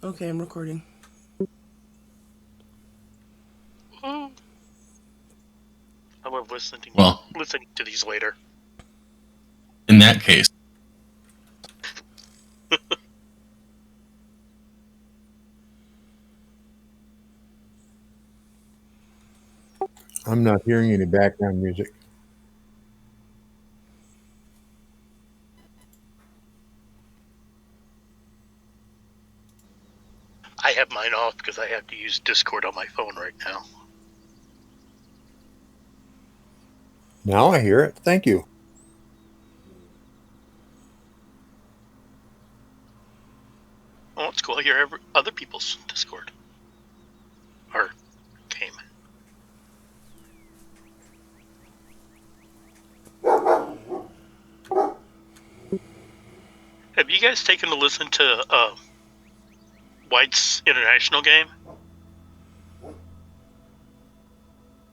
Okay, I'm recording. I love Well, listening to these later. in that case, I'm not hearing any background music. I have mine off because I have to use Discord on my phone right now. Now I hear it. Thank you. Oh, it's cool. I hear other people's Discord or game. Have you guys taken a listen to White's international game?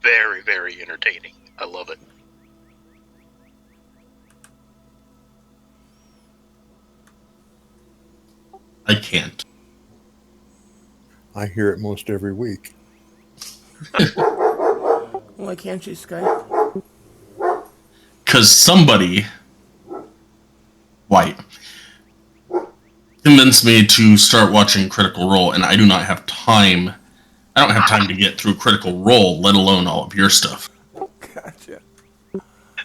Very, very entertaining. I love it. I can't. I hear it most every week. Why can't you, Sky? Because somebody, white, convinced me to start watching Critical Role, and I do not have time. I don't have time to get through Critical Role, let alone all of your stuff. Gotcha.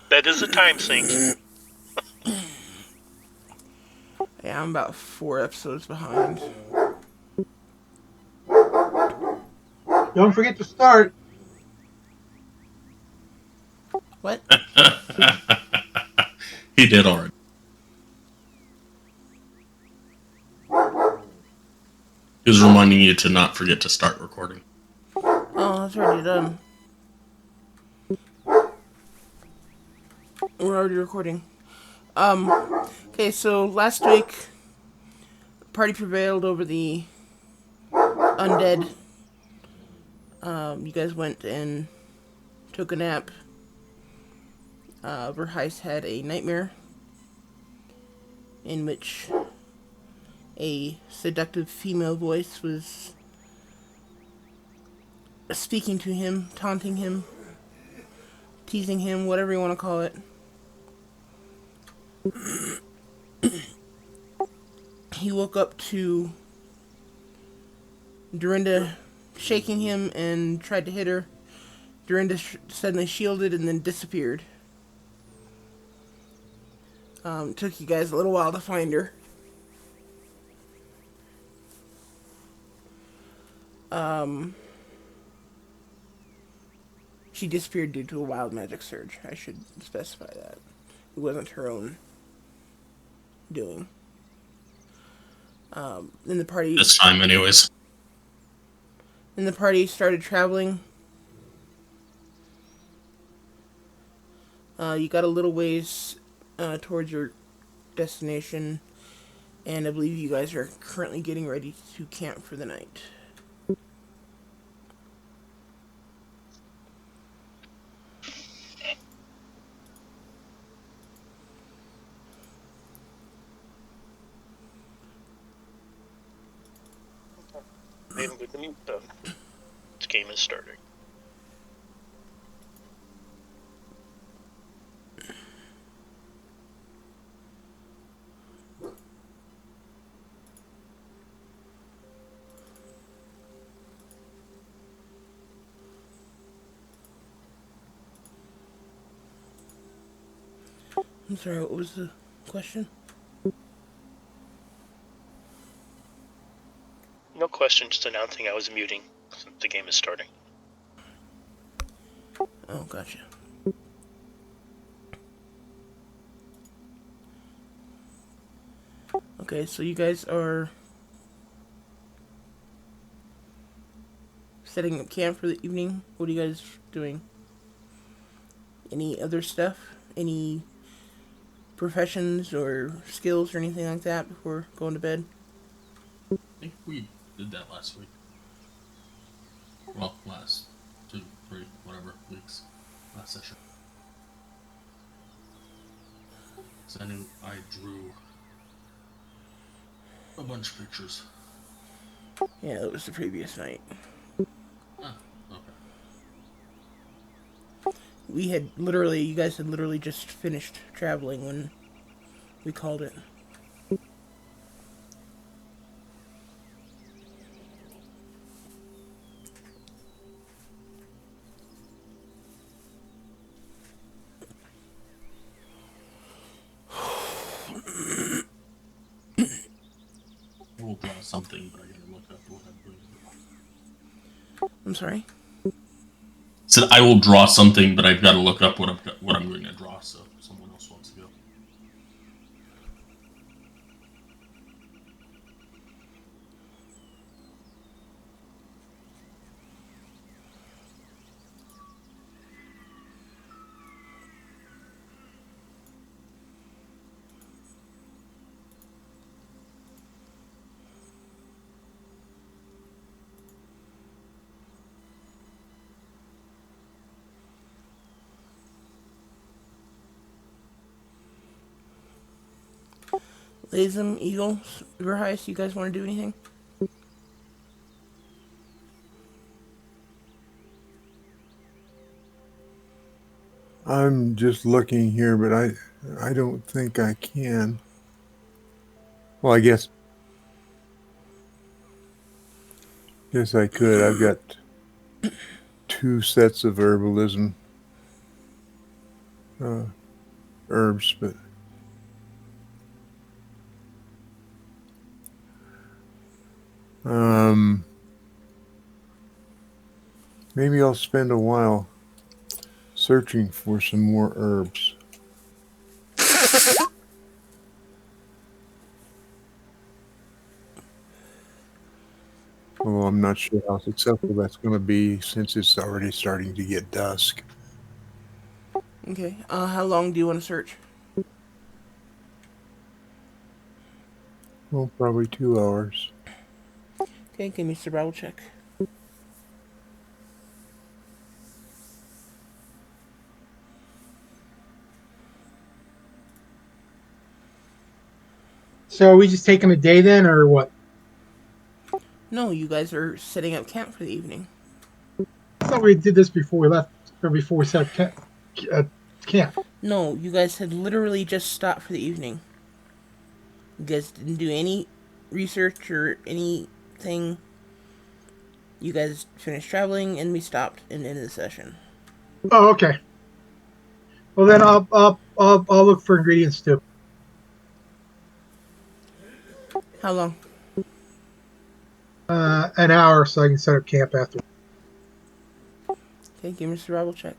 That is a time sink. Yeah, I'm about 4 episodes behind. Don't forget to start. What? He did already. He was reminding you to not forget to start recording. Oh, that's already done. We're already recording. Okay, so last week, party prevailed over the undead. You guys went and took a nap. Verheis had a nightmare in which a seductive female voice was speaking to him, taunting him, teasing him, whatever you want to call it. He woke up to Dorinda shaking him and tried to hit her. Dorinda suddenly shielded and then disappeared. Took you guys a little while to find her. She disappeared due to a wild magic surge. I should specify that. It wasn't her own doing. Then the party This time, anyways. started traveling. You got a little ways towards your destination, and I believe you guys are currently getting ready to camp for the night. I am with the mute though. This game is starting. I'm sorry, what was the question? No question, just announcing I was muting since the game is starting. Oh, gotcha. Okay, so you guys are setting up camp for the evening. What are you guys doing? Any other stuff? Any professions or skills or anything like that before going to bed? I think we did that last week. Well, last 2, 3, whatever weeks. Last session. So I knew I drew a bunch of pictures. Yeah, it was the previous night. Ah, okay. You guys had literally just finished traveling when we called it. We'll draw something, but I gotta look up what I'm going to draw. I'm sorry. Said I will draw something, but I've got to look up what I'm going to draw. So if someone else wants to go. Lazum, Eagle, Verheist, you guys want to do anything? I'm just looking here, but I don't think I can. Well, I guess I could. I've got 2 sets of herbalism herbs, but maybe I'll spend a while searching for some more herbs. Although I'm not sure how successful that's going to be since it's already starting to get dusk. Okay. How long do you want to search? Well, probably 2 hours. Okay, give me a survival check. So are we just taking a day then, or what? No, you guys are setting up camp for the evening. I thought we did this before we left, or before we set up camp. No, you guys had literally just stopped for the evening. You guys didn't do any research or anything. You guys finished traveling and we stopped and ended the session. Oh, okay. Well, then I'll look for ingredients too. How long? An hour so I can set up camp after. Okay, give me a survival check.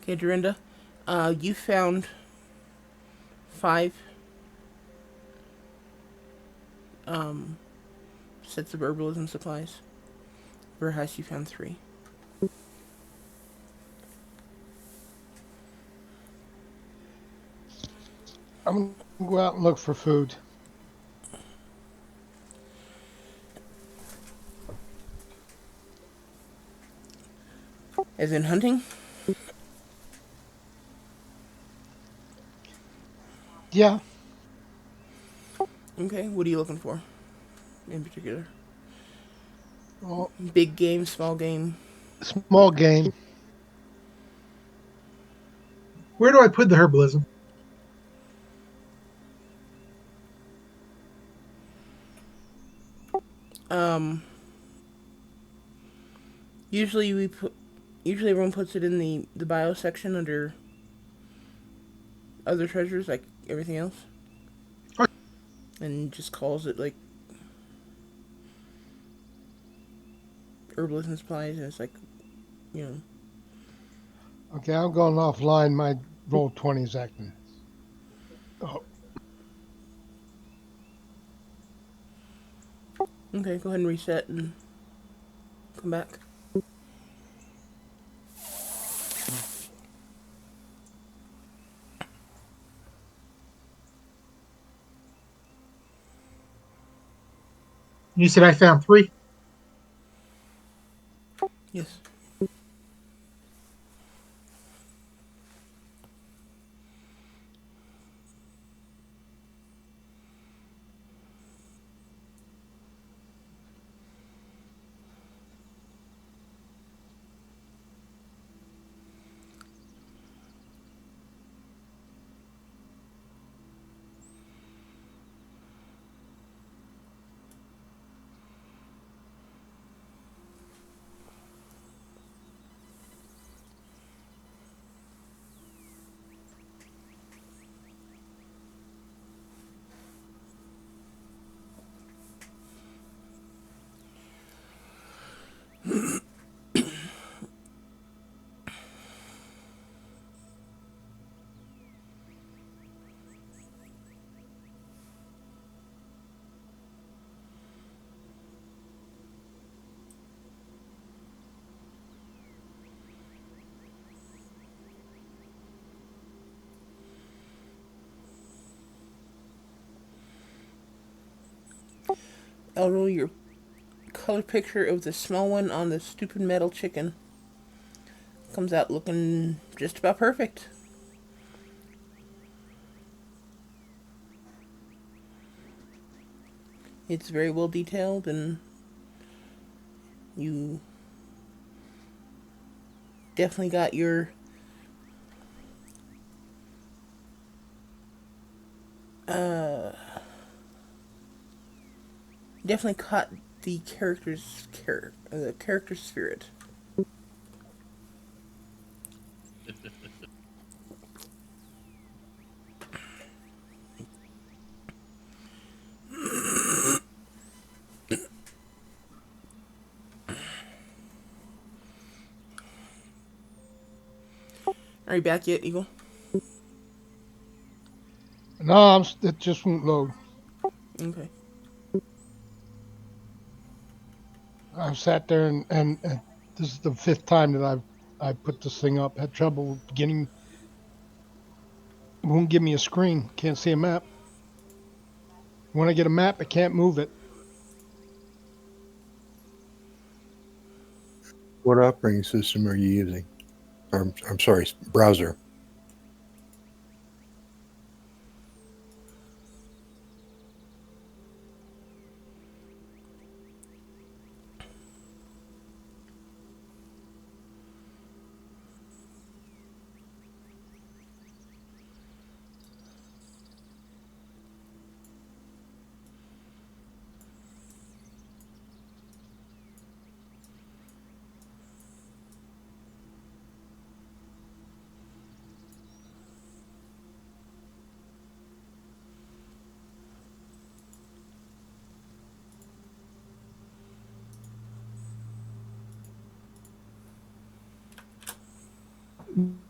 Okay, Dorinda, you found 5 sets of herbalism supplies. Verheist, you found 3. I'm gonna go out and look for food. As in hunting? Yeah, Okay, what are you looking for in particular? well, Big game, small game? small game. Where do I put the herbalism? Um, usually usually everyone puts it in the bio section under other treasures, like everything else. Okay. And just calls it like herbalism supplies, and it's like, you know. Okay, I'm going offline. My roll 20 is acting. Oh, Okay, go ahead and reset and Come back. You said I found 3. Yes. Elro, your color picture of the small one on the stupid metal chicken comes out looking just about perfect. It's very well detailed, and you definitely got your definitely caught the character spirit. Are you back yet, Eagle? No, it just won't load. Okay. I've sat there and this is the 5th time that I put this thing up. Had trouble getting. It won't give me a screen. Can't see a map. When I get a map, I can't move it. What operating system are you using? I'm sorry, browser.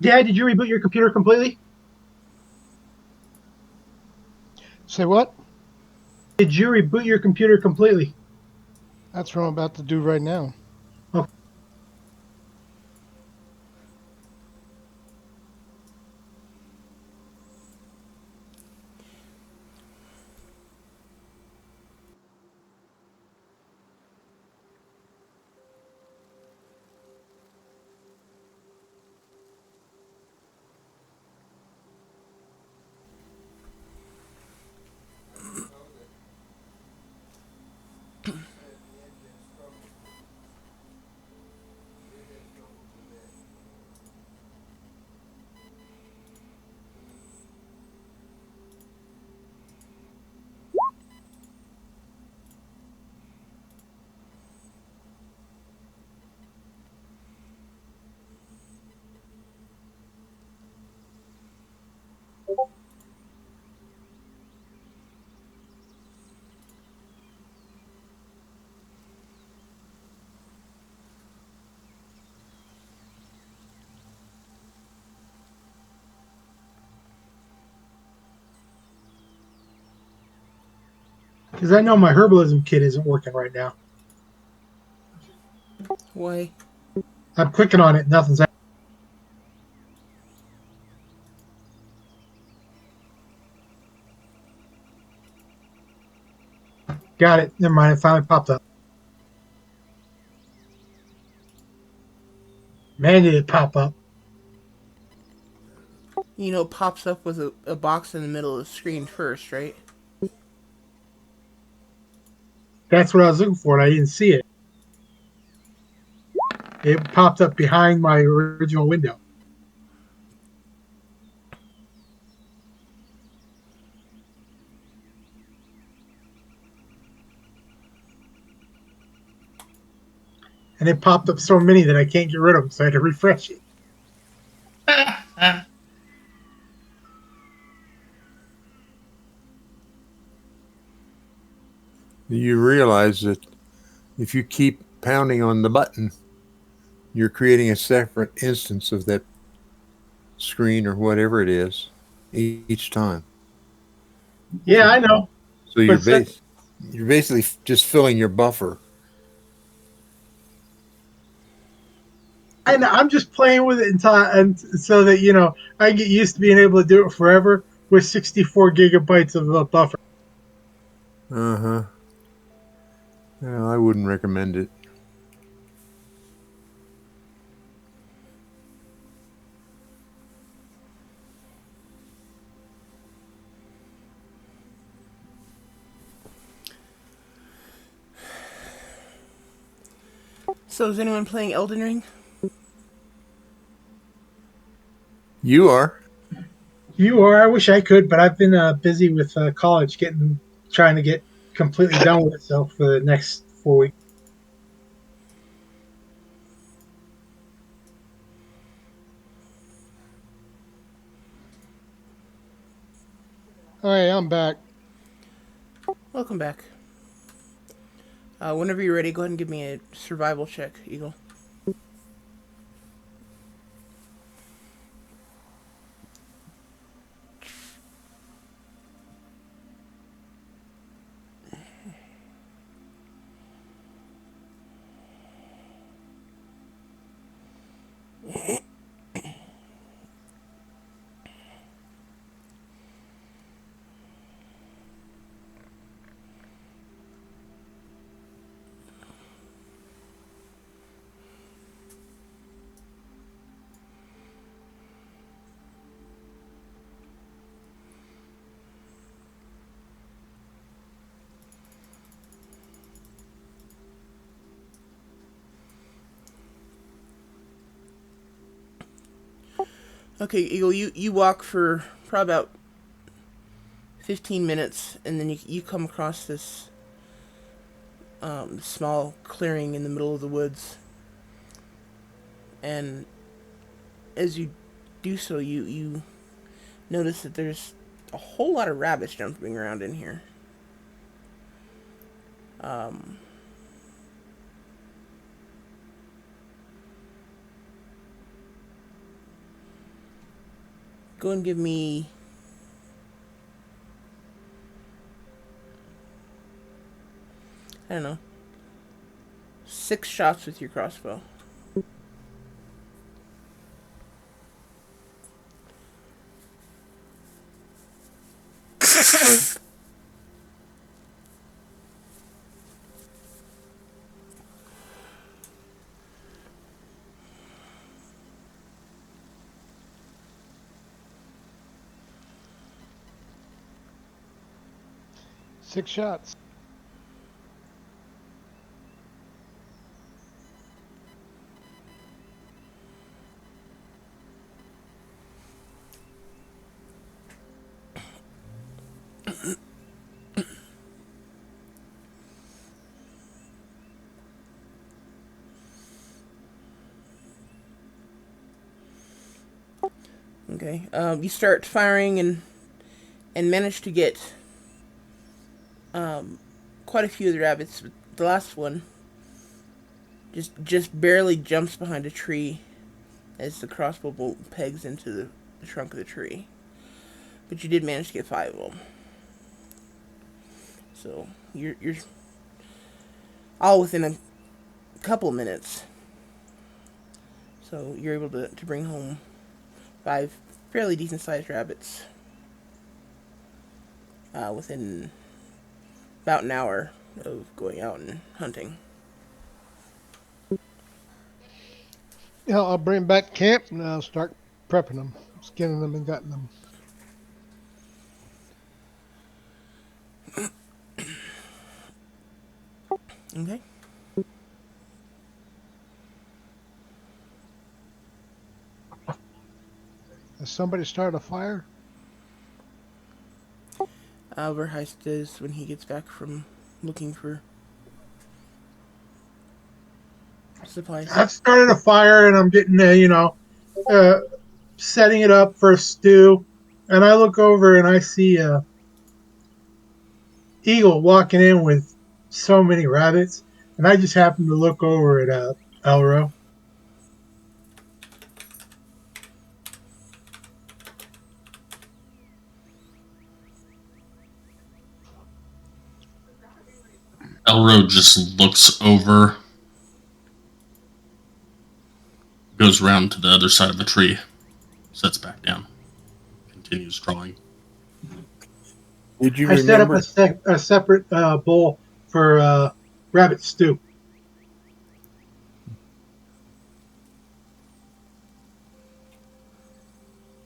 Dad, did you reboot your computer completely? Say what? Did you reboot your computer completely? That's what I'm about to do right now. Okay. Because I know my herbalism kit isn't working right now. Why? I'm clicking on it. Nothing's happening. Got it. Never mind. It finally popped up. Man, did it pop up. You know, it pops up with a box in the middle of the screen first, right? That's what I was looking for, and I didn't see it. It popped up behind my original window. And it popped up so many that I can't get rid of them, so I had to refresh it. You realize that if you keep pounding on the button, you're creating a separate instance of that screen or whatever it is each time. Yeah, I know. So But you're basically just filling your buffer. and I'm just playing with it and so that I get used to being able to do it forever with 64 gigabytes of buffer. Uh-huh. Well, I wouldn't recommend it. So is anyone playing Elden Ring? You are. You are. I wish I could, but I've been busy with college, trying to get completely done with it. So for the next 4 weeks. All right, I'm back. Welcome back. Whenever you're ready, go ahead and give me a survival check, Eagle. Okay, Eagle, you walk for probably about 15 minutes, and then you come across this small clearing in the middle of the woods. And as you do so, you notice that there's a whole lot of rabbits jumping around in here. Go and give me... I don't know. 6 shots with your crossbow. Six shots. Okay. You start firing and manage to get quite a few of the rabbits. But the last one just barely jumps behind a tree as the crossbow bolt pegs into the trunk of the tree. But you did manage to get 5 of them. So you're all within a couple minutes. So you're able to bring home 5 fairly decent sized rabbits within about an hour of going out and hunting. Yeah, I'll bring them back to camp and I'll start prepping them, skinning them and gutting them. Okay. Has somebody started a fire? Verheist does when he gets back from looking for supplies. I've started a fire and I'm getting, uh, setting it up for a stew. And I look over and I see a eagle walking in with so many rabbits. And I just happen to look over at Elro. Elro just looks over, goes around to the other side of the tree, sits back down, continues drawing. Did you I set up remember? a separate bowl for rabbit stew.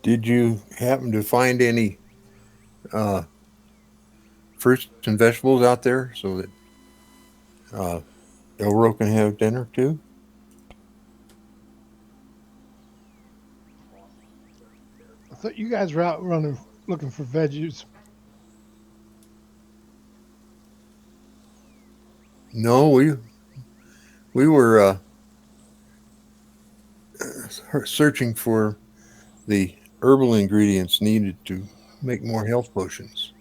Did you happen to find any uh, fruits and vegetables out there so that uh, Elro can have dinner too? I thought you guys were out running looking for veggies. No, we were searching for the herbal ingredients needed to make more health potions.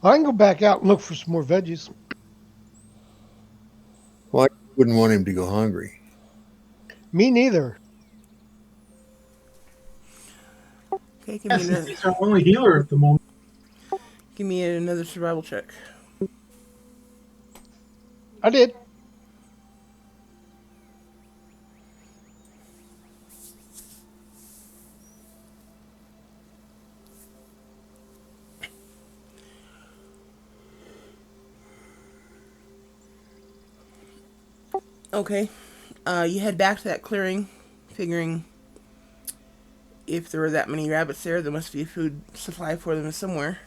I can go back out and look for some more veggies. Well, I wouldn't want him to go hungry. Me neither. Okay, Yes, since he's our only healer at the moment. give me another survival check. I did. Okay. You head back to that clearing, figuring if there were that many rabbits there, there must be a food supply for them somewhere.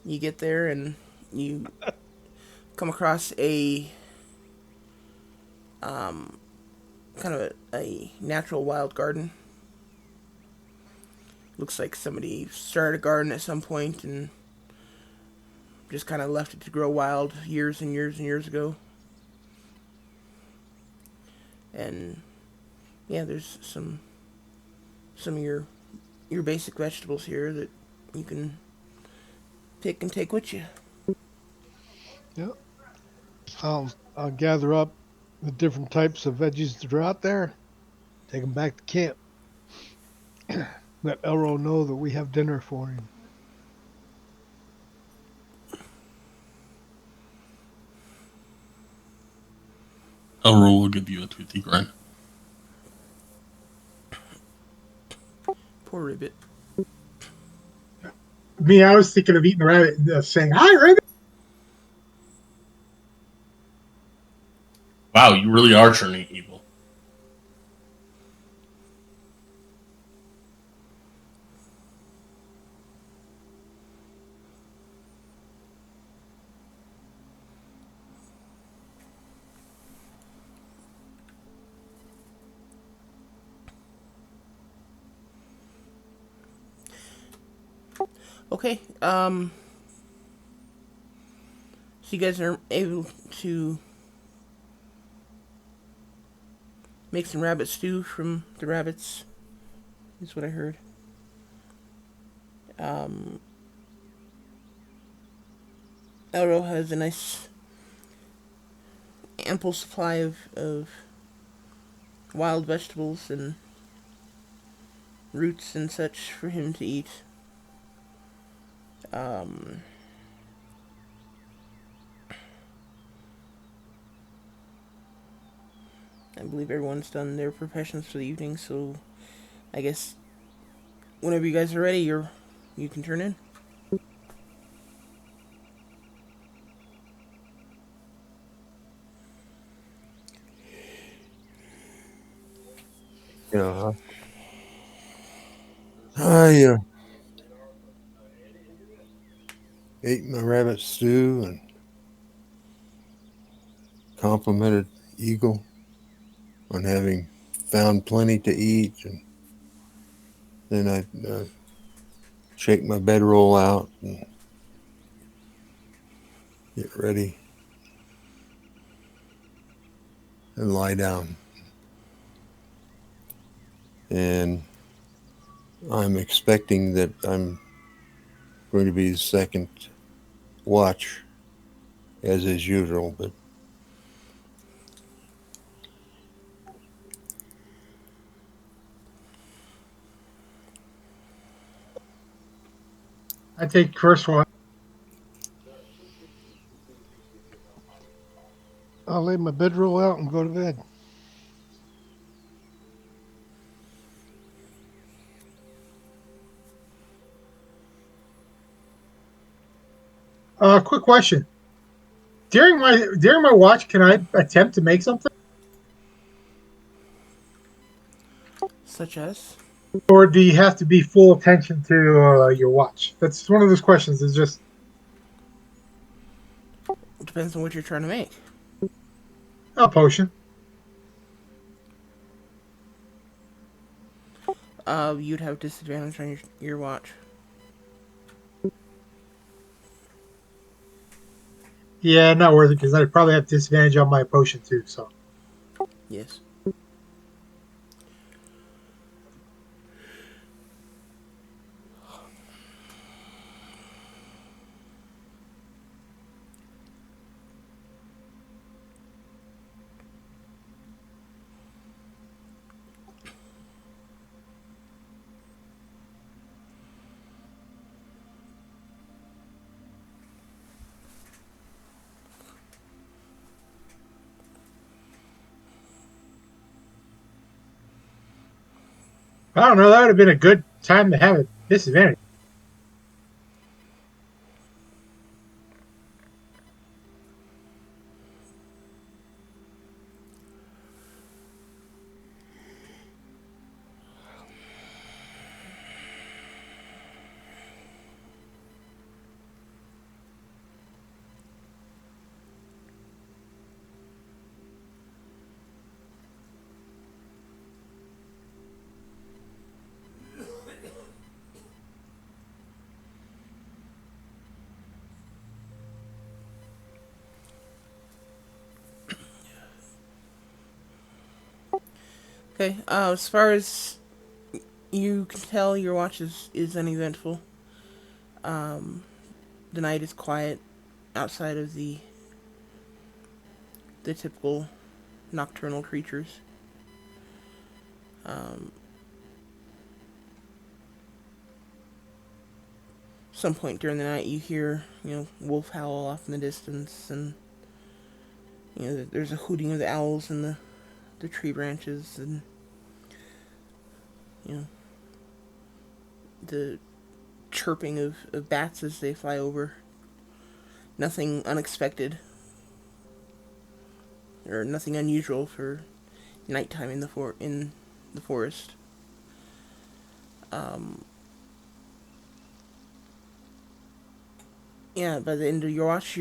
You get there and you come across a kind of a natural wild garden. Looks like somebody started a garden at some point and just kind of left it to grow wild years and years and years ago. And yeah, there's some of your basic vegetables here that you can pick and take with you. Yeah. I'll gather up the different types of veggies that are out there, take them back to camp. Let Elro know that we have dinner for him. Elro will give you a toothy grin. Poor ribbit. Me, I was thinking of eating the rabbit and saying, "Hi, rabbit." Wow, you really are turning evil. Okay, so you guys are able to make some rabbit stew from the rabbits, is what I heard. Um, Elro has a nice ample supply of wild vegetables and roots and such for him to eat. Um, I believe everyone's done their professions for the evening, so I guess whenever you guys are ready, you can turn in. You know, I ate my rabbit stew and complimented Eagle on having found plenty to eat, and then I shake my bedroll out and get ready and lie down. And I'm expecting that I'm going to be the second watch, as is usual, but I take first one. I'll lay my bedroll out and go to bed. Quick question. During my watch, can I attempt to make something, Such as? or do you have to be full attention to your watch? That's one of those questions. Is just It depends on what you're trying to make. a potion. You'd have disadvantage on your watch. Yeah, not worth it because I probably have disadvantage on my potion too. So Yes. I don't know. That would have been a good time to have a disadvantage. Okay. As far as you can tell, your watch is uneventful. Um, the night is quiet outside of the typical nocturnal creatures. Um, some point during the night, you hear wolf howl off in the distance, and there's a hooting of the owls in the tree branches, and you know the chirping of bats as they fly over. Nothing unexpected or nothing unusual for nighttime in the forest. Um, yeah, by the end of your watch,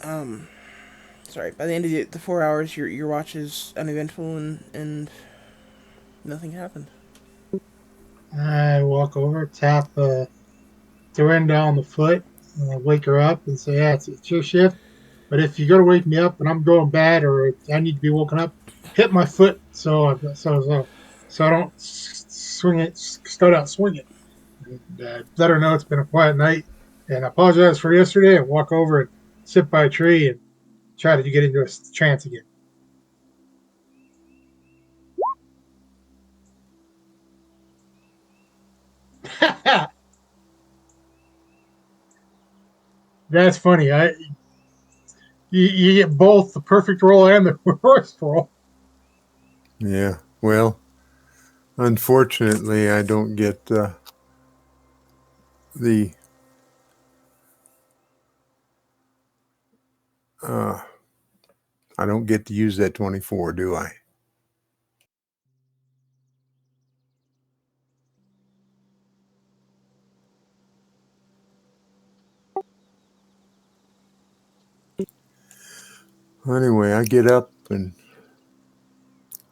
um, sorry. By the end of the 4 hours, your watch is uneventful and nothing happened. I walk over, tap Dorinda on the foot, wake her up, and say, "Yeah, it's your shift. But if you're gonna wake me up and I'm going bad or I need to be woken up, hit my foot so I don't swing it, start out swinging." And let her know it's been a quiet night, and I apologize for yesterday, and walk over and sit by a tree and try to get into a trance again. That's funny. You get both the perfect roll and the worst roll. Yeah. Well, unfortunately, I don't get the uh, I don't get to use that 24, do I? Anyway, I get up and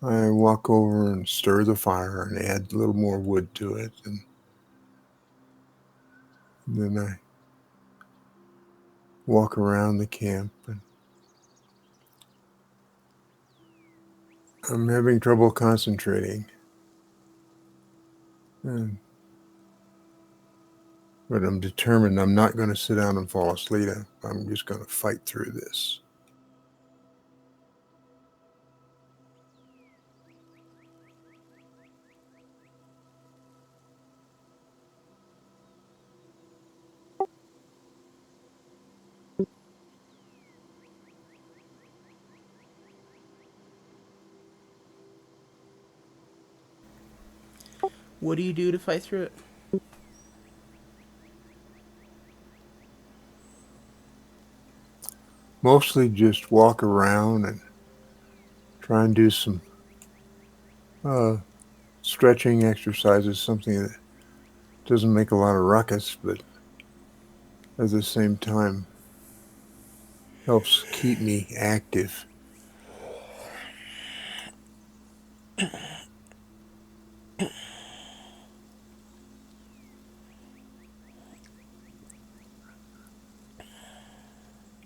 I walk over and stir the fire and add a little more wood to it, and then I walk around the camp, and I'm having trouble concentrating. And, but I'm determined I'm not going to sit down and fall asleep. I'm just going to fight through this. What do you do to fight through it? Mostly just walk around and try and do some uh, stretching exercises, something that doesn't make a lot of ruckus, but at the same time helps keep me active.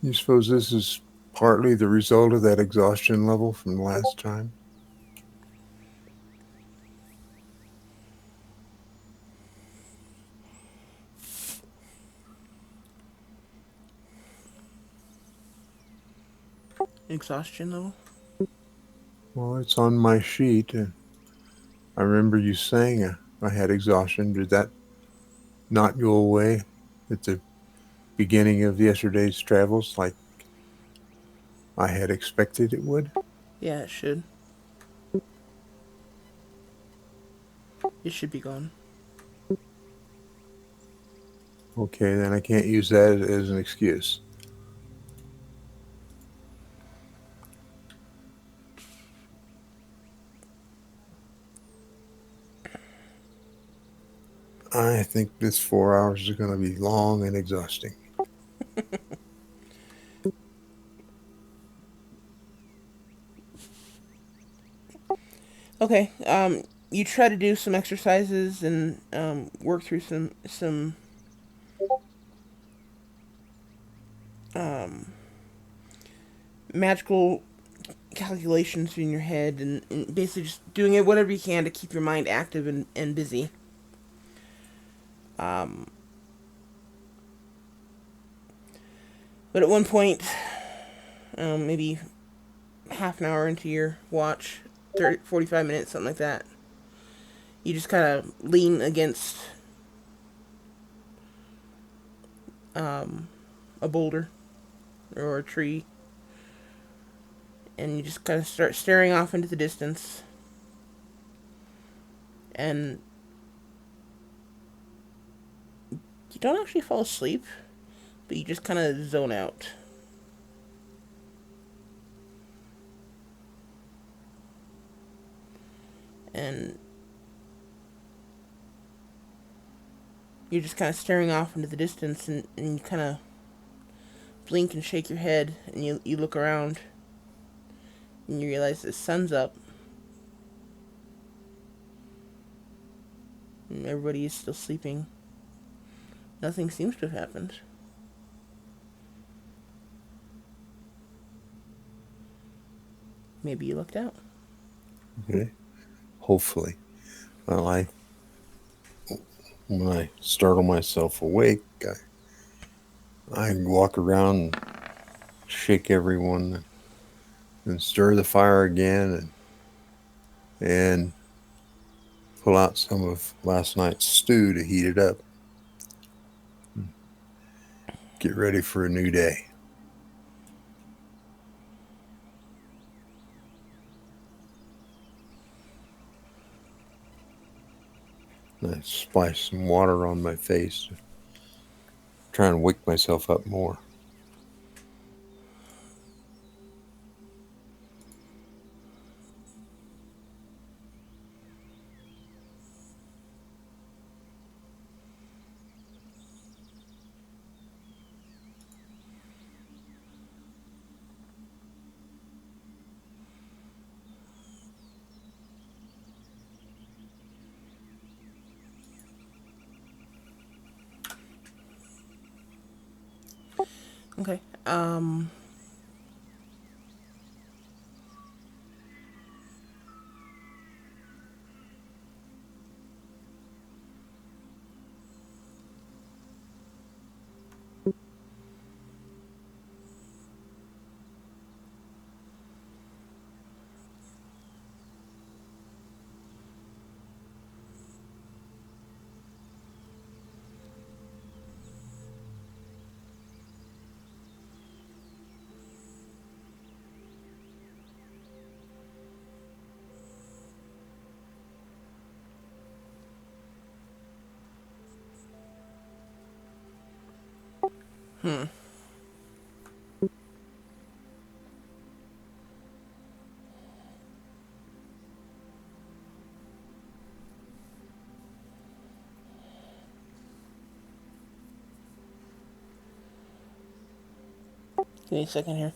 You suppose this is partly the result of that exhaustion level from last time? Exhaustion level? Well, it's on my sheet, and I remember you saying I had exhaustion. Did that not go away at the beginning of yesterday's travels like I had expected it would? Yeah, it should. It should be gone. Okay, then I can't use that as an excuse. I think this 4 hours is going to be long and exhausting. Okay, you try to do some exercises and work through some um, magical calculations in your head, and basically just doing it whatever you can to keep your mind active and busy. Um, but at one point, maybe half an hour into your watch, 30, 45 minutes, something like that, you just kind of lean against um, a boulder or a tree, and you just kind of start staring off into the distance. And you don't actually fall asleep, but you just kind of zone out. And you're just kind of staring off into the distance, and you kind of blink and shake your head, and you look around, and you realize the sun's up, and everybody is still sleeping. Nothing seems to have happened. Maybe you lucked out. Okay, hopefully. Well, when I startle myself awake, I walk around and shake everyone and stir the fire again and pull out some of last night's stew to heat it up. get ready for a new day. I splash some water on my face to try and wake myself up more. Okay. Give me a second here.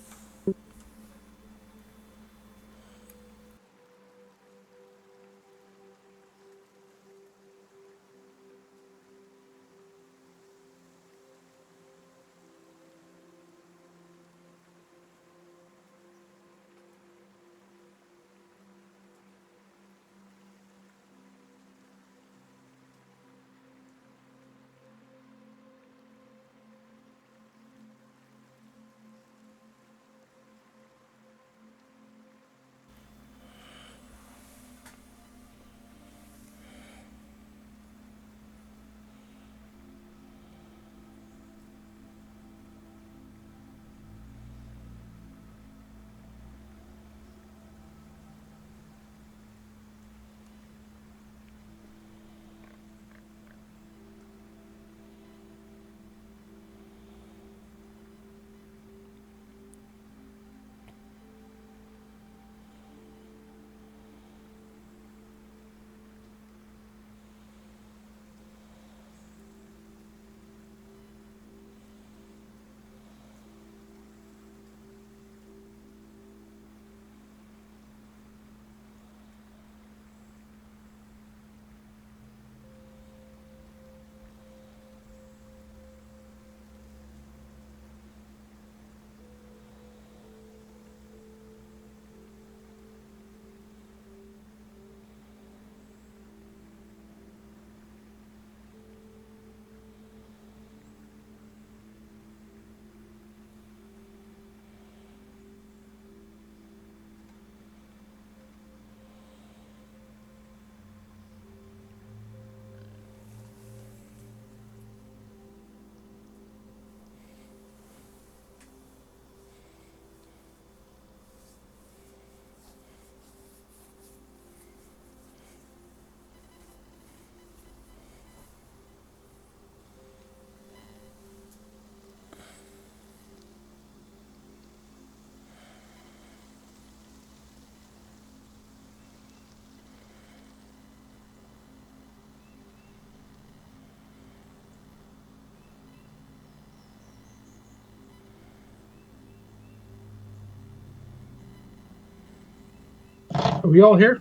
Are we all here?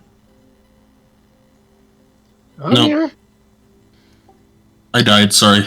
I'm No, here. I died. Sorry.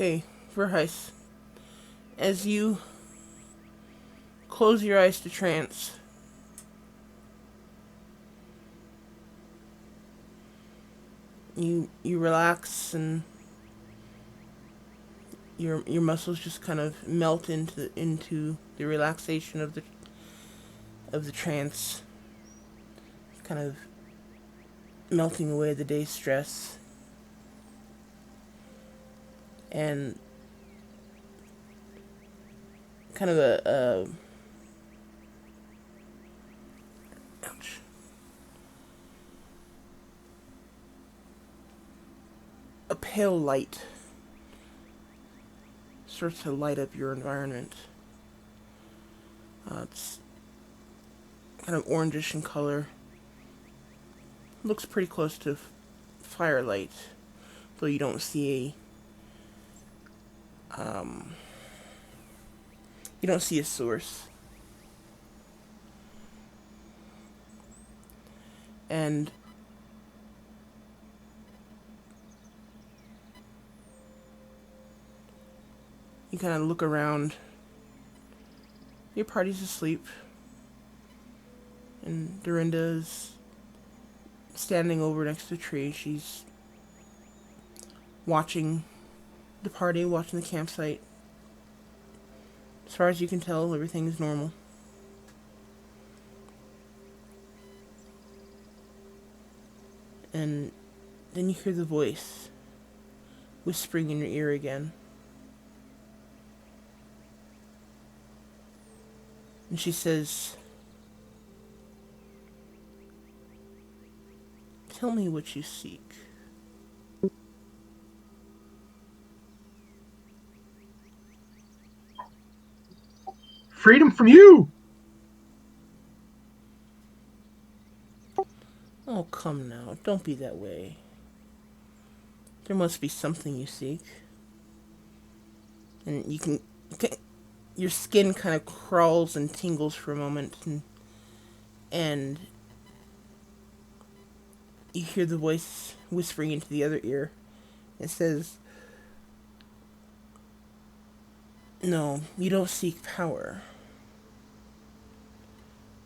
Okay, Verheis. As you close your eyes to trance, you relax and your muscles just kind of melt into the relaxation of the trance, kind of melting away the day's stress. And kind of ouch, a pale light starts to light up your environment. It's kind of orangish in color. Looks pretty close to firelight, though you don't see a source. And you kind of look around. Your party's asleep, and Dorinda's standing over next to the tree. She's watching the party, watching the campsite. As far as you can tell, everything is normal. And then you hear the voice whispering in your ear again. And she says, "Tell me what you seek." Freedom from you! Oh, come now. Don't be that way. There must be something you seek. And your skin kind of crawls and tingles for a moment, and you hear the voice whispering into the other ear. It says, "No, you don't seek power.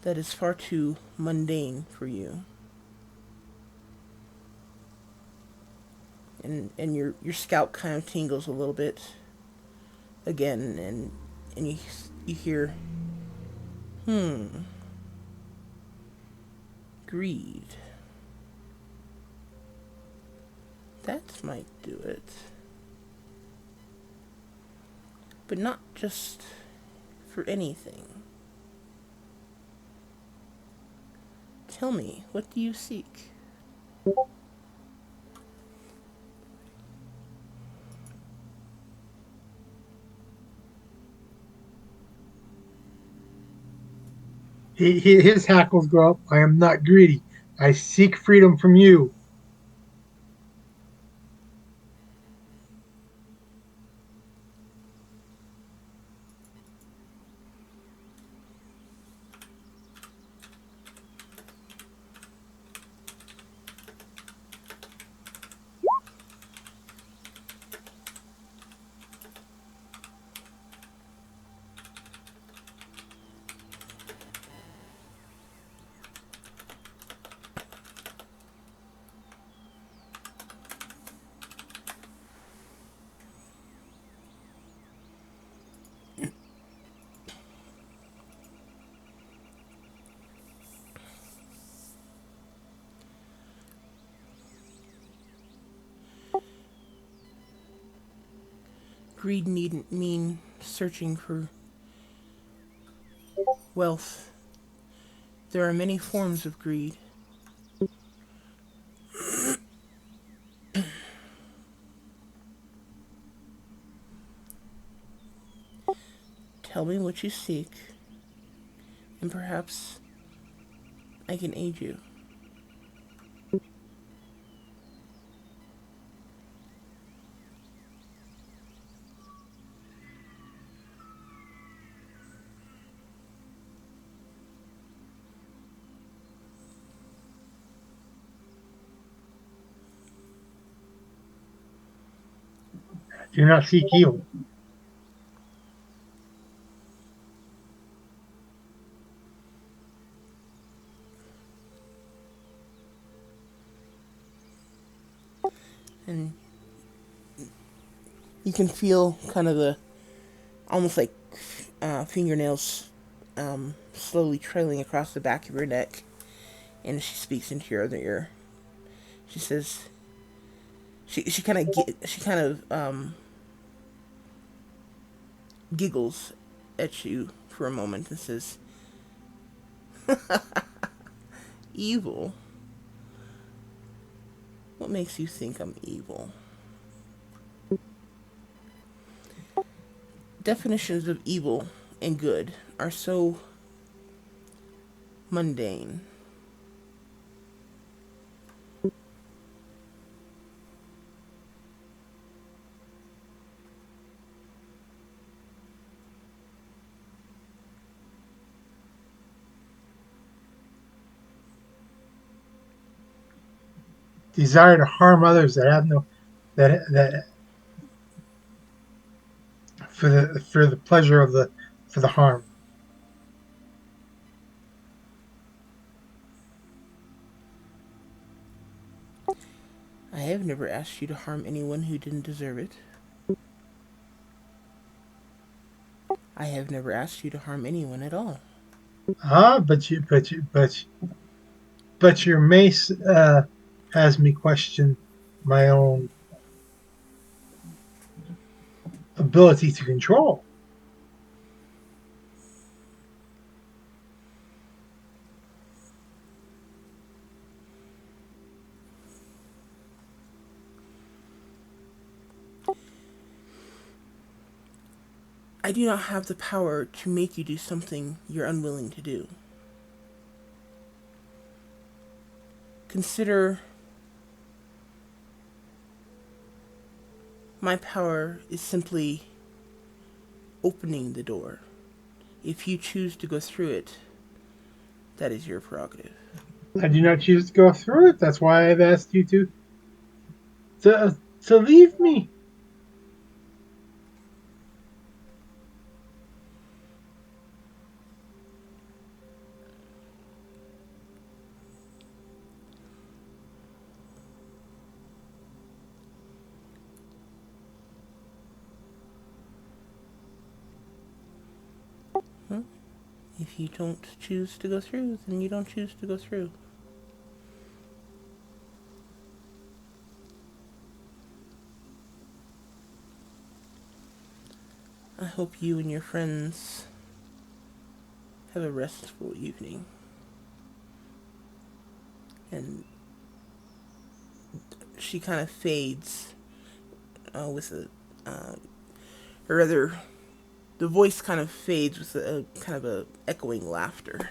That is far too mundane for you." And your scalp kind of tingles a little bit again, and you hear, greed. That might do it. But not just for anything. Tell me, what do you seek? His hackles go up. I am not greedy. I seek freedom from you. Greed needn't mean searching for wealth. There are many forms of greed. Tell me what you seek, and perhaps I can aid you. Do not seek evil. And you can feel kind of the almost like fingernails slowly trailing across the back of your neck. And she speaks into your other ear. She says, she kind of giggles at you for a moment and says, "Evil? What makes you think I'm evil?" Definitions of evil and good are so mundane. Desire to harm others that have no that for the pleasure of the for the harm. I have never asked you to harm anyone who didn't deserve it. I have never asked you to harm anyone at all. Ah, but your mace has me question my own ability to control. I do not have the power to make you do something you're unwilling to do. Consider my power is simply opening the door. If you choose to go through it, that is your prerogative. I do not choose to go through it. That's why I've asked you to leave me. Well, if you don't choose to go through, then you don't choose to go through. I hope you and your friends have a restful evening. And she kind of fades with or rather, the voice kind of fades with a kind of a echoing laughter.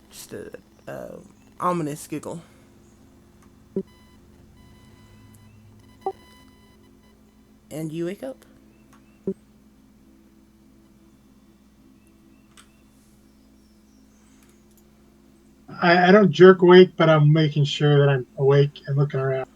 Just a ominous giggle. And you wake up. I don't jerk awake, but I'm making sure that I'm awake and looking around.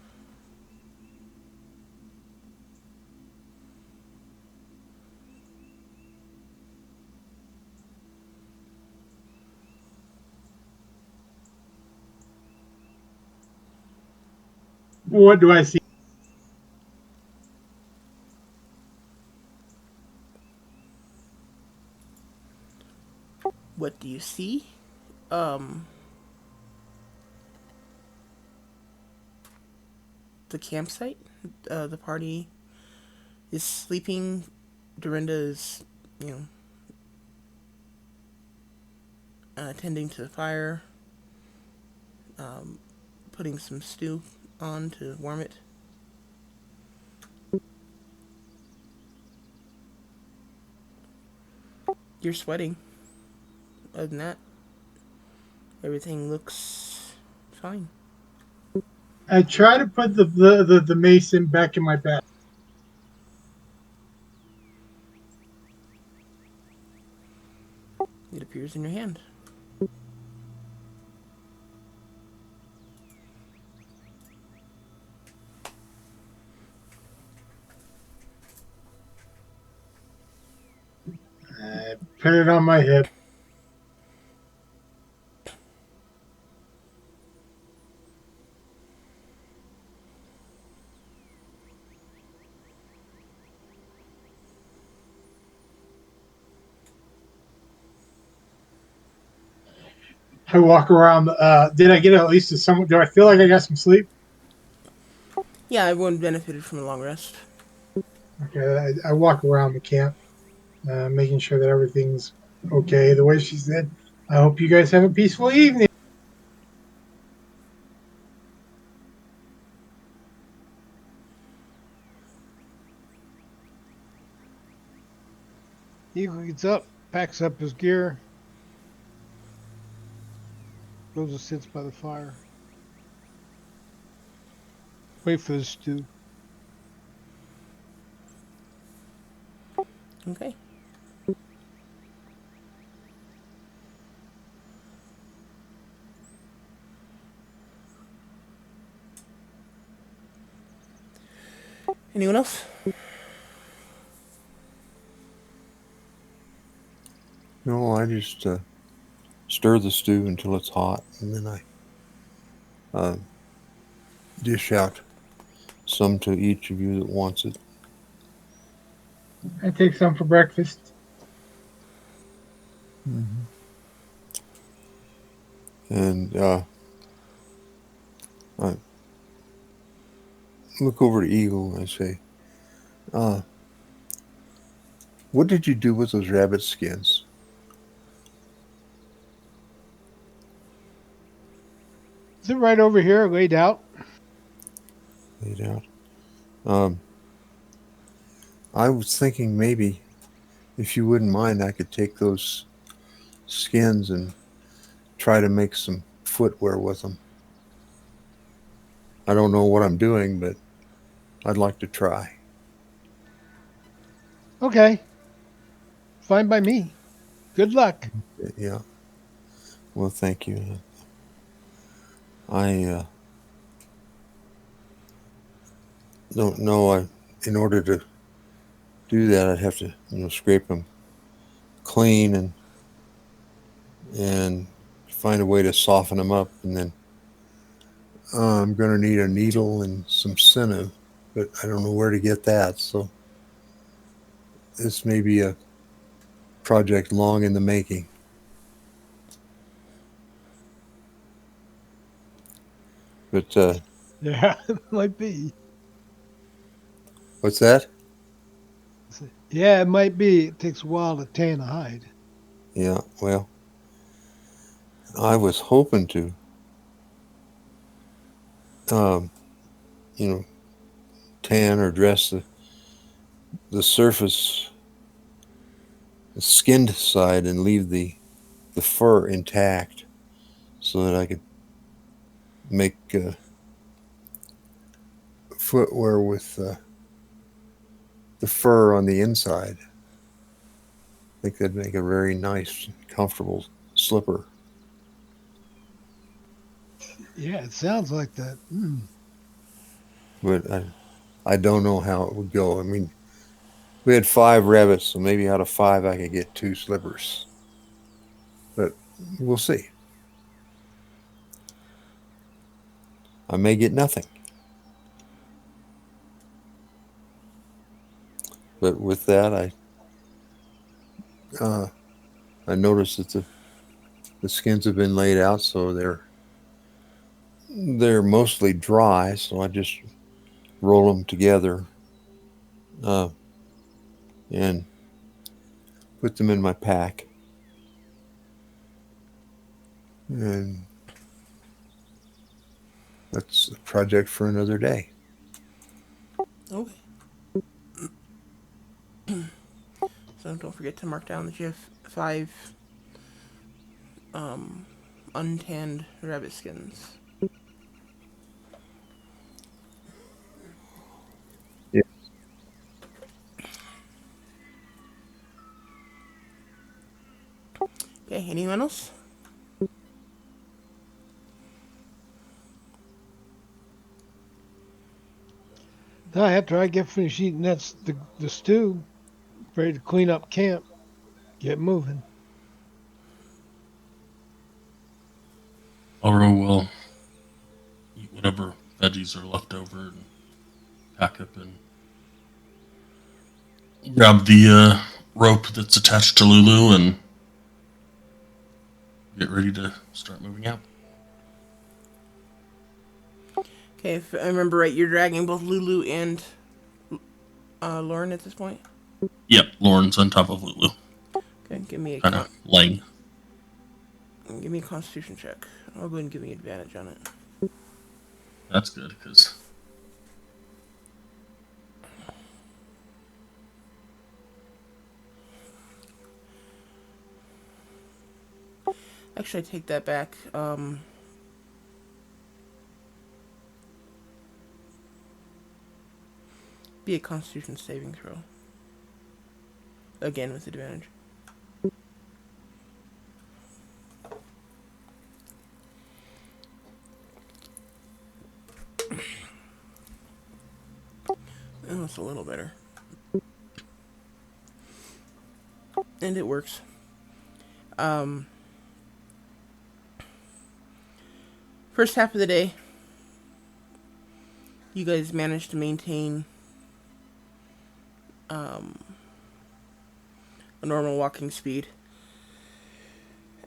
What do I see? What do you see? Um, the campsite. The party is sleeping. Dorinda is, you know, tending to the fire, putting some stew on to warm it. You're sweating. Other than that, everything looks fine. I try to put the mason back in my bag. It appears in your hand. Put it on my hip. I walk around. Did I get at least some? Do I feel like I got some sleep? Yeah, everyone benefited from a long rest. Okay, I walk around the camp, making sure that everything's okay. The way she said, I hope you guys have a peaceful evening. Eagle gets up, packs up his gear, goes and sits by the fire. Wait for the stew. Okay. Anyone else? No, I just stir the stew until it's hot, and then I dish out some to each of you that wants it. I take some for breakfast. Mm-hmm. And I look over to Eagle and I say, what did you do with those rabbit skins? Is it right over here, laid out? Laid out. I was thinking maybe, if you wouldn't mind, I could take those skins and try to make some footwear with them. I don't know what I'm doing, but I'd like to try. Okay, fine by me. Good luck. Yeah. Well, thank you. I don't know. In order to do that, I'd have to, scrape them clean and find a way to soften them up, and then I'm going to need a needle and some sinew, but I don't know where to get that. So this may be a project long in the making. But Yeah, it might be. what's that? Yeah, it might be. It takes a while to tan a hide. Yeah, well, I was hoping to, um, you know, tan or dress the surface, the skinned side, and leave the fur intact, so that I could make footwear with the fur on the inside. I think that'd make a very nice, comfortable slipper. Yeah, it sounds like that. But I don't know how it would go. I mean, we had 5 rabbits, so maybe out of 5 I could get 2 slippers. But we'll see. I may get nothing. But with that, uh, I noticed that the skins have been laid out, so they're mostly dry. So I just roll them together uh, and put them in my pack, and that's a project for another day. Okay. So don't forget to mark down that you have 5 untanned rabbit skins. Yeah. Okay, anyone else? After I get finished eating the stew, ready to clean up camp, Get moving. Elro will eat whatever veggies are left over and pack up and grab the rope that's attached to Lulu and get ready to start moving out. Okay, if I remember right, you're dragging both Lulu and Lauren at this point. Yep, Lauren's on top of Lulu, Okay, kind of laying. give me a Constitution check. I'll go ahead and give me advantage on it. That's good because Actually, I take that back. Be a Constitution saving throw. Again with advantage. Oh, it's a little better. And it works. First half of the day, you guys managed to maintain a normal walking speed.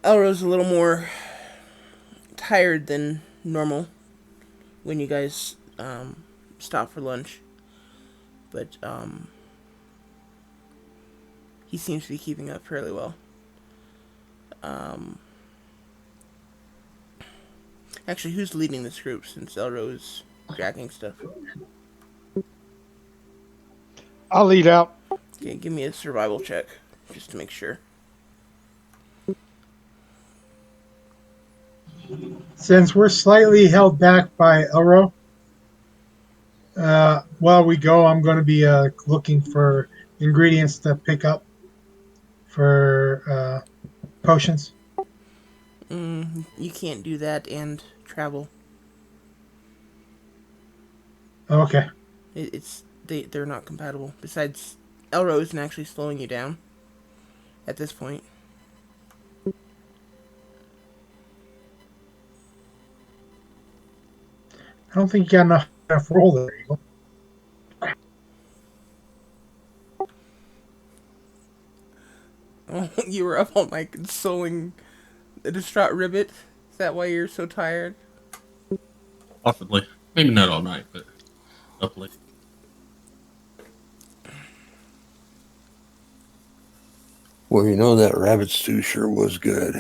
Elro's a little more tired than normal when you guys stop for lunch, but he seems to be keeping up fairly well. Actually, who's leading this group since Elro's dragging stuff? I'll lead out. Okay, give me a survival check just to make sure. Since we're slightly held back by Elro, while we go, I'm going to be looking for ingredients to pick up for potions. You can't do that and travel. Okay. They're not compatible. Besides, Elro isn't actually slowing you down at this point. I don't think you got enough roll there, Eagle. Oh, you were up all night consoling the distraught Ribbit. Is that why you're so tired? possibly, maybe not all night, but up late. Well, you know that rabbit stew sure was good.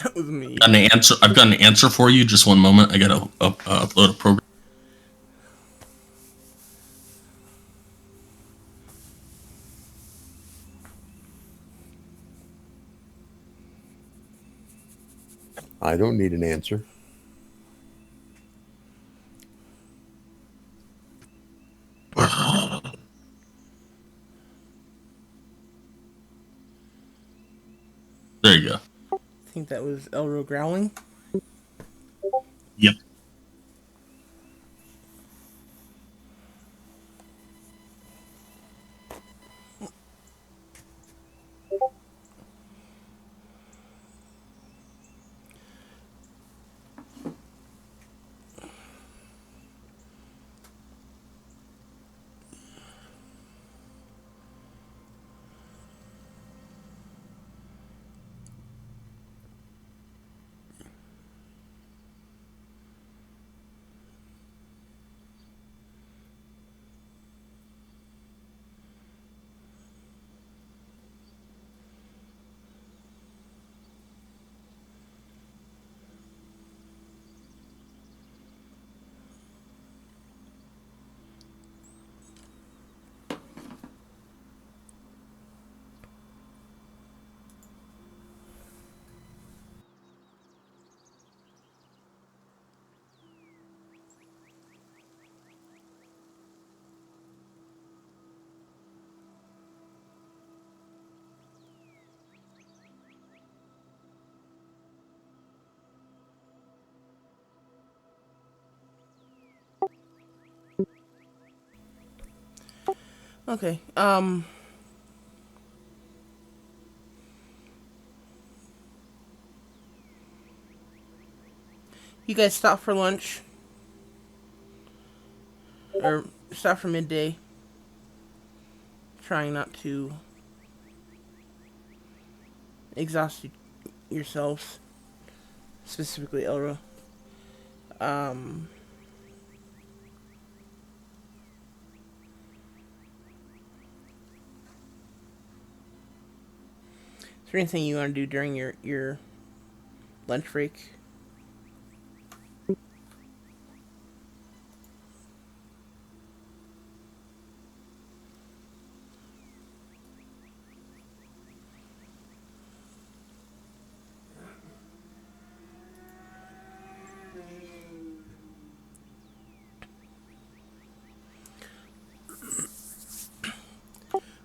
That was me. Got an answer. I've got an answer for you. Just one moment. I gotta upload a program. I don't need an answer. There you go. I think that was Elro growling. Yep. Okay. You guys stop for lunch or stop for midday, trying not to exhaust yourselves, specifically Elra. Um, is there anything you want to do during your lunch break?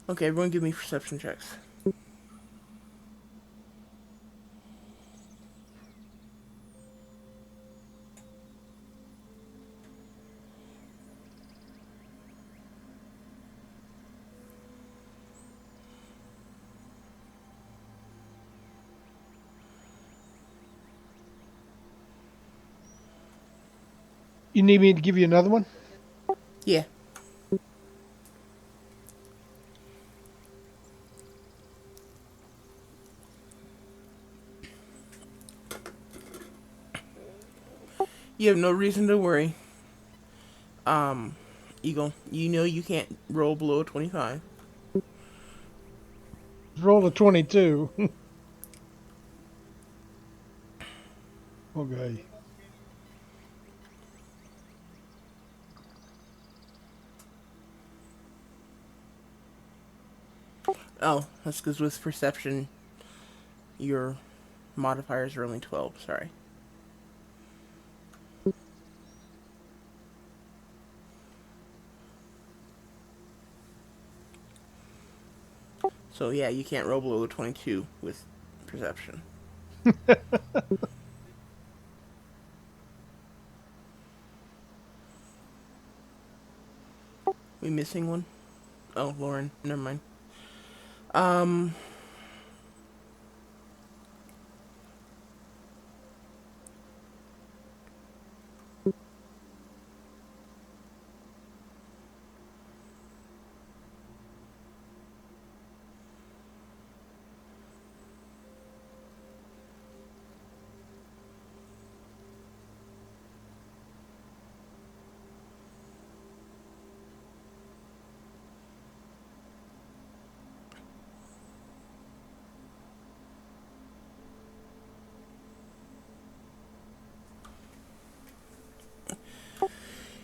Okay, everyone give me perception checks. You need me to give you another one? Yeah. You have no reason to worry. Um, Eagle, you know you can't roll below 25. Roll a 22. Okay. Oh, that's because with perception, your modifiers are only 12. Sorry. So yeah, you can't roll below 22 with perception. We missing one? Oh, Lauren. Never mind. Um,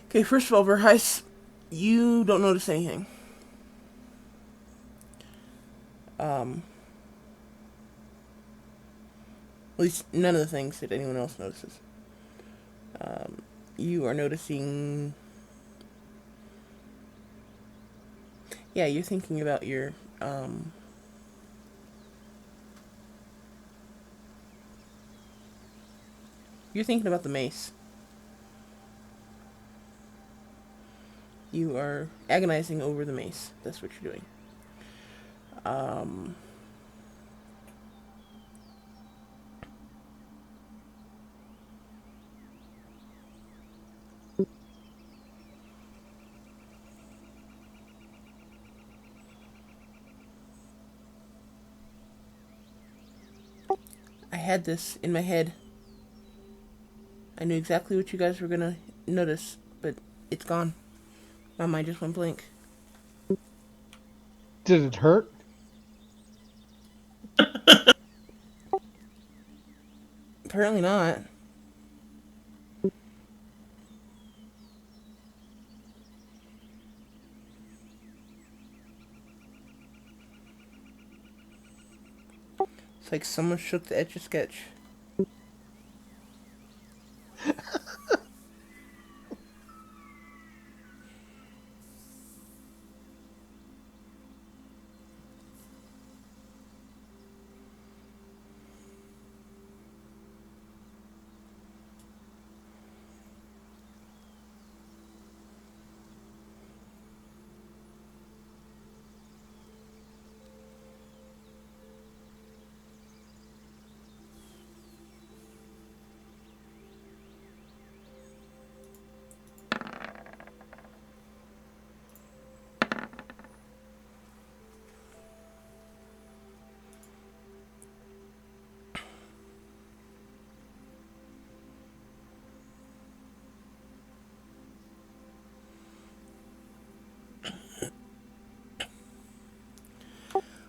okay, first of all, Verheis, you don't notice anything. Um, at least none of the things that anyone else notices. You are noticing. Yeah, you're thinking about your. You're thinking about the mace. You are agonizing over the mace. That's what you're doing. Um, I had this in my head. I knew exactly what you guys were gonna notice, but it's gone. My mind just went blank. Did it hurt? Apparently not. It's like someone shook the Etch a Sketch.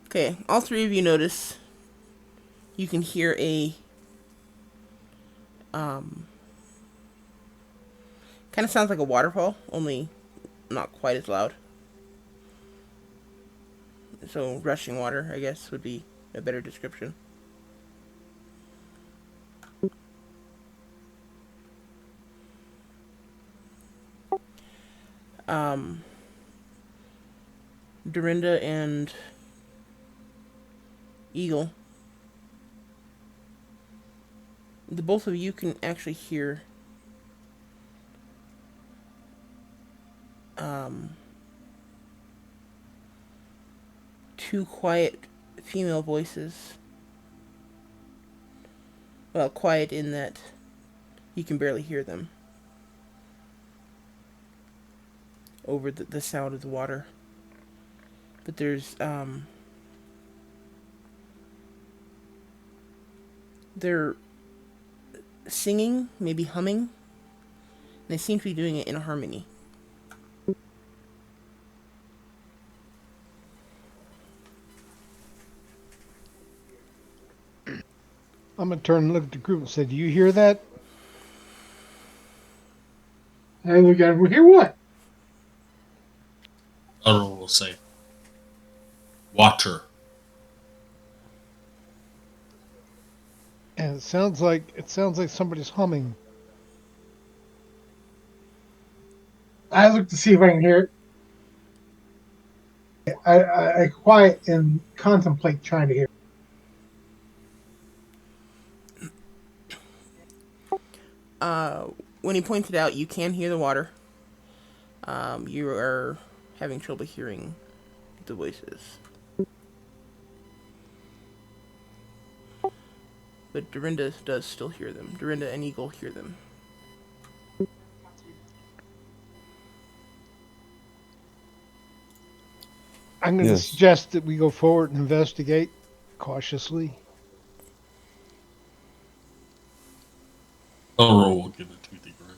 Okay, all three of you notice you can hear a kind of sounds like a waterfall, only not quite as loud. So rushing water, I guess, would be a better description. Um, Dorinda and Eagle, the both of you can actually hear two quiet female voices. Well, quiet in that you can barely hear them over the sound of the water. But there's they're singing, maybe humming, and they seem to be doing it in harmony. I'm gonna turn and look at the group and say, "Do you hear that?" I look at him. Hear what? Otto will say, "Water." And it sounds like somebody's humming. I look to see if I can hear it. I quiet and contemplate trying to hear it. When he pointed out, you can hear the water. You are having trouble hearing the voices. But Dorinda does still hear them. Dorinda and Eagle hear them. I'm going to Yes. suggest that we go forward and investigate cautiously. Otto will give a toothy grin.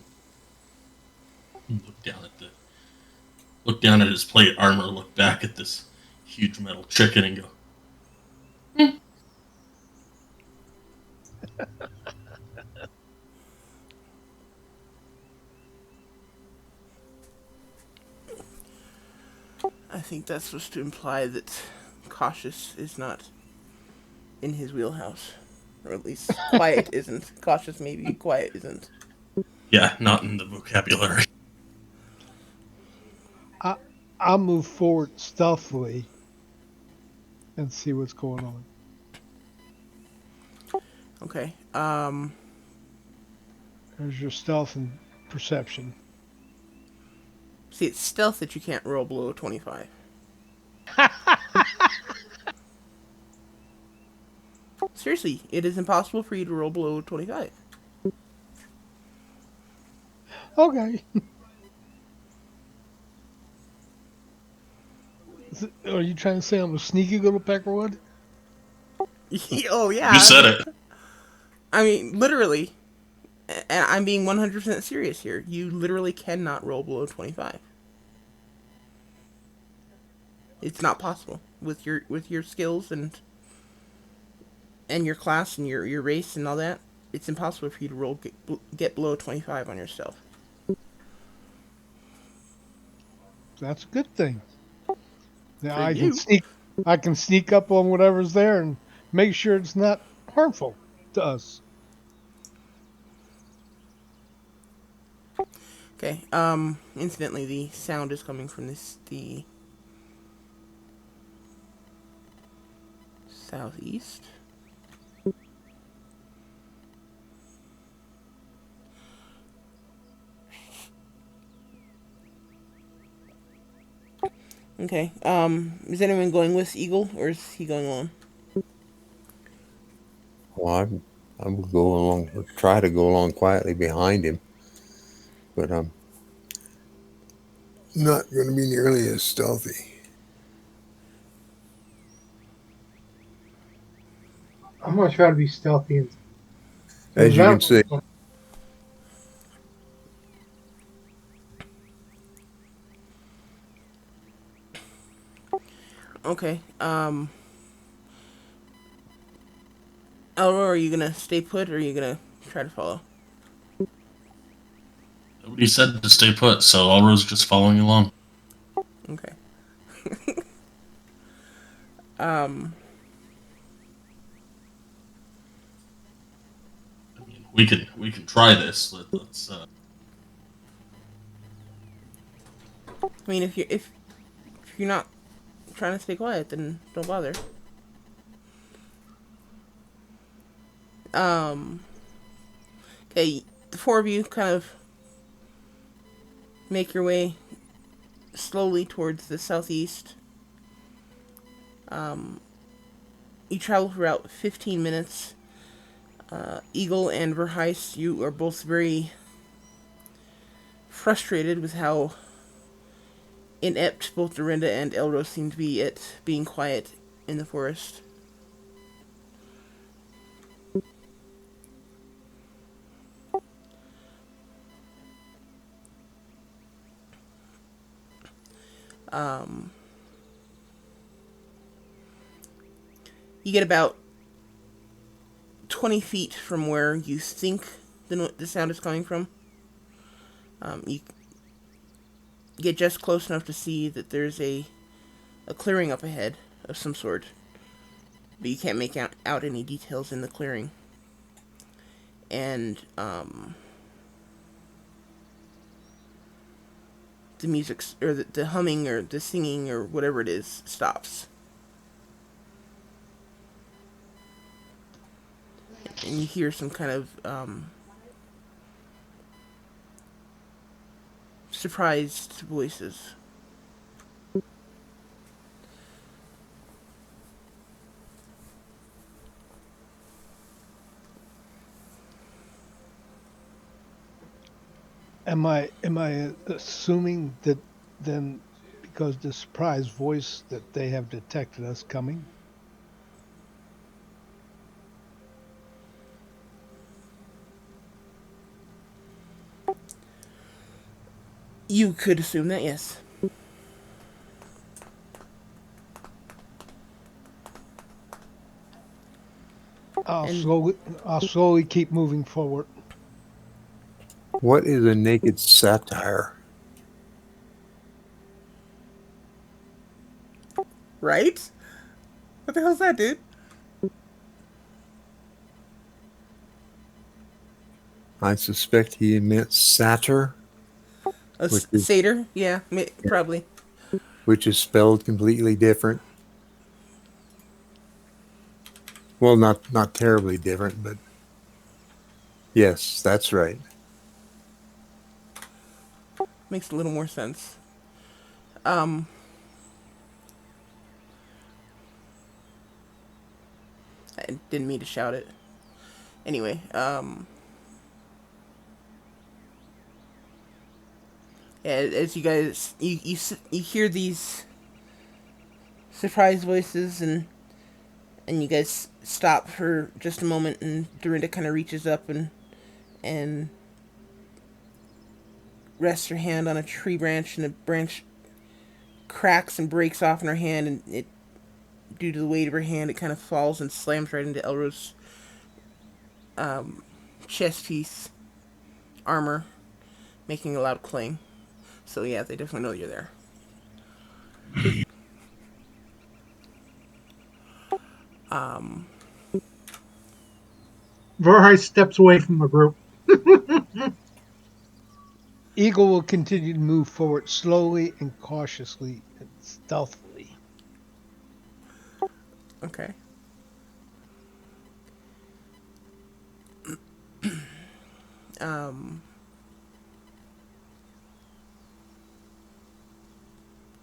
Look down at his plate armor, look back at this huge metal chicken, and go, I think that's supposed to imply that cautious is not in his wheelhouse. Or at least quiet isn't. Cautious maybe, quiet isn't. "Yeah, not in the vocabulary." I, I'll move forward stealthily and see what's going on. Okay. There's your stealth and perception. See, it's stealth that you can't roll below 25. Seriously, it is impossible for you to roll below 25. Okay. Are you trying to say I'm a sneaky little peckerwood? Oh, yeah. You said it. I mean, literally. And I'm being 100% serious here. You literally cannot roll below 25. It's not possible with your skills and your class and your race and all that. It's impossible for you to get below 25 on your stealth. That's a good thing. Now For you. I can sneak up on whatever's there and make sure it's not harmful to us. Okay. Incidentally, the sound is coming from the southeast. Okay. Is anyone going with Eagle or is he going alone? Well, I will go along or try to go along quietly behind him, but I'm not going to be nearly as stealthy. I'm gonna try to be stealthy. And, As you can see, Okay. Elro, are you gonna stay put or are you gonna try to follow? Nobody said to stay put, so Elro's just following along. Okay. Um, I mean, we can try this. Let's. I mean, if you're not trying to stay quiet, then don't bother. Um, okay, the four of you kind of make your way slowly towards the southeast. Um, you travel for about 15 minutes. Eagle and Verheist, you are both very frustrated with how inept both Dorinda and Elros seem to be at being quiet in the forest. Um, you get about 20 feet from where you think the sound is coming from. You get just close enough to see that there's a clearing up ahead of some sort, but you can't make out any details in the clearing. And the music, or the humming, or the singing, or whatever it is, stops. And you hear some kind of surprised voices. Am I assuming that then because the surprise voice that they have detected us coming? You could assume that, yes. I'll And slowly I'll slowly keep moving forward. What is a naked satire? right? What the hell's that, dude? I suspect he meant satyr, A which is satyr? Yeah, probably. which is spelled completely different. Well, not terribly different, but yes, that's right. Makes a little more sense. Um, I didn't mean to shout it. Anyway, yeah, as you guys, you hear these surprise voices, and you guys stop for just a moment, and Dorinda kind of reaches up and rests her hand on a tree branch, and the branch cracks and breaks off in her hand, and it, due to the weight of her hand, it kind of falls and slams right into Elros' chest piece armor, making a loud clang. So yeah, they definitely know you're there. Um, Verheist steps away from the group. Eagle will continue to move forward slowly and cautiously and stealthily. okay. Um,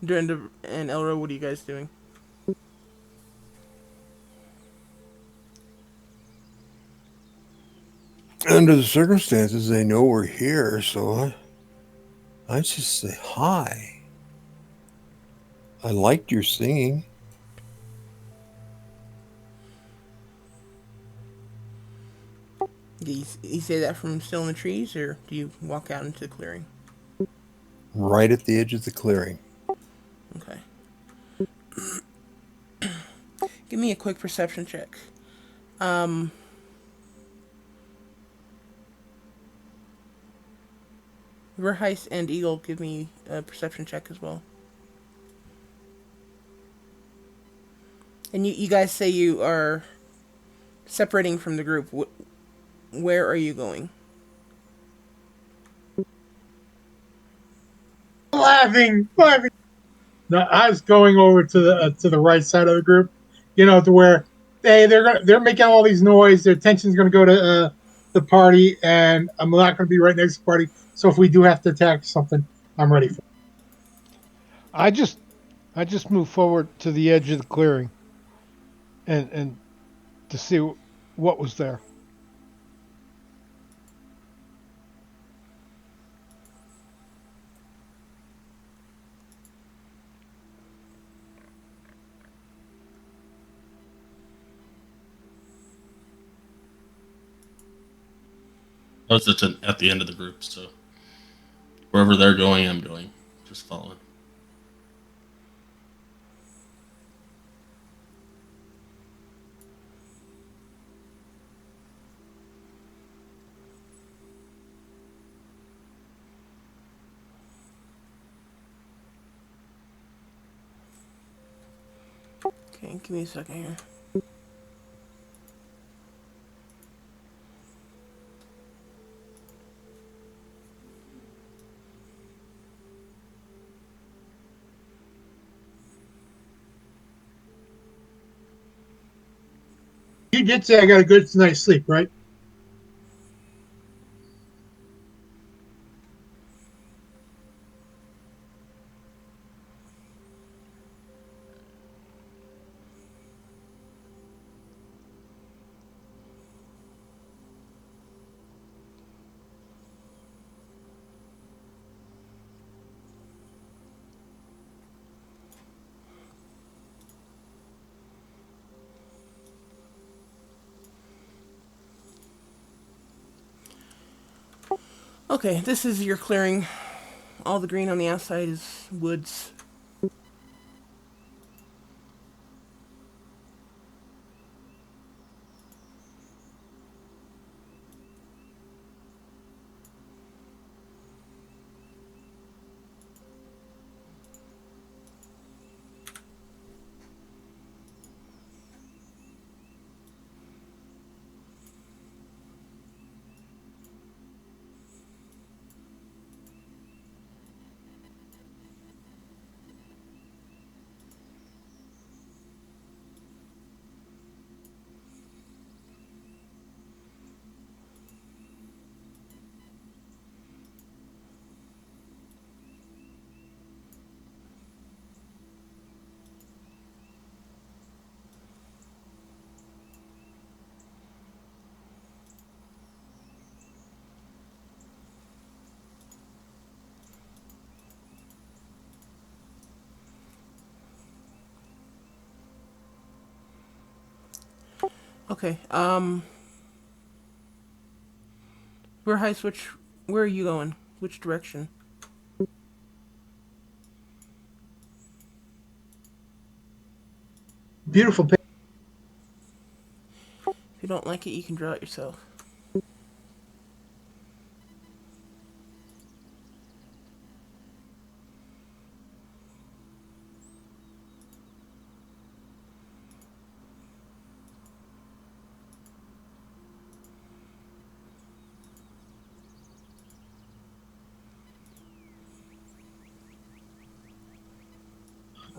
Dorinda and Elro, what are you guys doing? Under the circumstances, they know we're here, so I just say hi. I liked your singing. Do you say that from still in the trees, or do you walk out into the clearing? Right at the edge of the clearing. Okay. Give me a quick perception check. Um, Verheist and Eagle, give me a perception check as well. And you guys say you are separating from the group. Where are you going? Laughing. No, I was going over to the right side of the group, to where they're making all these noise. Their attention's gonna go to the party, and I'm not gonna be right next to the party. So if we do have to attack something, I'm ready for it. I just I just moved forward to the edge of the clearing and to see what was there. I was at the end of the group, so wherever they're going, I'm going. Just following. Okay, give me a second here. You did say I got a good night's sleep, right? Okay, this is your clearing. All the green on the outside is woods. Okay, Verheist, where are you going? Which direction? Beautiful. If you don't like it, you can draw it yourself.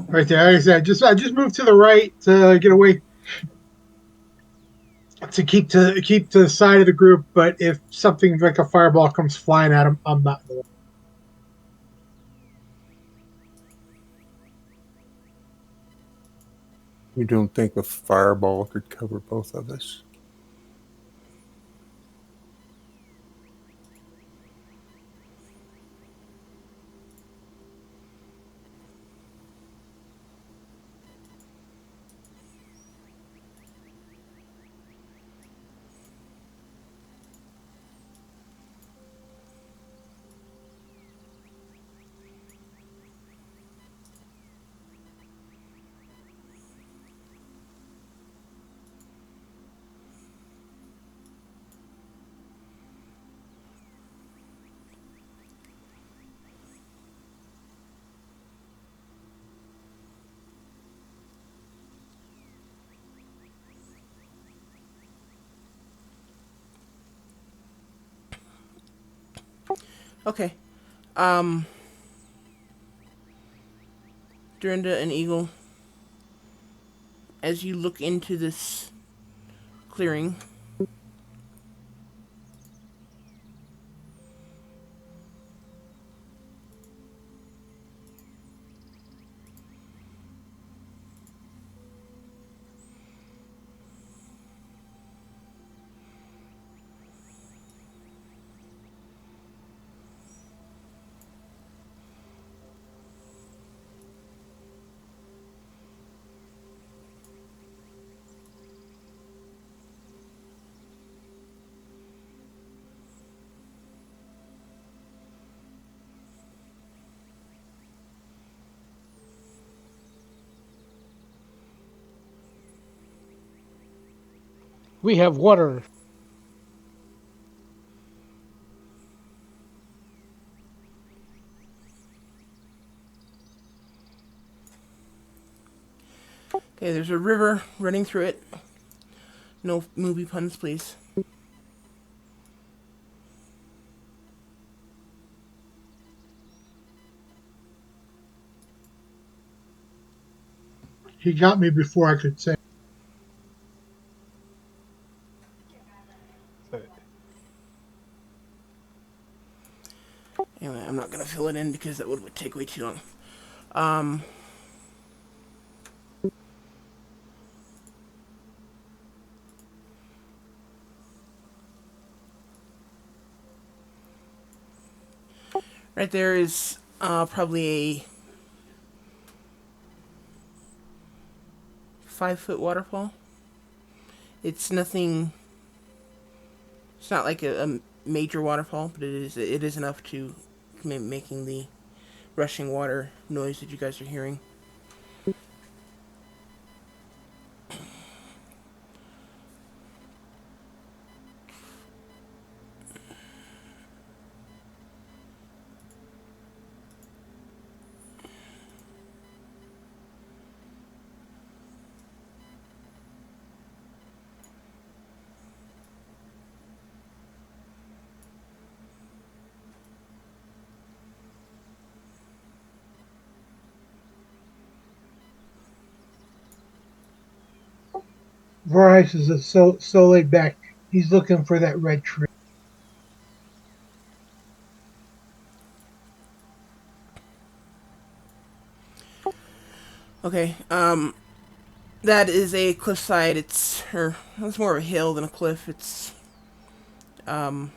Right there. Like I said, I just moved to the right to get away to keep to the side of the group. But if something like a fireball comes flying at him, I'm not in the way. You don't think a fireball could cover both of us? Okay. Dorinda and Eagle, as you look into this clearing, We have water. okay, there's a river running through it. No movie puns, please. He got me before I could say. Anyway, I'm not gonna fill it in because that would take way too long. Um, right there is probably a 5-foot waterfall. It's nothing. It's not like a major waterfall, but it is enough to making the rushing water noise that you guys are hearing. Bryce is so laid back. He's looking for that red tree. Okay. That is a cliffside. It's more of a hill than a cliff. It's um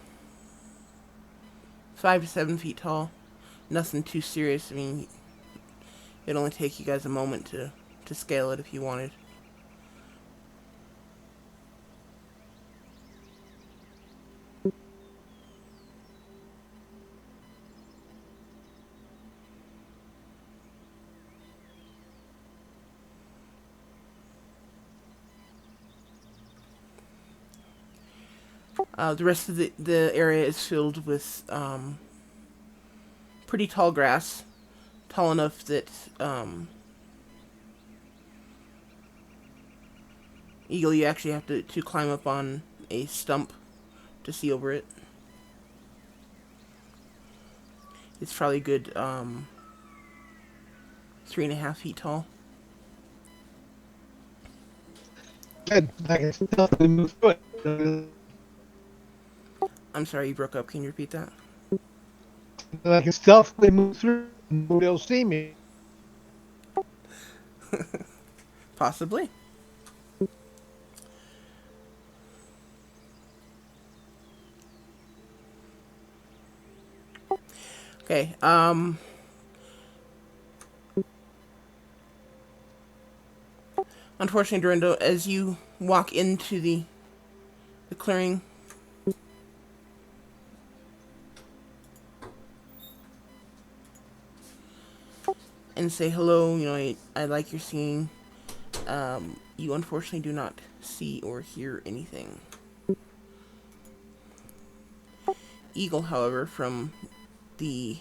5 to 7 feet tall. Nothing too serious. I mean, it'd only take you guys a moment to scale it if you wanted. The rest of the area is filled with pretty tall grass, tall enough that Eagle, you actually have to climb up on a stump to see over it. It's probably a good 3.5 feet tall. Good. I can stealthily move through it. I'm sorry, you broke up. Can you repeat that? I can stealthily move through. Nobody will see me. Possibly. Okay. Unfortunately, Dorinda, as you walk into the clearing, and say hello, I like your singing. You unfortunately do not see or hear anything. Eagle, however, from the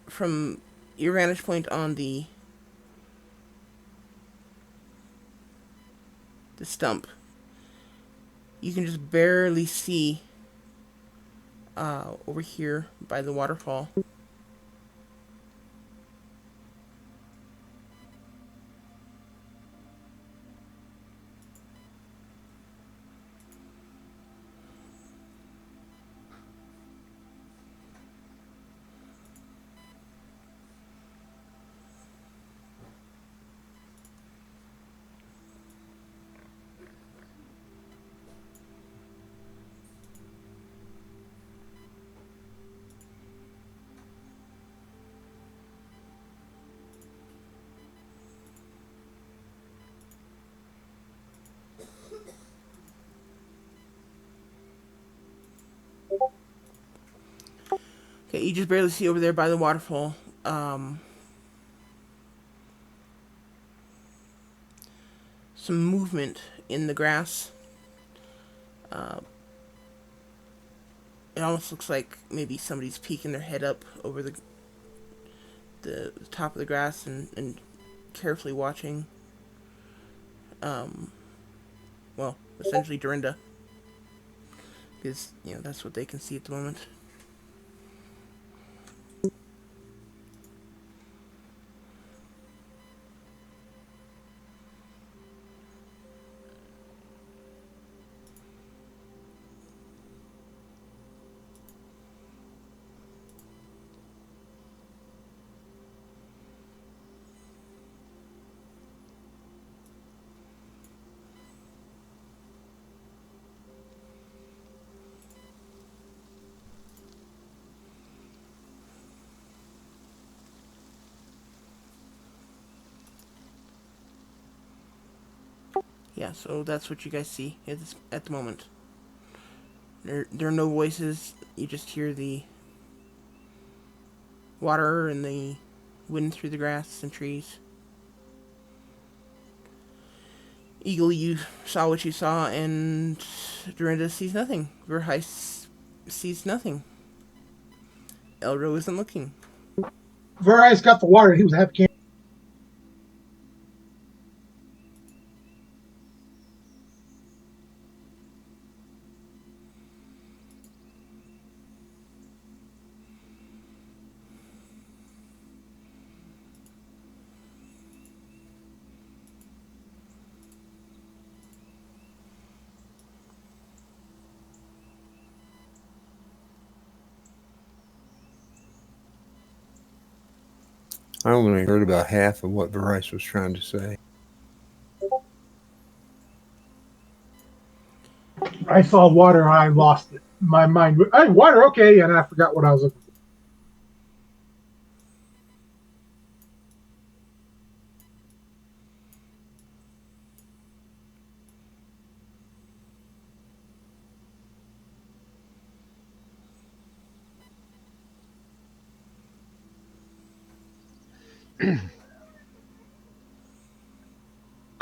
From your vantage point on the stump, you can just barely see over here by the waterfall. Okay, you just barely see over there by the waterfall. Some movement in the grass. It almost looks like maybe somebody's peeking their head up over the top of the grass and carefully watching. Well, essentially Dorinda, because that's what they can see at the moment. Yeah, so that's what you guys see at the moment. There are no voices. You just hear the water and the wind through the grass and trees. Eagle, you saw what you saw, and Dorinda sees nothing. Verheis sees nothing. Elro isn't looking. Veri's got the water. He was happy. I only heard about half of what Bryce was trying to say. I saw water. I lost it. My mind. Hey, water. Okay, and I forgot what I was looking for.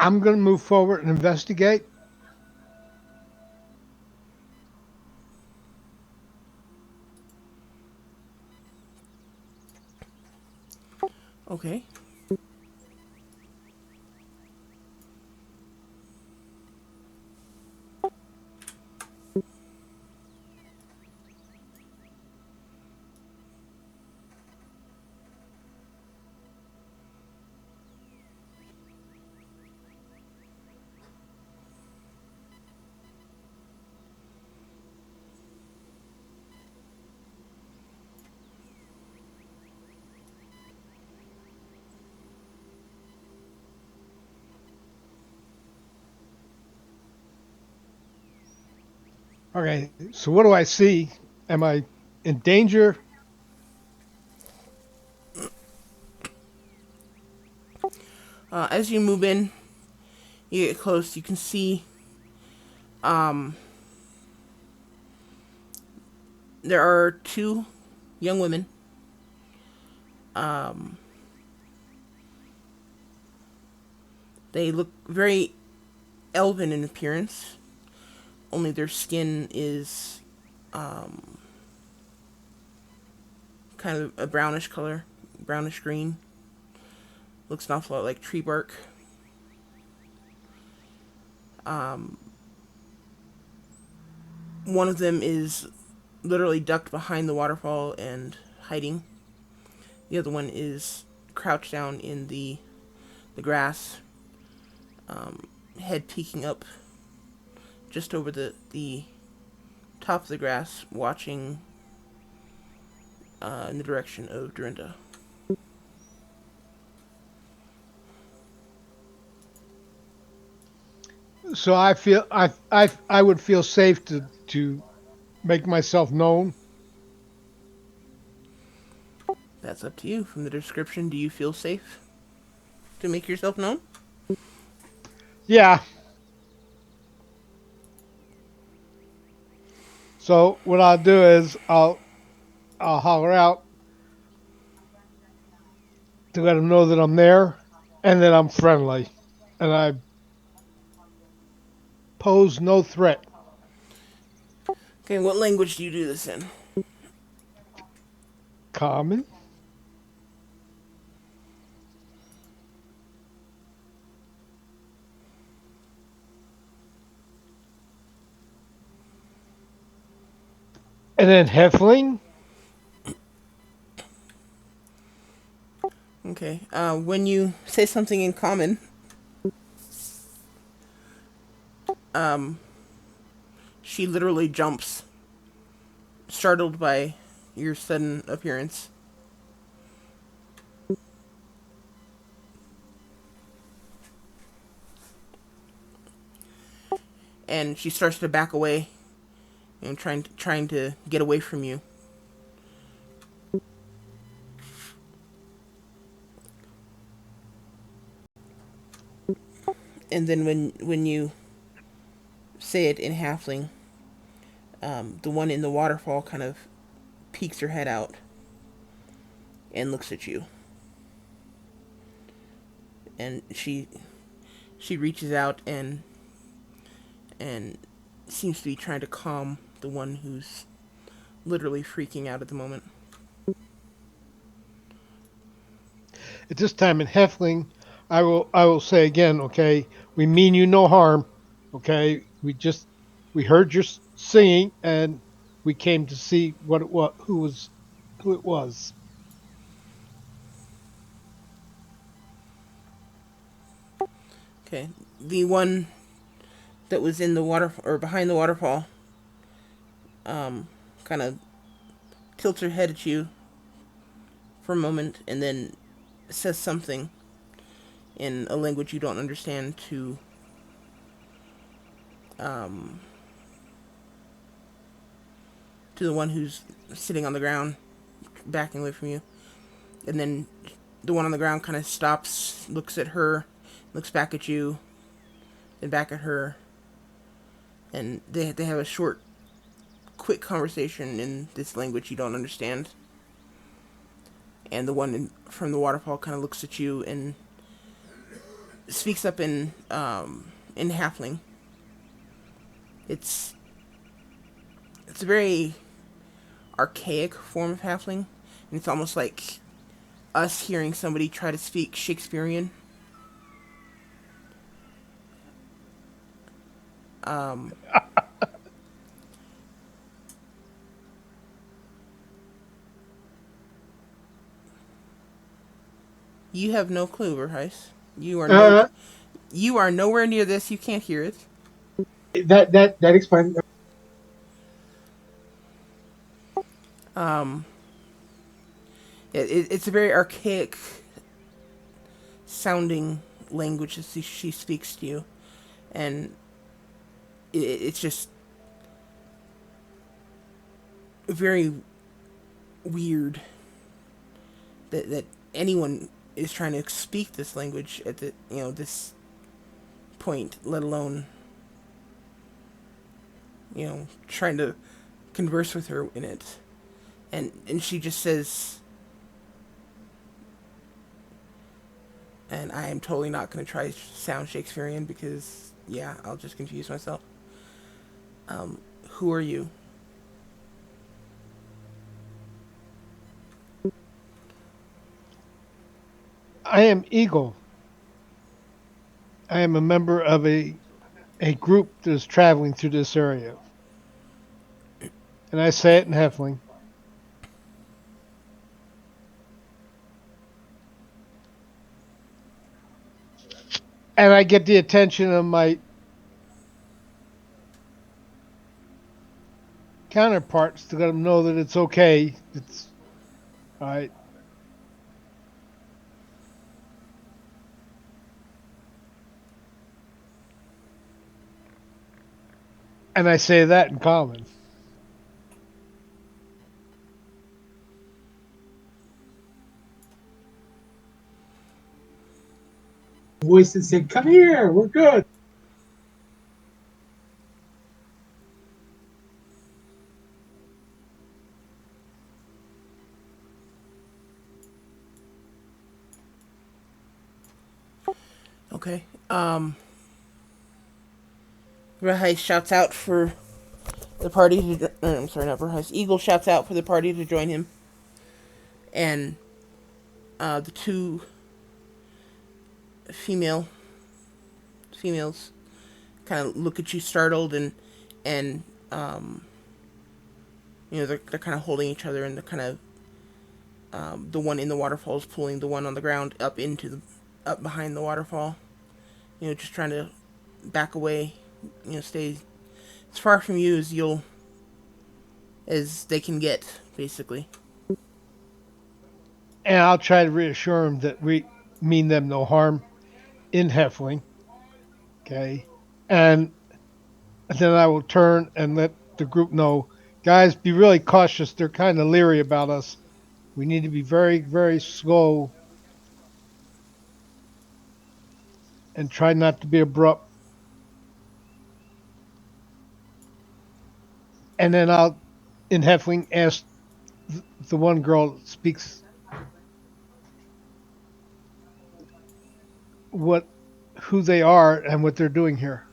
I'm going to move forward and investigate. Okay. Okay, so what do I see? Am I in danger? As you move in, you get close. You can see there are two young women. They look very elven in appearance. Only their skin is kind of a brownish color, brownish green. Looks an awful lot like tree bark. One of them is literally ducked behind the waterfall and hiding. The other one is crouched down in the grass, head peeking up just over the top of the grass, watching in the direction of Dorinda. So I feel I would feel safe to make myself known. That's up to you. From the description, do you feel safe to make yourself known? Yeah. So what I'll do is I'll holler out to let them know that I'm there and that I'm friendly and I pose no threat. Okay, what language do you do this in? Common. And then Hefling. Okay, when you say something in common, she literally jumps, startled by your sudden appearance. And she starts to back away, trying to get away from you. And then when you say it in halfling, the one in the waterfall kind of peeks her head out and looks at you. And she reaches out and seems to be trying to calm the one who's literally freaking out at the moment. At this time in Hefling, I will say again, okay, we mean you no harm. Okay? We heard your singing and we came to see what it was who it was. Okay, the one that was in the water or behind the waterfall, kind of tilts her head at you for a moment and then says something in a language you don't understand to the one who's sitting on the ground, backing away from you. And then the one on the ground kind of stops, looks at her, looks back at you, then back at her, and they have a short, quick conversation in this language you don't understand. And the one from the waterfall kind of looks at you and speaks up in halfling. It's a very archaic form of halfling, and it's almost like us hearing somebody try to speak Shakespearean. You have no clue, Verheis. Uh, You are nowhere near this. You can't hear it. that explains. It's a very archaic sounding language that she speaks to you, and it's just very weird that anyone is trying to speak this language at the this point, let alone trying to converse with her in it. And she just says, and I am totally not going to try to sound Shakespearean because yeah, I'll just confuse myself. Who are you? I am Eagle. I am a member of a group that is traveling through this area. And I say it in Heffling. And I get the attention of my counterparts to let them know that it's okay. It's all right. And I say that in common. Voice that said, "Come here, we're good." Okay. Rahai shouts out for the party to. I'm sorry, not Rahai. Eagle shouts out for the party to join him, and the two females kind of look at you startled, and they're kind of holding each other, and they're kind of the one in the waterfall is pulling the one on the ground up behind the waterfall. Just trying to back away. Stay as far from you as they can get, basically. And I'll try to reassure them that we mean them no harm in Heffling. Okay. And then I will turn and let the group know, guys, be really cautious. They're kind of leery about us. We need to be very, very slow and try not to be abrupt. And then I'll, in Heffling, ask the one girl that speaks what who they are and what they're doing here.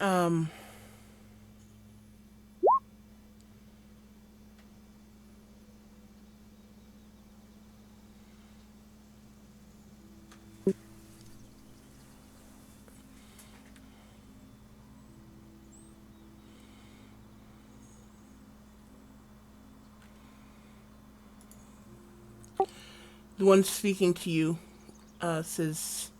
Um, the one speaking to you says,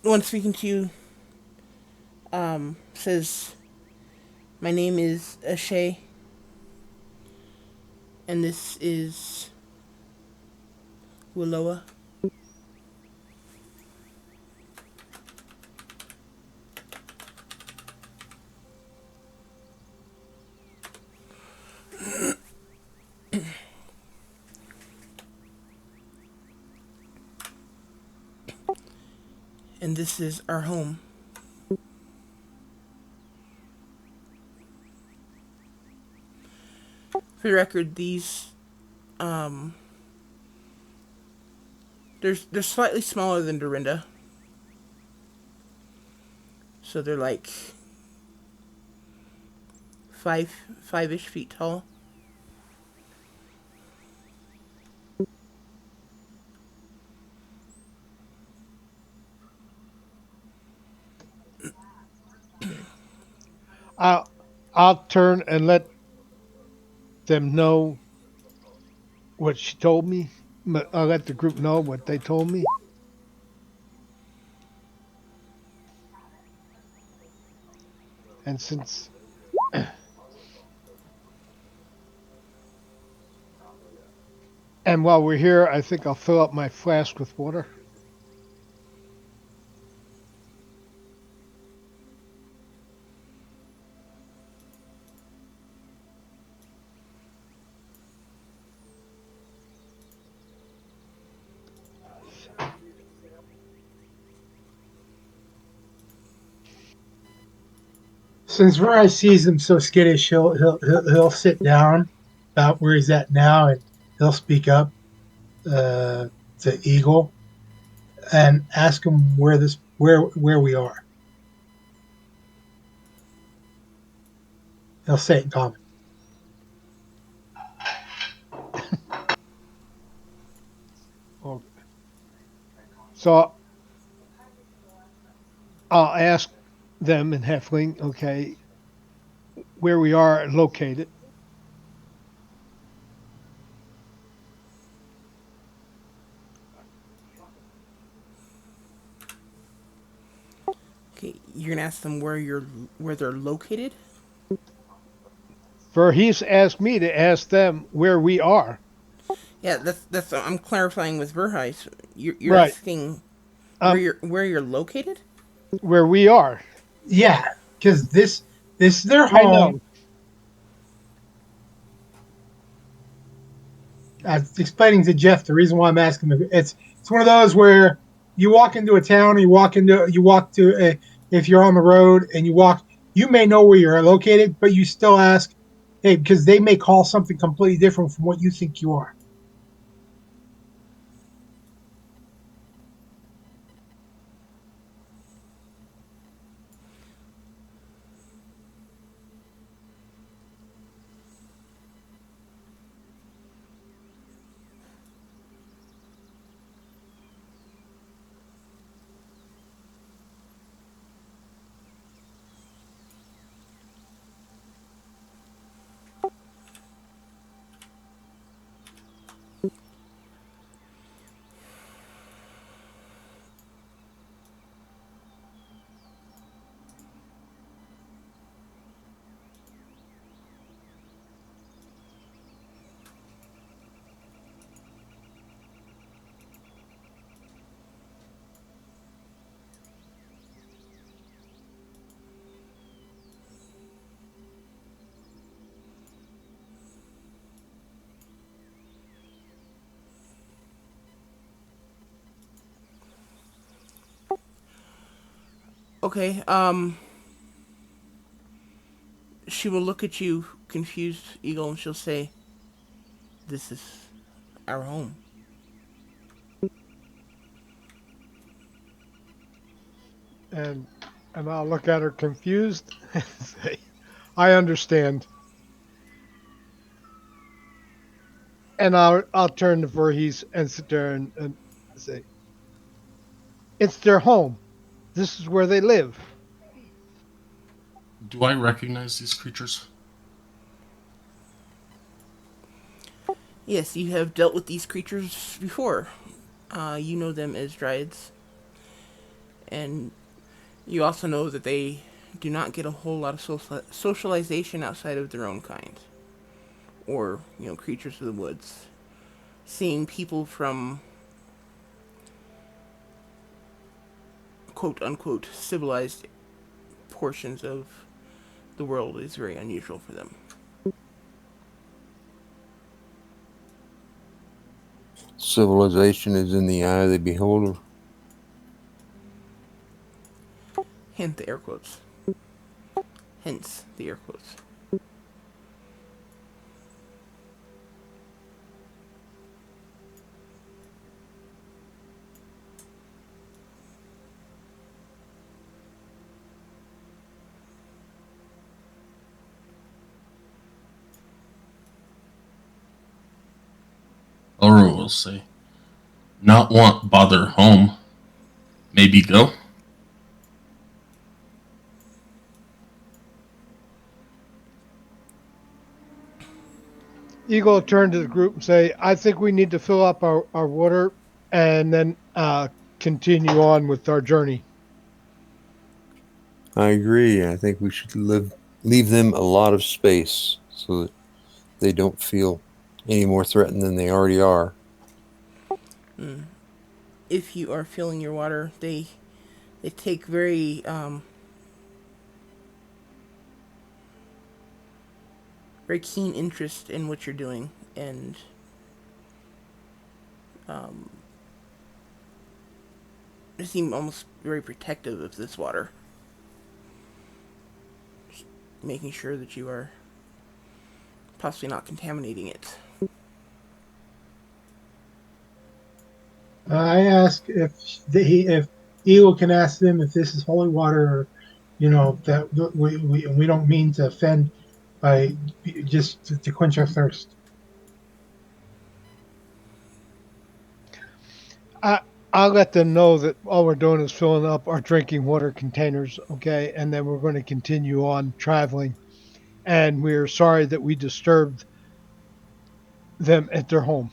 the one speaking to you says, "My name is Ashay, and this is Willowa." And this is our home. For the record, these they're slightly smaller than Dorinda, so they're like five-ish feet tall. Okay. I'll I'll turn and let them know what she told me. I'll let the group know what they told me. And since and while we're here, I think I'll fill up my flask with water. Since Rye sees him so skittish, he'll sit down about where he's at now, and he'll speak up uh, to Eagle and ask him where we are. He'll say it in common. Oh, so I'll ask them in Halfling, okay, where we are located. Okay, you're gonna ask them where they're located. For he's asked me to ask them where we are. Yeah, that's. I'm clarifying with Verheis. You're Right. asking Um, where you're located. where we are. Yeah, because this is their I home. know. I was explaining to Jeff the reason why I'm asking. It's one of those where you walk into a town, or you walk to if you're on the road and you walk, you may know where you're located, but you still ask, hey, because they may call something completely different from what you think you are. Okay. She will look at you, confused, Eagle, and she'll say, "This is our home." And and I'll look at her confused and say, I understand. And I'll turn to Voorhees and sit there and say, it's their home. This is where they live. Do I recognize these creatures? Yes, you have dealt with these creatures before. You know them as Dryads, and you also know that they do not get a whole lot of socialization outside of their own kind, or creatures of the woods. Seeing people from quote unquote civilized portions of the world is very unusual for them. Civilization is in the eye of the beholder. Hint the air quotes. Hence the air quotes. Elro will say, "Not want bother home. Maybe go." Eagle will turn to the group and say, I think we need to fill up our water and then continue on with our journey. I agree. I think we should leave them a lot of space so that they don't feel any more threatened than they already are. If you are filling your water, they take very keen interest in what you're doing, and they seem almost very protective of this water, making sure that you are possibly not contaminating it. I ask if Eagle can ask them if this is holy water, or that we don't mean to offend by just to quench our thirst. I, I'll let them know that all we're doing is filling up our drinking water containers, okay? And then we're going to continue on traveling. And we're sorry that we disturbed them at their home.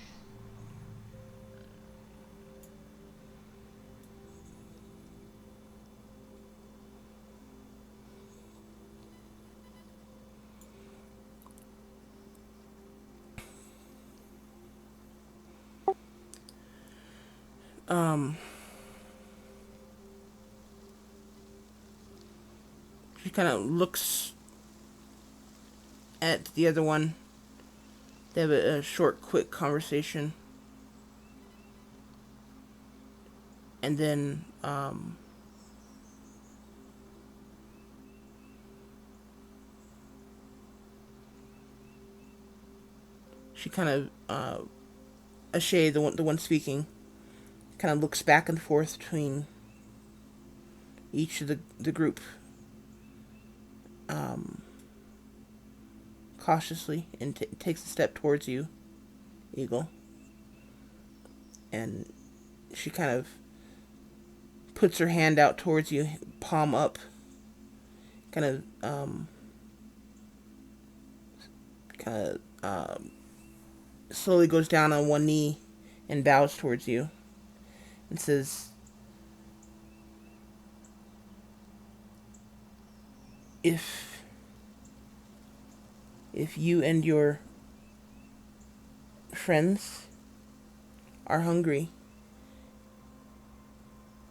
Um, she kind of looks at the other one. They have a short, quick conversation, and then she kind of Ashay, the one speaking, kind of looks back and forth between each of the group, um, cautiously, and takes a step towards you, Eagle. And she kind of puts her hand out towards you, palm up, kind of kind of slowly goes down on one knee and bows towards you and says, if you and your friends are hungry,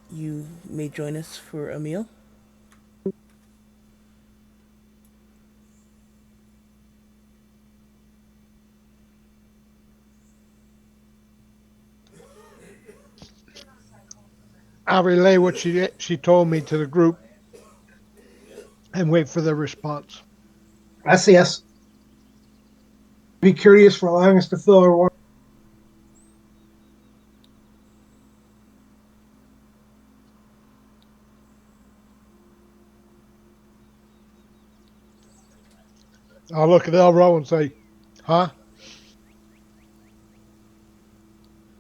you may join us for a meal. I'll relay what she told me to the group and wait for their response. I say yes. Be curious for allowing us to fill our water. I'll look at Elro and say, huh?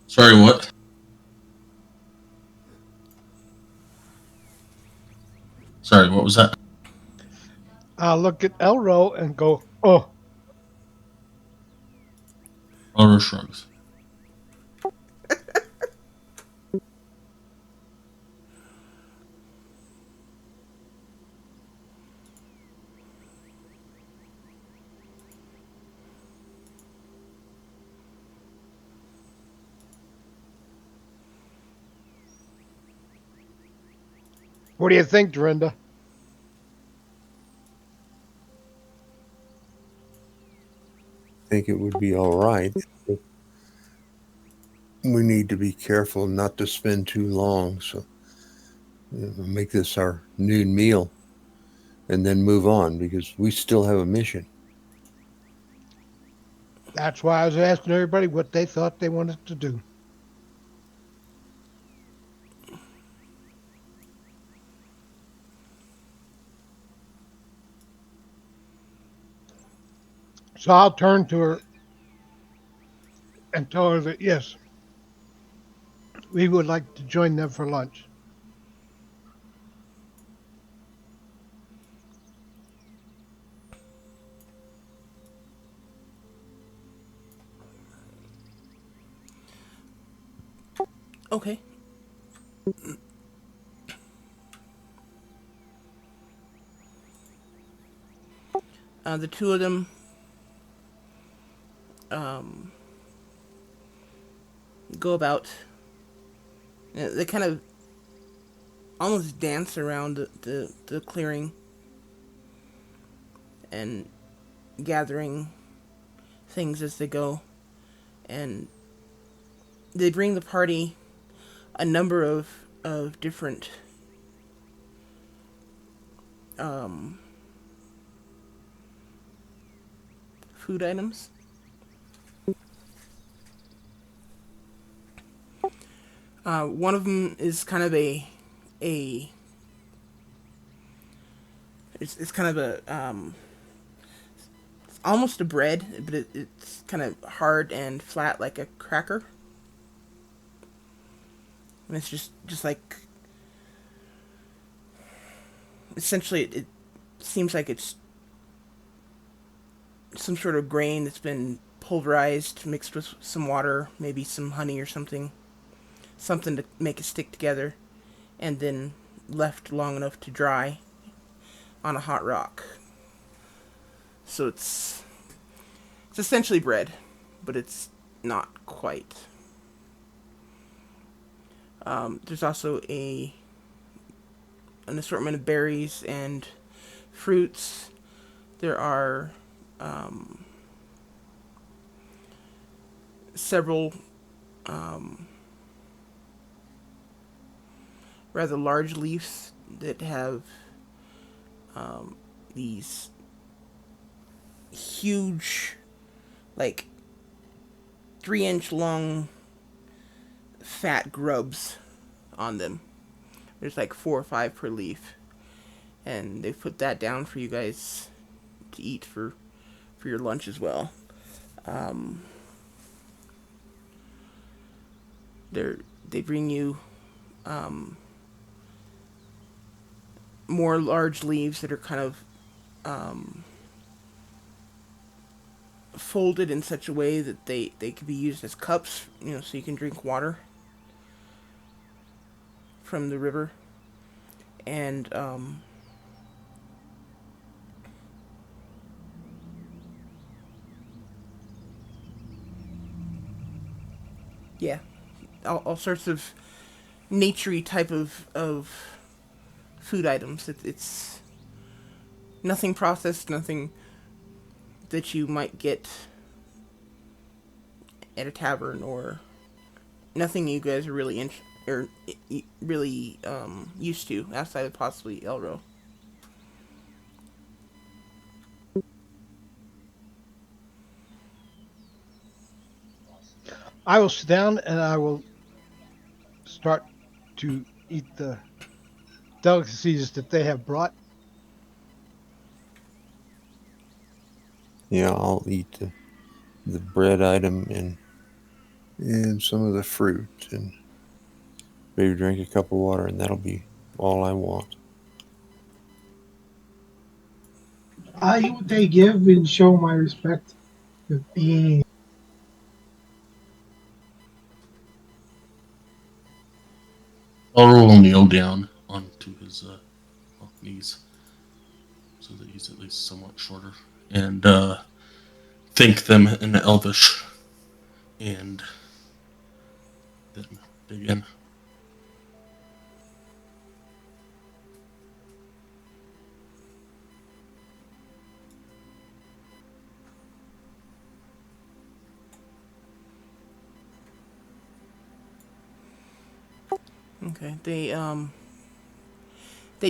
Sorry, what? Sorry, what was that? I'll look at Elro and go, oh, Elro shrugs. what do you think, Dorinda? I think it would be all right. But we need to be careful not to spend too long. So make this our noon meal and then move on because we still have a mission. That's why I was asking everybody what they thought they wanted to do. So I'll turn to her and tell her that yes, we would like to join them for lunch. Okay. The two of them um, go about. They kind of almost dance around the clearing and gathering things as they go. And they bring the party a number of different um, food items. One of them is kind of a it's kind of a it's almost a bread, but it's kind of hard and flat like a cracker. And it's just like essentially it seems like it's some sort of grain that's been pulverized, mixed with some water, maybe some honey or something to make it stick together, and then left long enough to dry on a hot rock. So it's essentially bread, but it's not quite. There's also an assortment of berries and fruits. There are several rather large leaves that have these huge, like 3-inch long fat grubs on them. There's like 4 or 5 per leaf, and they put that down for you guys to eat for your lunch as well. Um, they bring you more large leaves that are kind of folded in such a way that they can be used as cups, so you can drink water from the river. And yeah, all sorts of naturey type of food items. It's nothing processed, nothing that you might get at a tavern, or nothing you guys are really really used to outside of possibly Elro. I will sit down and I will start to eat the delicacies that they have brought. Yeah, I'll eat the bread item and some of the fruit and maybe drink a cup of water, and that'll be all I want. I eat what they give and show my respect of being. Elro will kneel down onto his knees so that he's at least somewhat shorter, and thank them in Elvish, and then begin. Okay, they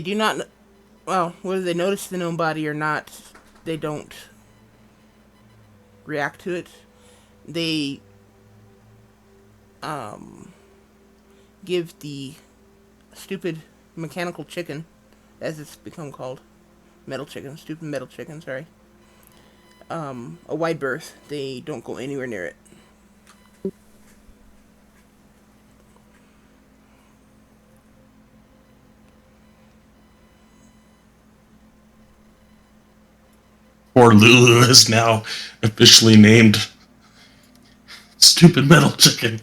do not. Well, whether they notice the gnome body or not, they don't react to it. They um give the stupid mechanical chicken, as it's become called, stupid metal chicken. Sorry. A wide berth. They don't go anywhere near it. Poor Lulu is now officially named Stupid Metal Chicken.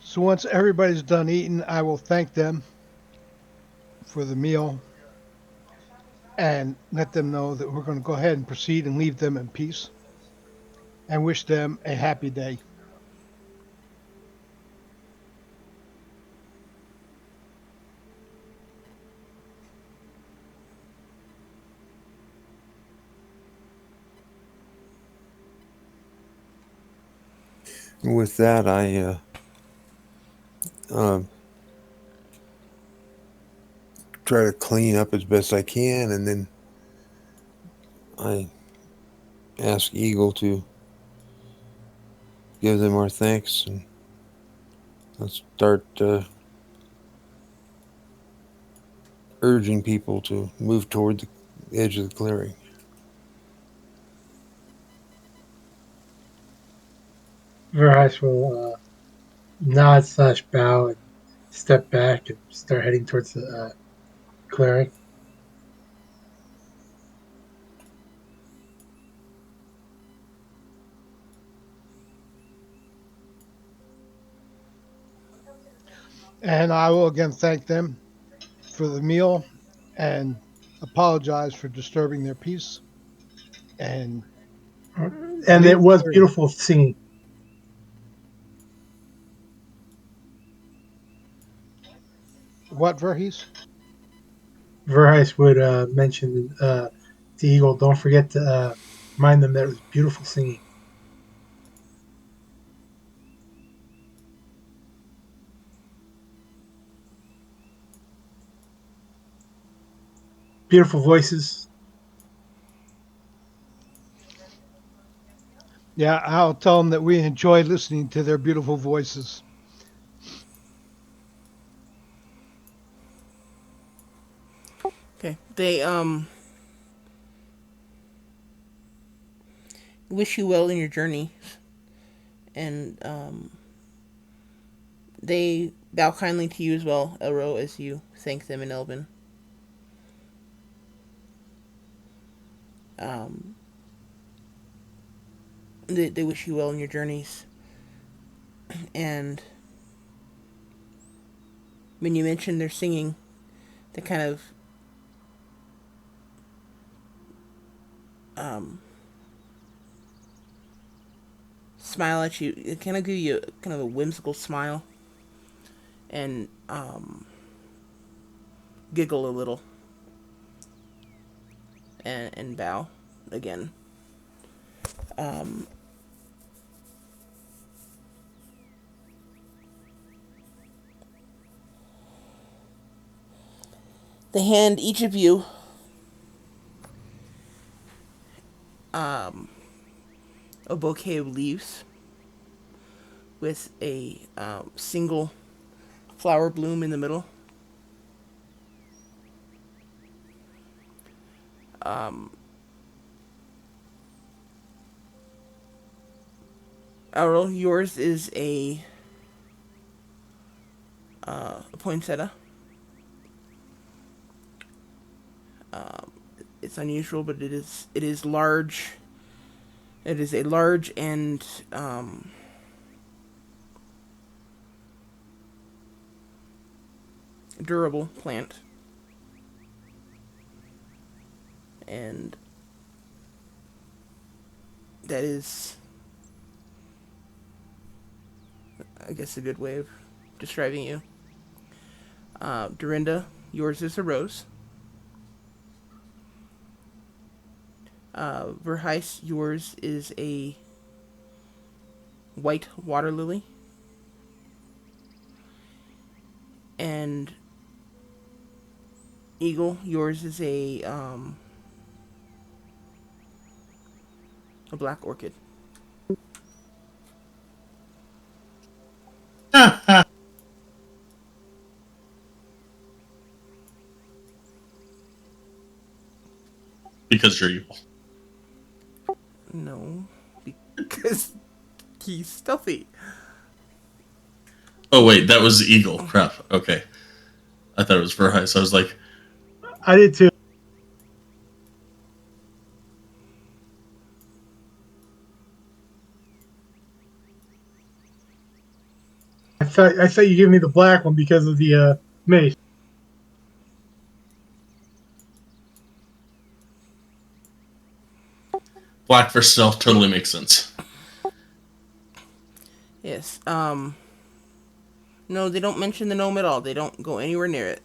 So once everybody's done eating, I will thank them for the meal and let them know that we're going to go ahead and proceed and leave them in peace and wish them a happy day. With that, I try to clean up as best I can, and then I ask Eagle to give them our thanks, and let's start urging people to move toward the edge of the clearing. Verheis will nod slash bow and step back and start heading towards the clearing. And I will again thank them for the meal and apologize for disturbing their peace and And leave it the was clearing. beautiful singing. What, Verhees? Verheis would mention to Eagle, don't forget to remind them that it was beautiful singing. Beautiful voices. Yeah, I'll tell them that we enjoy listening to their beautiful voices. Okay. They wish you well in your journey, and they bow kindly to you as well, Elro, as you thank them in Elven. Um, they wish you well in your journeys, and when you mention their singing, they kind of um, smile at you. It kind of give you kind of a whimsical smile, and giggle a little, and bow again. Um, they hand each of you um, a bouquet of leaves with a single flower bloom in the middle. Um, Aurel, yours is a poinsettia. Um, it's unusual, but it is large. It is a large and durable plant, and that is, I guess, a good way of describing you. Dorinda, yours is a rose. Verheis, yours is a white water lily. And Eagle, yours is a black orchid. Because you're evil. No, because he's stealthy. Oh wait, that was eagle. Crap. Okay, I thought it was Verheis. I was like, I did too. I thought you gave me the black one because of the mace. black for stealth totally makes sense. Yes. No, they don't mention the gnome at all. They don't go anywhere near it.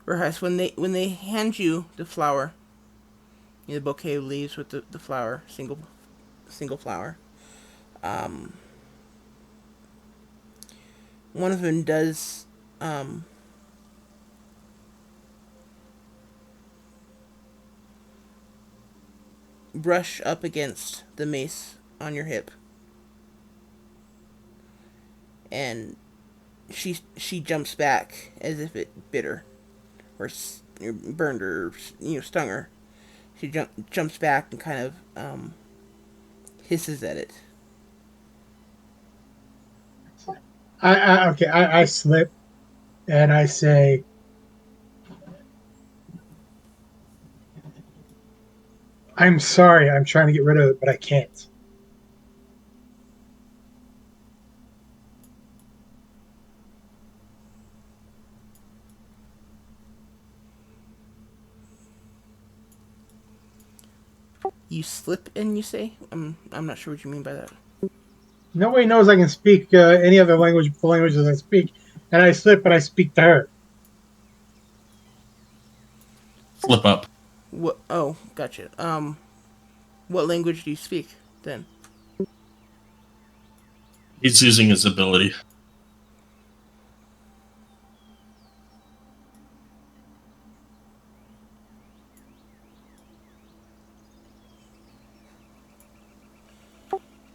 Verheis, when they hand you the flower, the bouquet of leaves with the flower, single flower. One of them does brush up against the mace on your hip, and she jumps back as if it bit her or burned her, or, stung her. She jumps back and kind of hisses at it. I slip and I say, I'm sorry, I'm trying to get rid of it, but I can't. You slip and you say, I'm not sure what you mean by that. Nobody knows I can speak any other language but the languages I speak, and I slip and I speak to her. Flip up. What? Oh, gotcha. What language do you speak then? He's using his ability.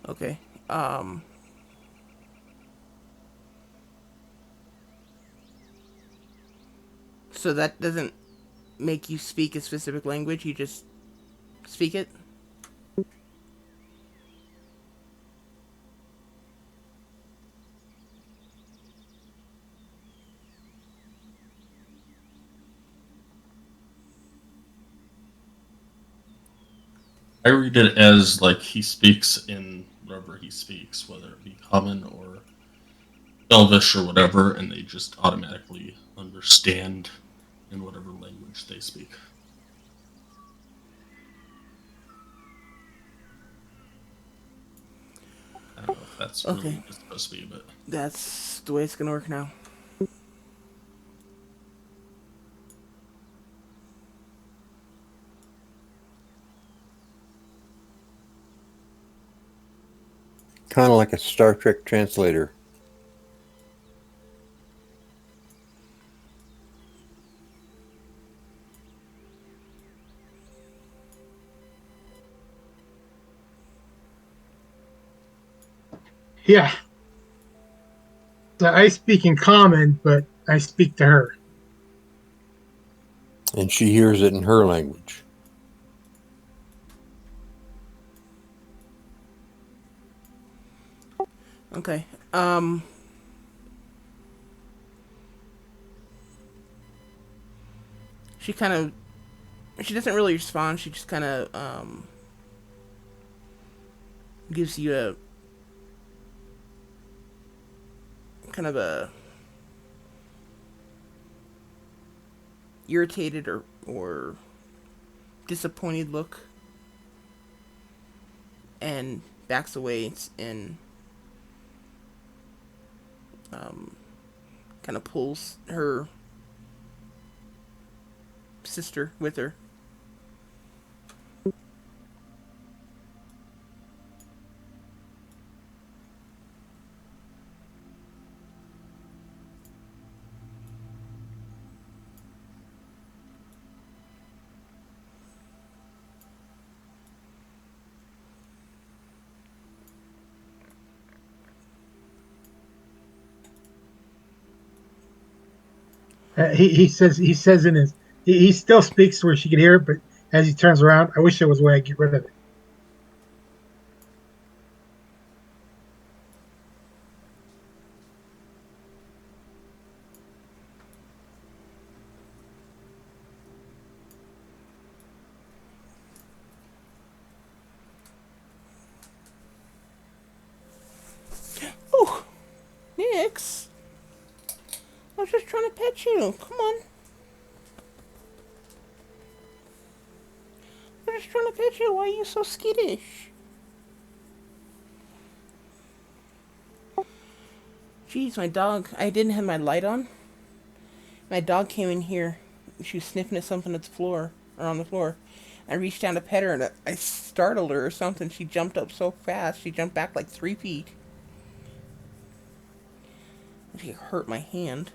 Okay. So that doesn't make you speak a specific language. You just speak it. I read it as like he speaks in whatever he speaks, whether it be common or Elvish or whatever, and they just automatically understand in whatever language they speak. I don't know if that's really Okay. what it's supposed to be, but That's the way it's gonna work now. Kind of like a Star Trek translator. Yeah, so I speak in common, but I speak to her. And she hears it in her language. Okay. She kind of. She doesn't really respond. She just kind of gives you a kind of a irritated or disappointed look, and backs away and kind of pulls her sister with her. He says in his he still speaks where she can hear it, but as he turns around, I wish there was a way I could get rid of it. Oh, Nix. I was just trying to pet you. Come on. I was just trying to pet you. Why are you so skittish? Jeez, my dog. I didn't have my light on. My dog came in here. She was sniffing at something at the floor, or on the floor. I reached down to pet her, and I startled her or something. She jumped up so fast. She jumped back like 3 feet. She hurt my hand.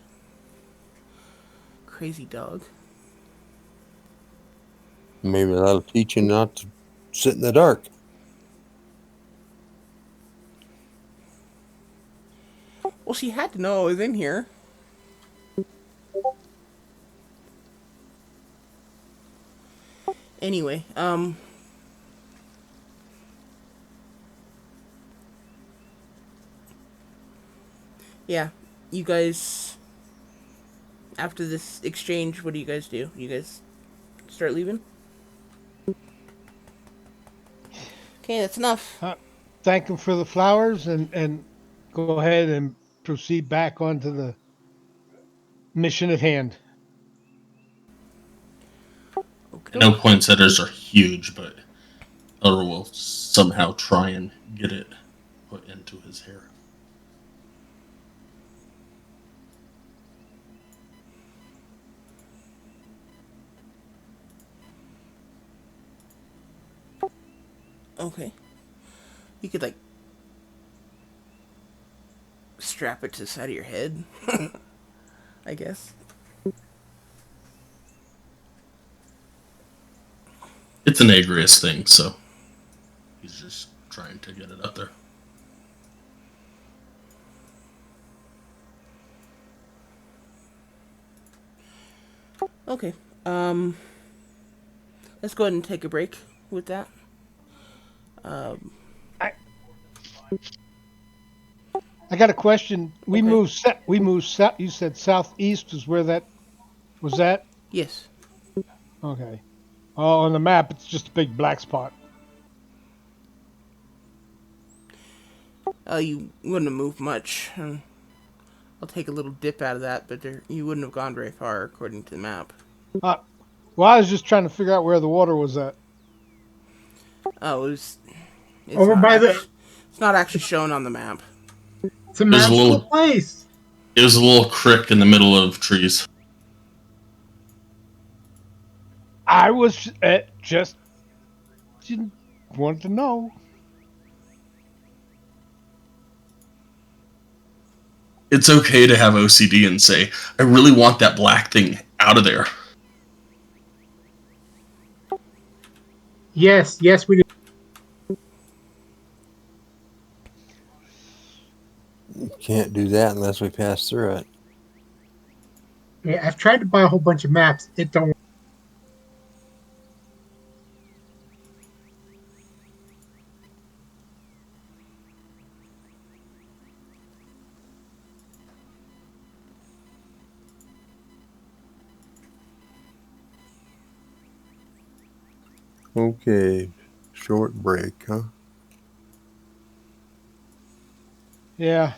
Crazy dog. Maybe that'll teach you not to sit in the dark. Well, she had to know I was in here. Anyway, yeah. You guys, after this exchange, what do you guys do? You guys start leaving? Okay, that's enough. Thank him for the flowers and go ahead and proceed back onto the mission at hand. Okay, I know poinsettias are huge, but Elder will somehow try and get it put into his hair. okay. You could like strap it to the side of your head, I guess. It's an agrious thing, so he's just trying to get it up there. Okay. Um, let's go ahead and take a break with that. Um, I I got a question. We Okay. moved. We moved. You said southeast is where that was at. yes. Okay. Oh, on the map, it's just a big black spot. You wouldn't have moved much. I'll take a little dip out of that, but you wouldn't have gone very far according to the map. Uh, well, I was just trying to figure out where the water was at. Oh, it's Over not by actually, it's not actually shown on the map. it's a There's a magical little. place. It was a little crick in the middle of trees. I was just didn't wanted to know. It's okay to have OCD and say, "I really want that black thing out of there." Yes, we do. You can't do that unless we pass through it. Yeah, I've tried to buy a whole bunch of maps. It don't. Okay, short break, huh? Yeah.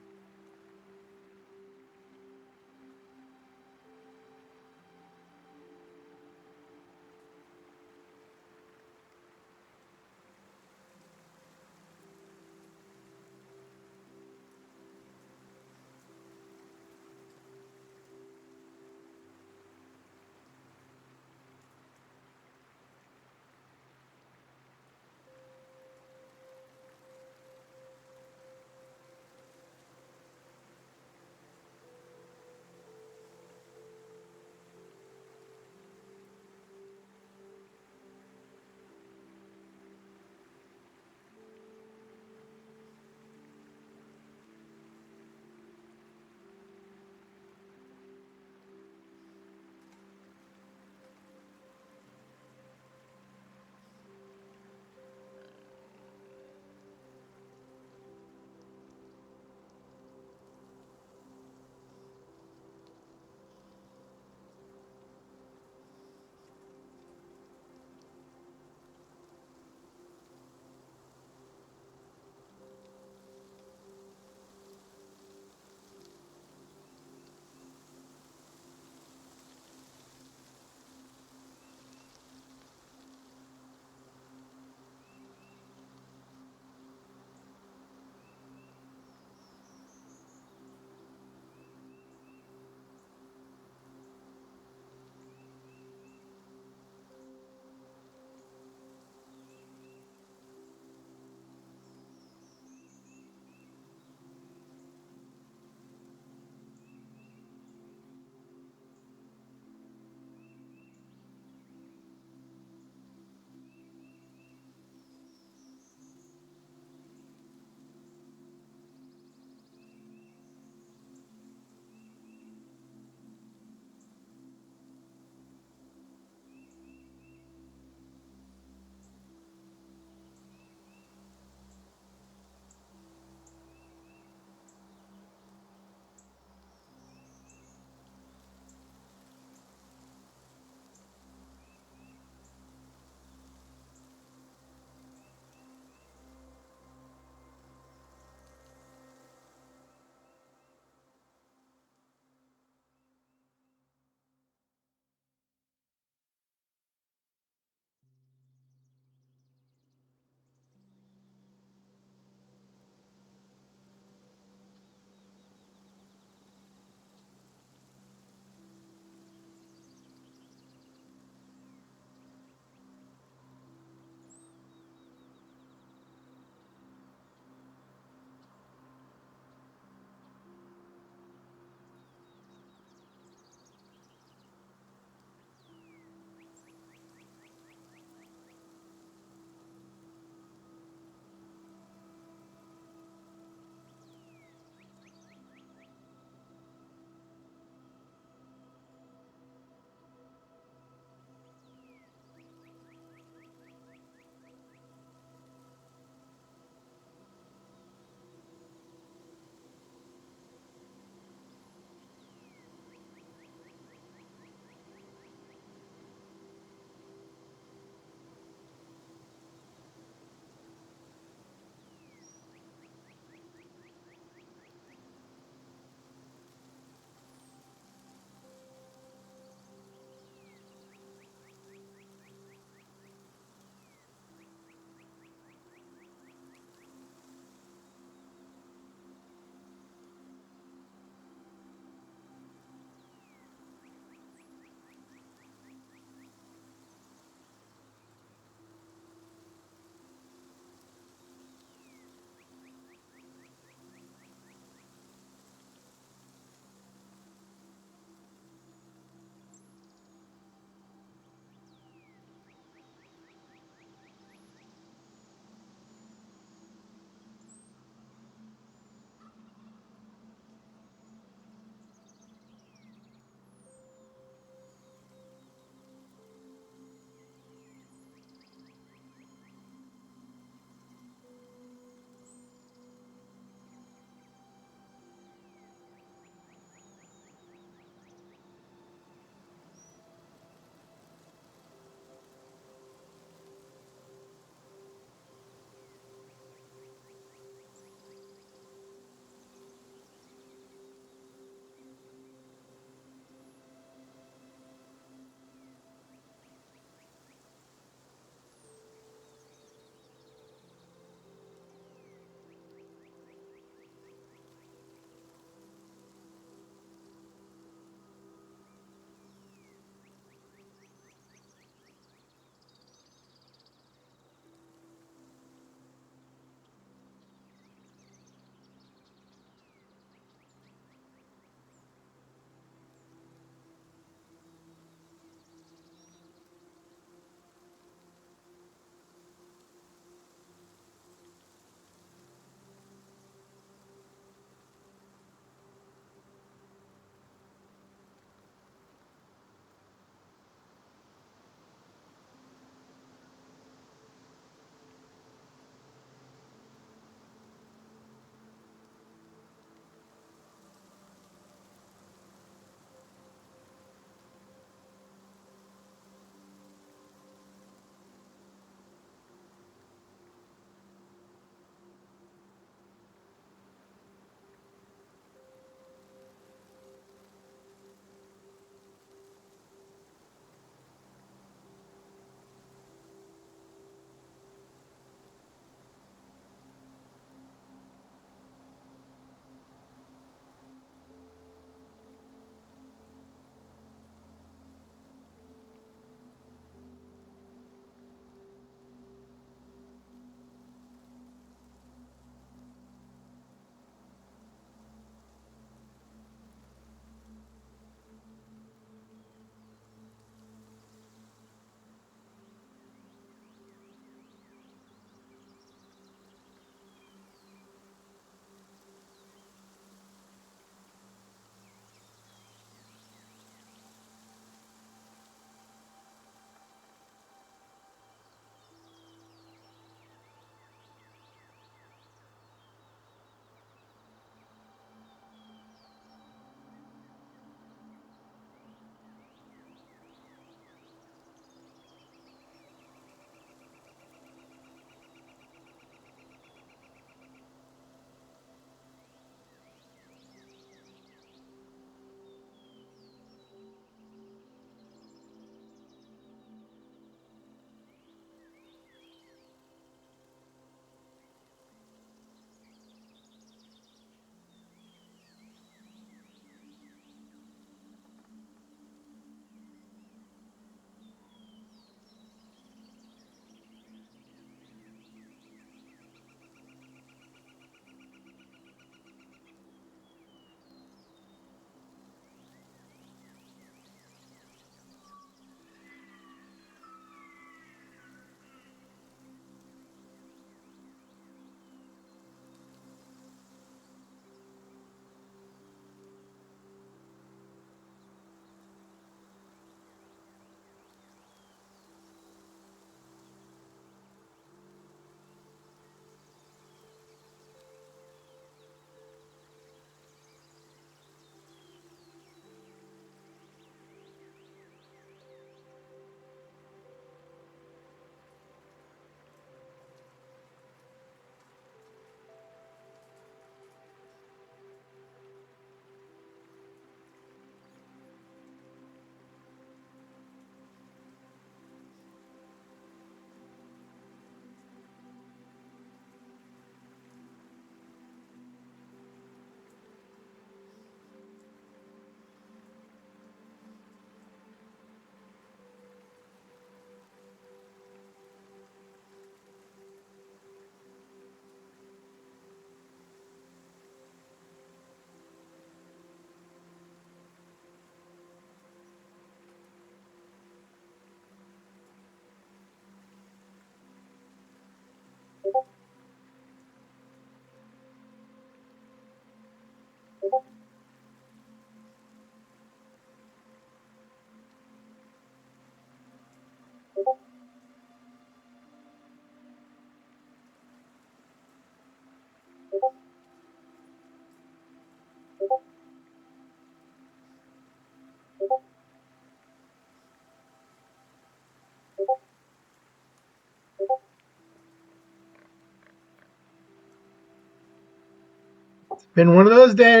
Been one of those days.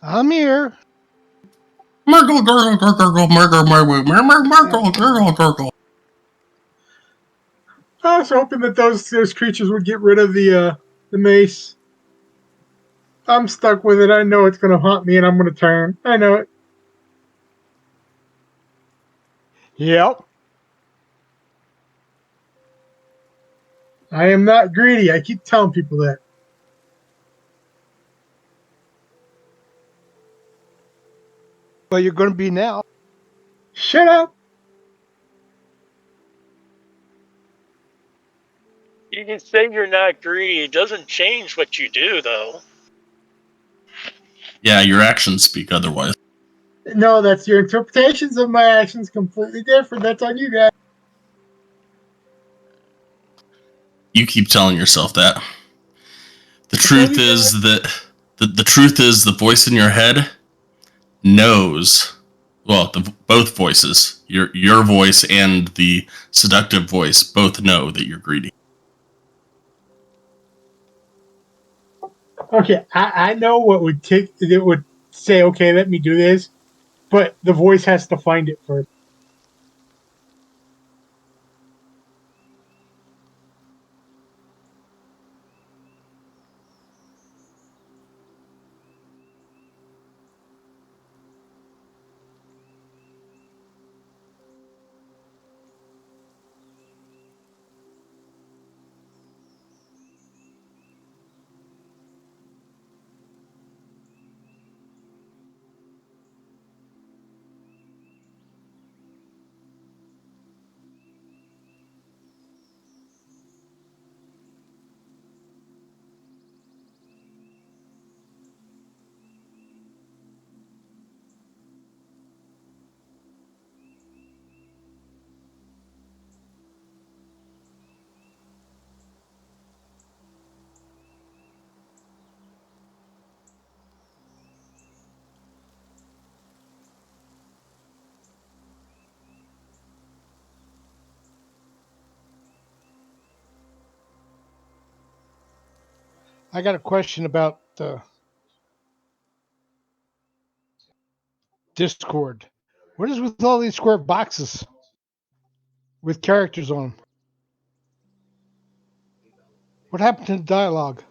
I'm here. Murgle, gurgle, gurgle, murgle, murgle, murgle, gurgle, gurgle. I was hoping that those creatures would get rid of the mace. I'm stuck with it. I know it's going to haunt me, and I'm going to turn. I know it. Yep. I am not greedy. I keep telling people that. Well, you're going to be now. Shut up. You can say you're not greedy. It doesn't change what you do, though. Yeah, your actions speak otherwise. No, that's your interpretations of my actions completely different. That's on you guys. You keep telling yourself that. The That's on truth you guys. is that the truth is the voice in your head knows. Well, both voices, your voice and the seductive voice, both know that you're greedy. Okay, I know what would take. It would say, okay, let me do this, but the voice has to find it first. I got a question about Discord. What is with all these square boxes with characters on them? What happened to the dialogue?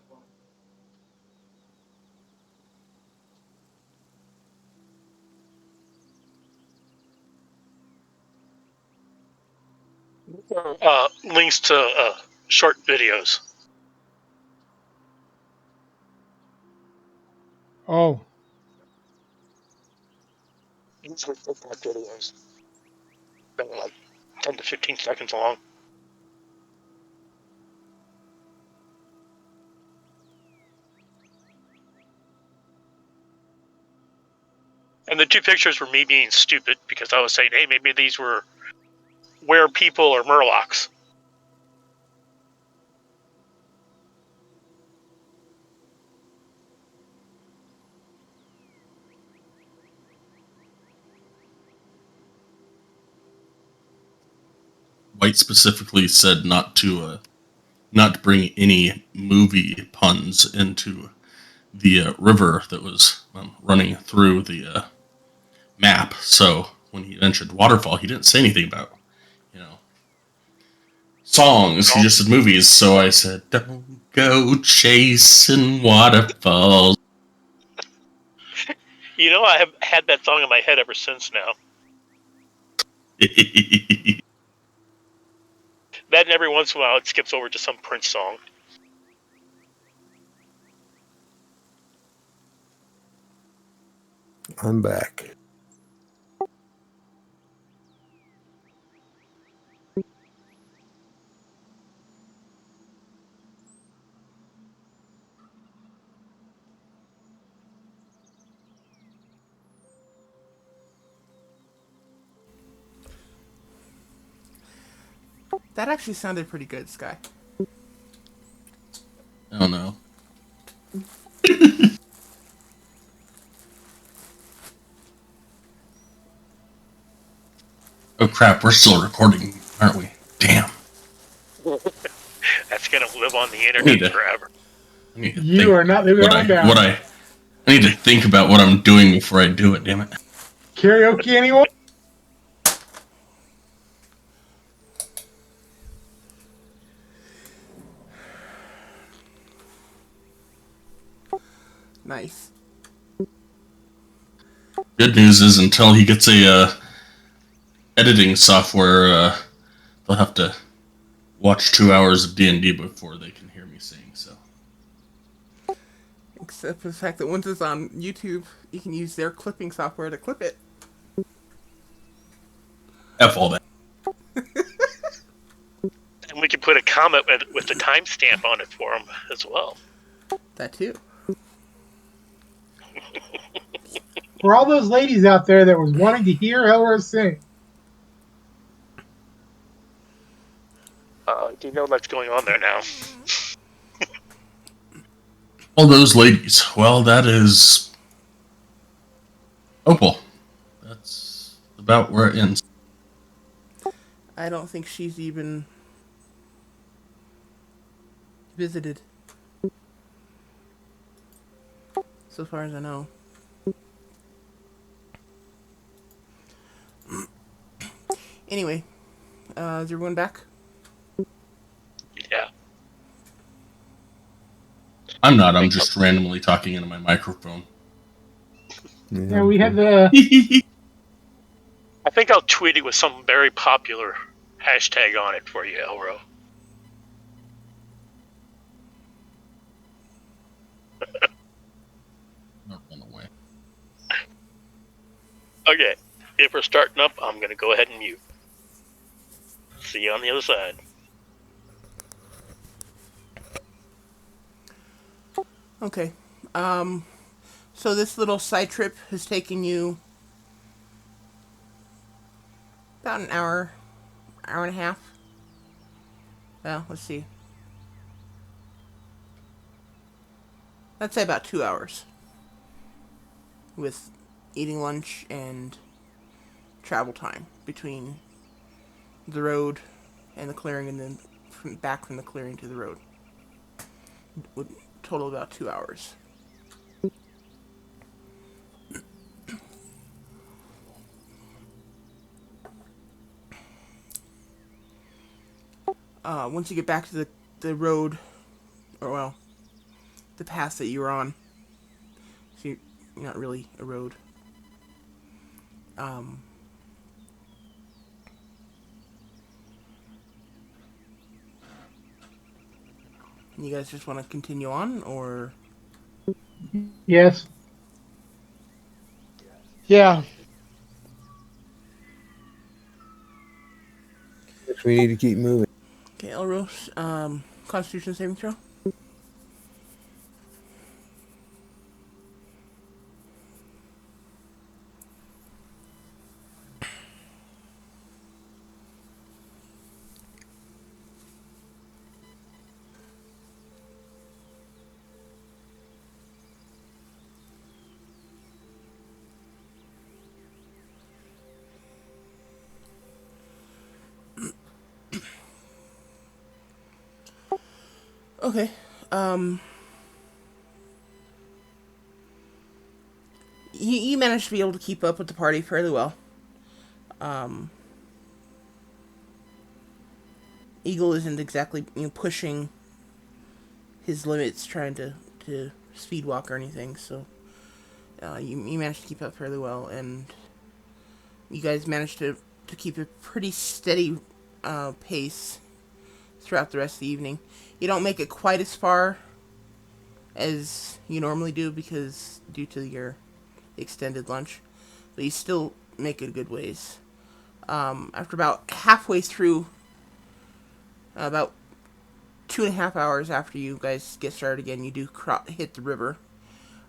Links to short videos. Oh, These were TikTok videos. They were like 10 to 15 seconds long. And the two pictures were me being stupid because I was saying, hey, maybe these were were people or murlocs. White specifically said not to bring any movie puns into the river that was running through the map. So when he mentioned waterfall, he didn't say anything about you know songs. He just said movies. So I said, "Don't go chasing waterfalls." You know, I have had that song in my head ever since now. That and every once in a while it skips over to some Prince song. I'm back. That actually sounded pretty good, Sky. I don't know. Oh crap! We're still recording, aren't we? Damn. That's gonna live on the I need internet to forever. I need to You think are not living what that I one down. what I need to think about what I'm doing before I do it. Damn it! Karaoke anyone? Nice. Good news is until he gets a editing software, they'll have to watch 2 hours of D&D before they can hear me sing. So Except for the fact that once it's on YouTube, you can use their clipping software to clip it. F all that. And we can put a comment with the timestamp on it for him as well. That too. For all those ladies out there that was wanting to hear Elrose sing, Do you know what's going on there now? All those ladies. Well, that is Opal. That's about where it ends. I don't think she's even visited, so far as I know. Anyway, is everyone back? Yeah. I'm not. I'm just randomly talking into my microphone. yeah, we had the I think I'll tweet it with some very popular hashtag on it for you, Elro. Not run away. Okay. If we're starting up, I'm going to go ahead and mute. See you on the other side. Okay. So this little side trip has taken you about an hour, hour and a half. Well, let's see. Let's say about 2 hours. With eating lunch and travel time between the road and the clearing, and then back from the clearing to the road. Would total about 2 hours. Once you get back to the road, or well, the path that you were on, so you're not really a road. You guys just want to continue on, or yes. Yeah. Guess we need to keep moving. okay, Elros, Constitution saving throw. Okay. You managed to be able to keep up with the party fairly well. Eagle isn't exactly pushing his limits, trying to speed walk or anything. So you managed to keep up fairly well, and you guys managed to keep a pretty steady pace throughout the rest of the evening. You don't make it quite as far as you normally do because due to your extended lunch, but you still make it a good ways. After about halfway through, about 2.5 hours after you guys get started again, you do hit the river.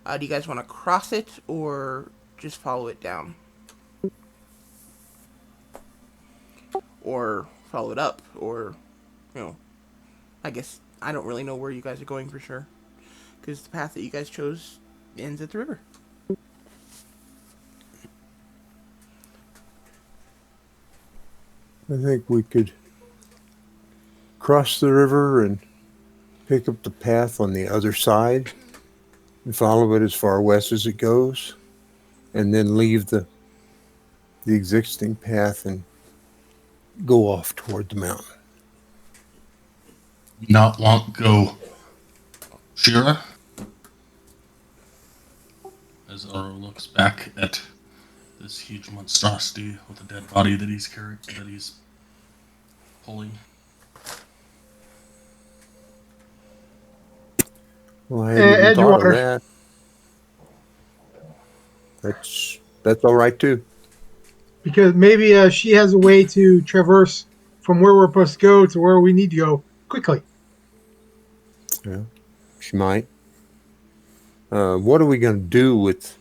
Do you guys want to cross it or just follow it down? Or follow it up? Or, I guess I don't really know where you guys are going for sure. Because the path that you guys chose ends at the river. I think we could cross the river and pick up the path on the other side and follow it as far west as it goes, and then leave the existing path and go off toward the mountain. Not want go Shira? As Oro looks back at this huge monstrosity with a dead body that he's pulling. Well, I hadn't even thought of Edgewater, that. That's all right too. because maybe she has a way to traverse from where we're supposed to go to where we need to go quickly. Yeah, she might. What are we going to do with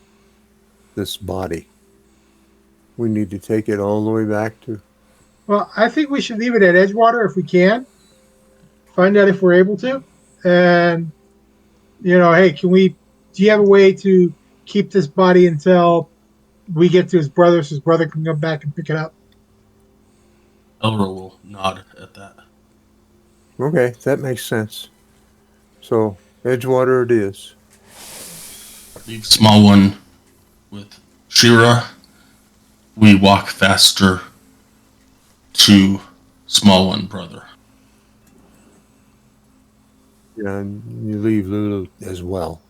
this body? We need to take it all the way back to. Well, I think we should leave it at Edgewater if we can. Find out if we're able to, and hey, can we? Do you have a way to keep this body until we get to his brother, so his brother can come back and pick it up? Elro will nod at that. Okay, that makes sense. So Edgewater it is. Leave small one with Shira. We walk faster to small one brother. Yeah, and you leave Lulu as well.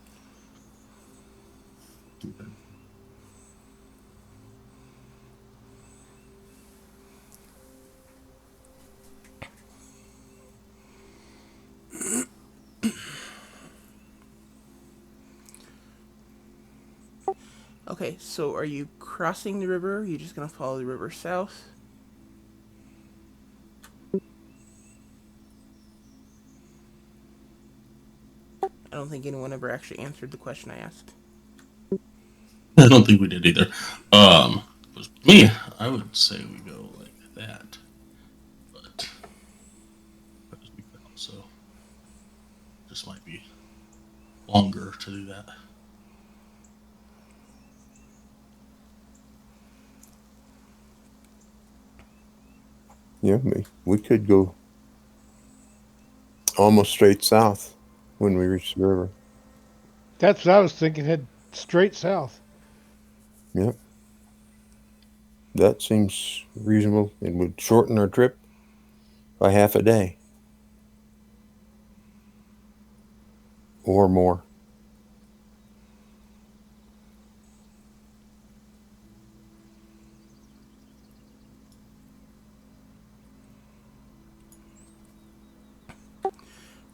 Okay, so are you crossing the river? Or are you just gonna follow the river south? I don't think anyone ever actually answered the question I asked. I don't think we did either. It was me. I would say we go like that, but we could also just might be longer to do that. Yeah, we could go almost straight south when we reach the river. That's what I was thinking. Head straight south. Yep. That seems reasonable. It would shorten our trip by half a day or more.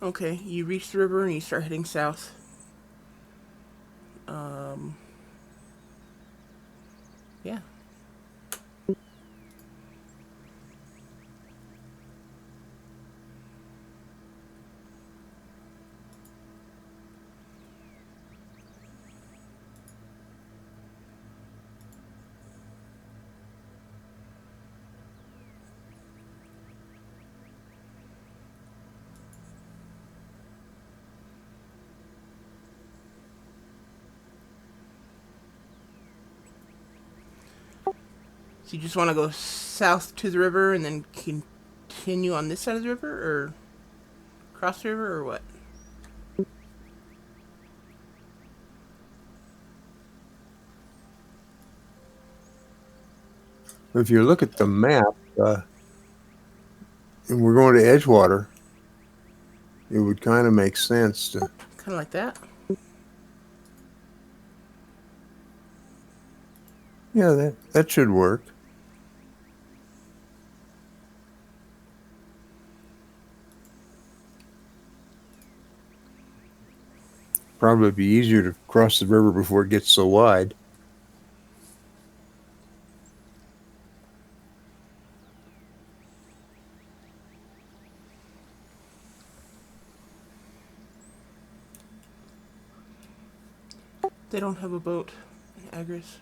Okay, you reach the river and you start heading south. Yeah. So you just want to go south to the river and then continue on this side of the river, or cross the river, or what? If you look at the map, and we're going to Edgewater, it would kind of make sense to. Kind of like that. Yeah, that should work. Probably be easier to cross the river before it gets so wide. They don't have a boat in Agris.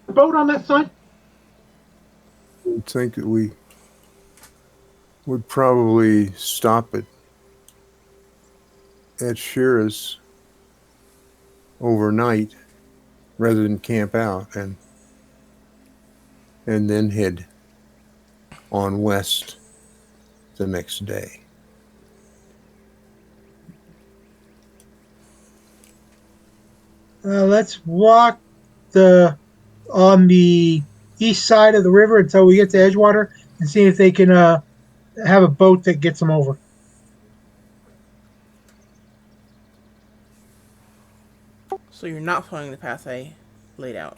Boat on that side? I think that we would probably stop at at Shira's overnight rather than camp out and then head on west the next day. Let's walk the on the east side of the river until we get to Edgewater and see if they can have a boat that gets them over. So you're not following the path I laid out.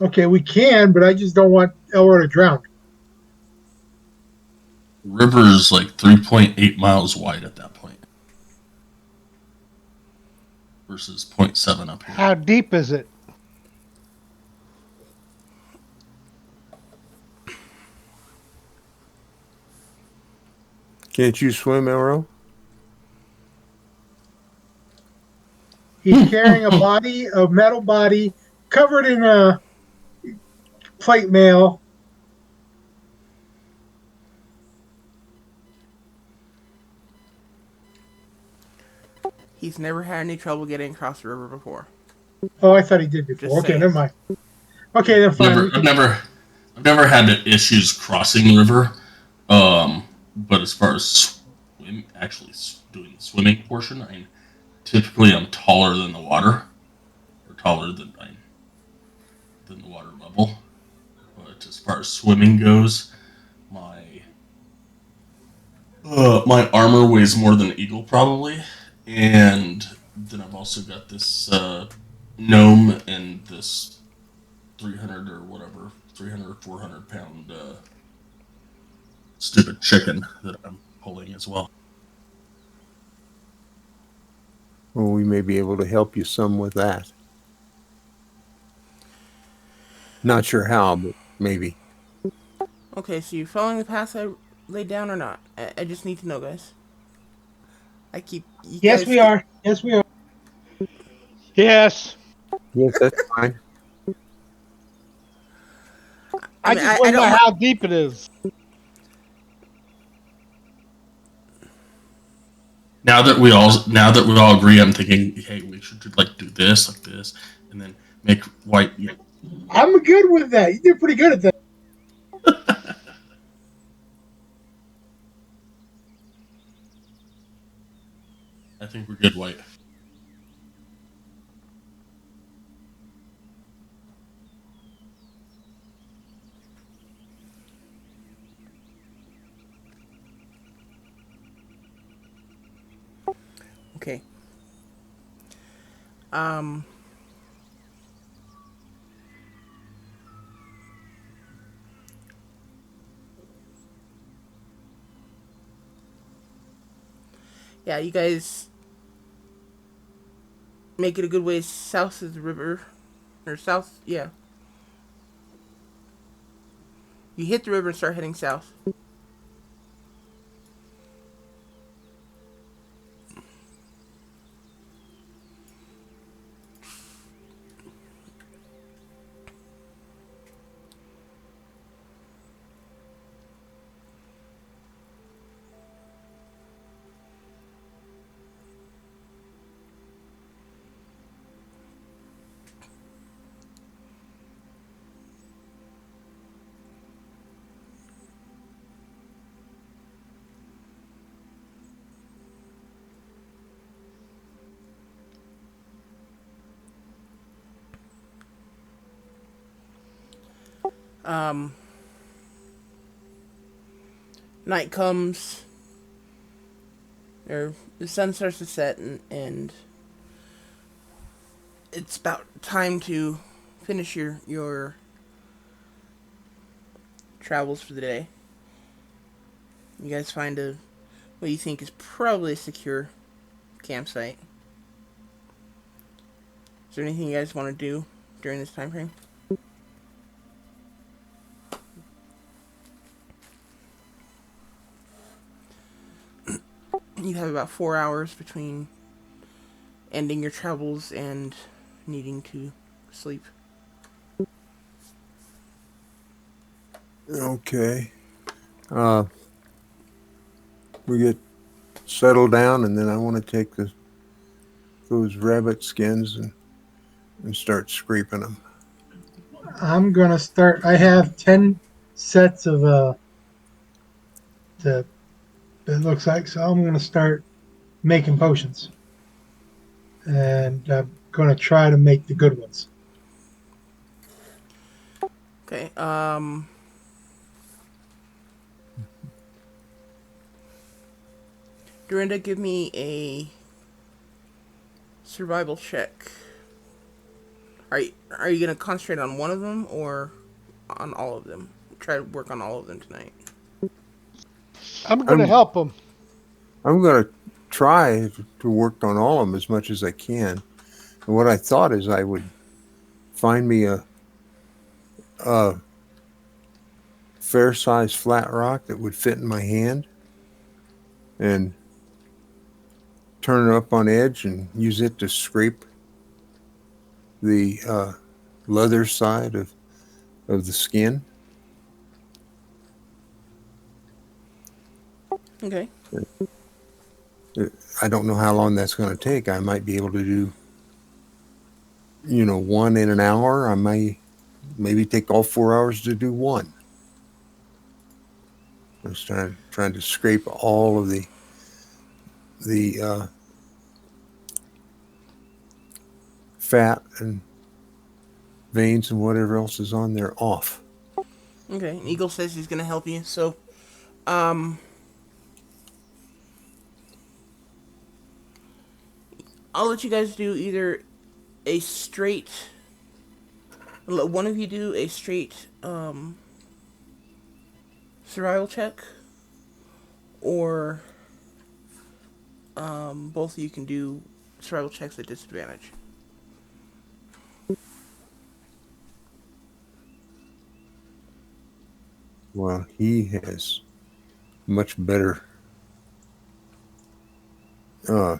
Okay, we can, but I just don't want Elroy to drown. The river is like 3.8 miles wide at that point versus zero point 0.7 up here. How deep is it? Can't you swim, Elro? He's carrying a metal body covered in a plate mail. He's never had any trouble getting across the river before. Oh, I thought he did before. Just Okay, saying. never mind. Okay, then fine. I've never had issues crossing the river. But as far as actually doing the swimming portion, I mean, typically I'm taller than the water, or taller than the water level. But as far as swimming goes, my my armor weighs more than an eagle probably, and then I've also got this gnome and this 300 or whatever 300 or 400 pound stupid chicken that I'm pulling as well. Well, we may be able to help you some with that. Not sure how, but maybe. Okay, so you're following the path I laid down or not? I just need to know, guys. Yes, we are. Yes, we are. Yes. Yes, that's fine. I just want to know how deep it is. Now that we all agree, I'm thinking, hey, we should do this, like this, and then make white. I'm good with that. You did pretty good at that. I think we're good, white. Okay. Yeah, you guys make it a good way south of the river. Or south, yeah. You hit the river and start heading south. Night comes, or the sun starts to set, and it's about time to finish your travels for the day. You guys find what you think is probably a secure campsite. Is there anything you guys want to do during this time frame? You have about 4 hours between ending your travels and needing to sleep. Okay. We get settle down, and then I want to take those rabbit skins and start scraping them. I'm gonna start. I have 10 sets of the it looks like, so I'm gonna start making potions, and I'm gonna try to make the good ones. Okay. Dorinda, give me a survival check. Are you gonna concentrate on one of them or on all of them? Try to work on all of them tonight. I'm going to I'm help him. I'm gonna try to work on all of them as much as I can. And what I thought is I would find me a fair sized flat rock that would fit in my hand and turn it up on edge and use it to scrape the leather side of the skin. Okay. I don't know how long that's going to take. I might be able to do, one in an hour. I may maybe take all 4 hours to do one. I was trying to scrape all of the fat and veins and whatever else is on there off. Okay. And Eagle says he's gonna help you. So, um, I'll let you guys do either a straight. Let one of you do a straight survival check, or both of you can do survival checks at disadvantage. Well, he has much better uh,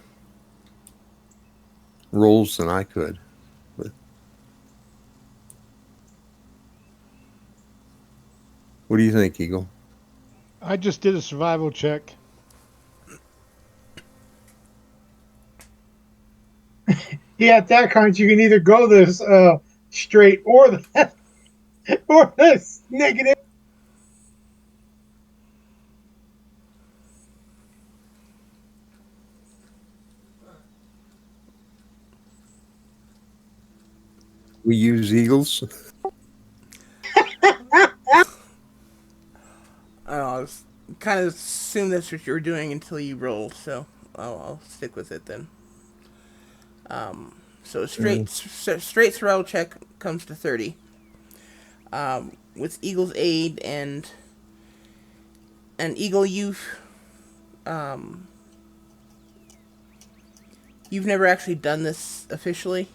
rolls than I could. But what do you think, Eagle? I just did a survival check. Yeah, at that point you can either go this straight or the or this negative. We use eagles. I was kind of assumed that's what you were doing until you rolled, so I'll stick with it then. So straight survival check comes to 30. With Eagle's aid and Eagle, um, you've never actually done this officially,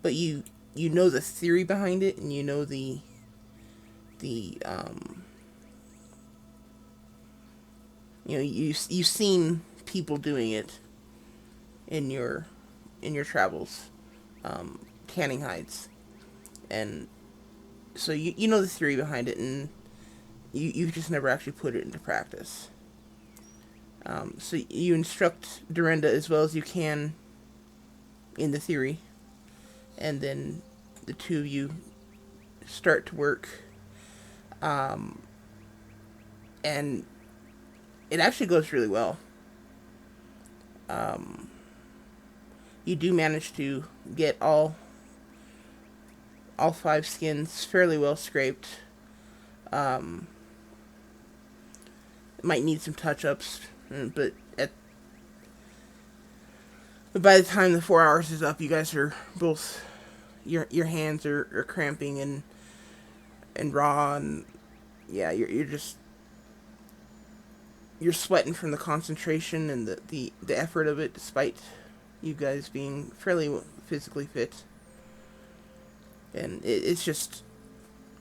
but you know the theory behind it, and you know the you've seen people doing it in your travels, tanning hides, and so you know the theory behind it, and you've just never actually put it into practice. So you instruct Dorinda as well as you can in the theory, and then the two of you start to work, and it actually goes really well. You do manage to get all 5 skins fairly well scraped. Um, it might need some touch ups, but by the time the 4 hours is up, you guys are both your hands are cramping and raw, and yeah, you're just you're sweating from the concentration and the effort of it, despite you guys being fairly physically fit. And it's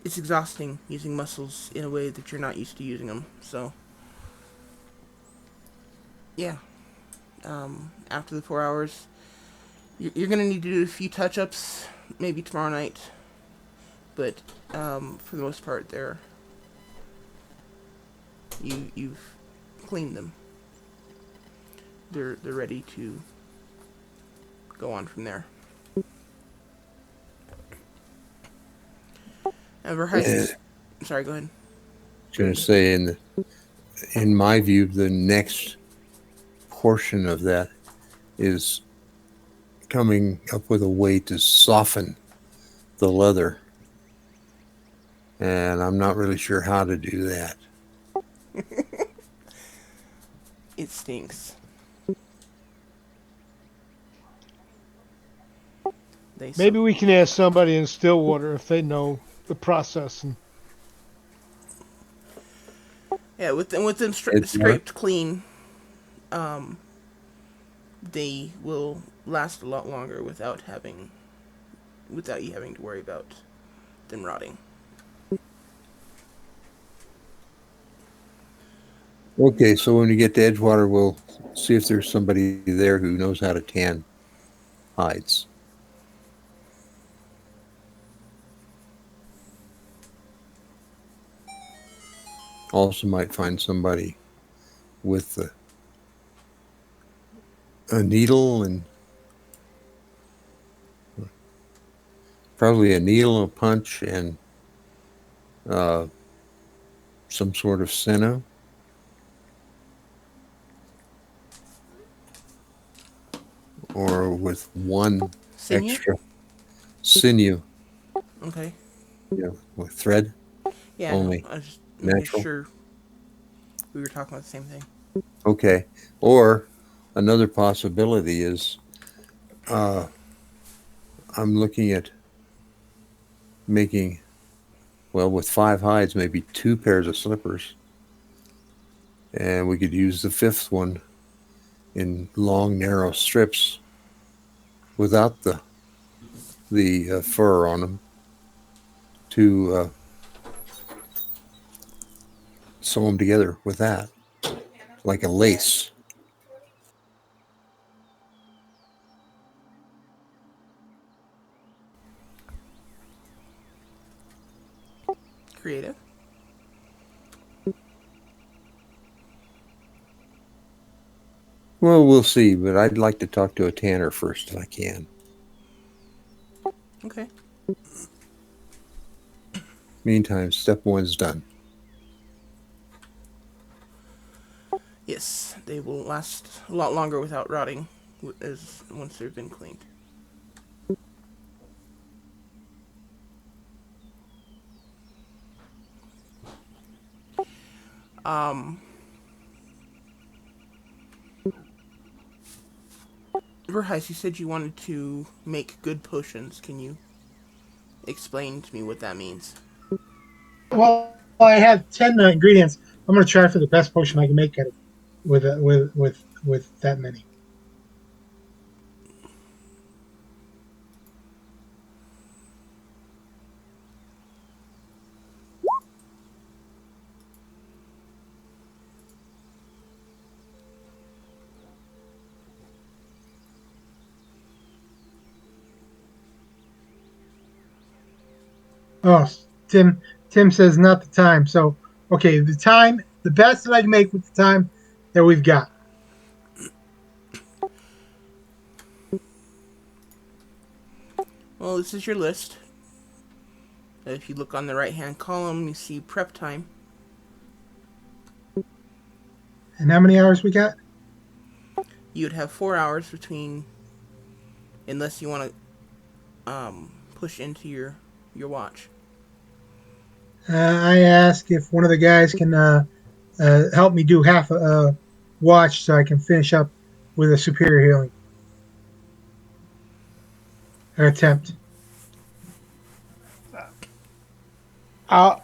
exhausting using muscles in a way that you're not used to using them. So yeah, after the 4 hours, you're gonna need to do a few touch-ups, maybe tomorrow night. But for the most part, you've cleaned them. they're ready to go on from there. And And Verheist, sorry, go ahead. Go going to ahead. say, in my view, the next portion of that is coming up with a way to soften the leather. And I'm not really sure how to do that. It stinks. They Maybe so we can ask somebody in Stillwater if they know the process. And yeah, with them Edgewater? scraped clean, um, they will last a lot longer without you having to worry about them rotting. Okay, so when we get to Edgewater, we'll see if there's somebody there who knows how to tan hides. Also, might find somebody with a needle and probably a needle, a punch, and uh, some sort of sinew, or with one Sinew? extra sinew, Okay. with thread, Yeah, no, only I was just making natural. sure we were talking about the same thing. Okay. Or another possibility is uh, I'm looking at making, well, with 5 hides, maybe 2 pairs of slippers. And we could use the fifth one in long, narrow strips without the fur on them to sew them together with that, like a lace. Creative. Well, we'll see, but I'd like to talk to a tanner first if I can. Okay. Meantime, step one's done. Yes, they will last a lot longer without rotting, as once they've been cleaned. Um, Verheis, you said you wanted to make good potions. Can you explain to me what that means? Well, I have 10 ingredients. I'm going to try for the best potion I can make out of with that many. Oh, Tim. Tim says not the time. So, okay, the best that I can make with the time that we've got. Well, this is your list. If you look on the right-hand column, you see prep time. And how many hours we got? You'd have 4 hours between, unless you want to push into your watch. I ask if one of the guys can help me do half a watch so I can finish up with a superior healing attempt. I'll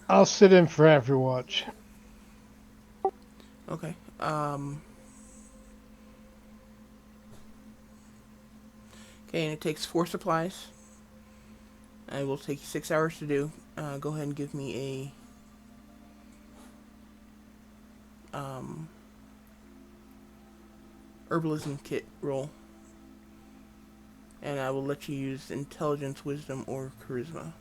I'll sit in for after watch. Okay. Okay, and it takes 4 supplies. It will take you 6 hours to do. Go ahead and give me a herbalism kit roll, and I will let you use intelligence, wisdom, or charisma.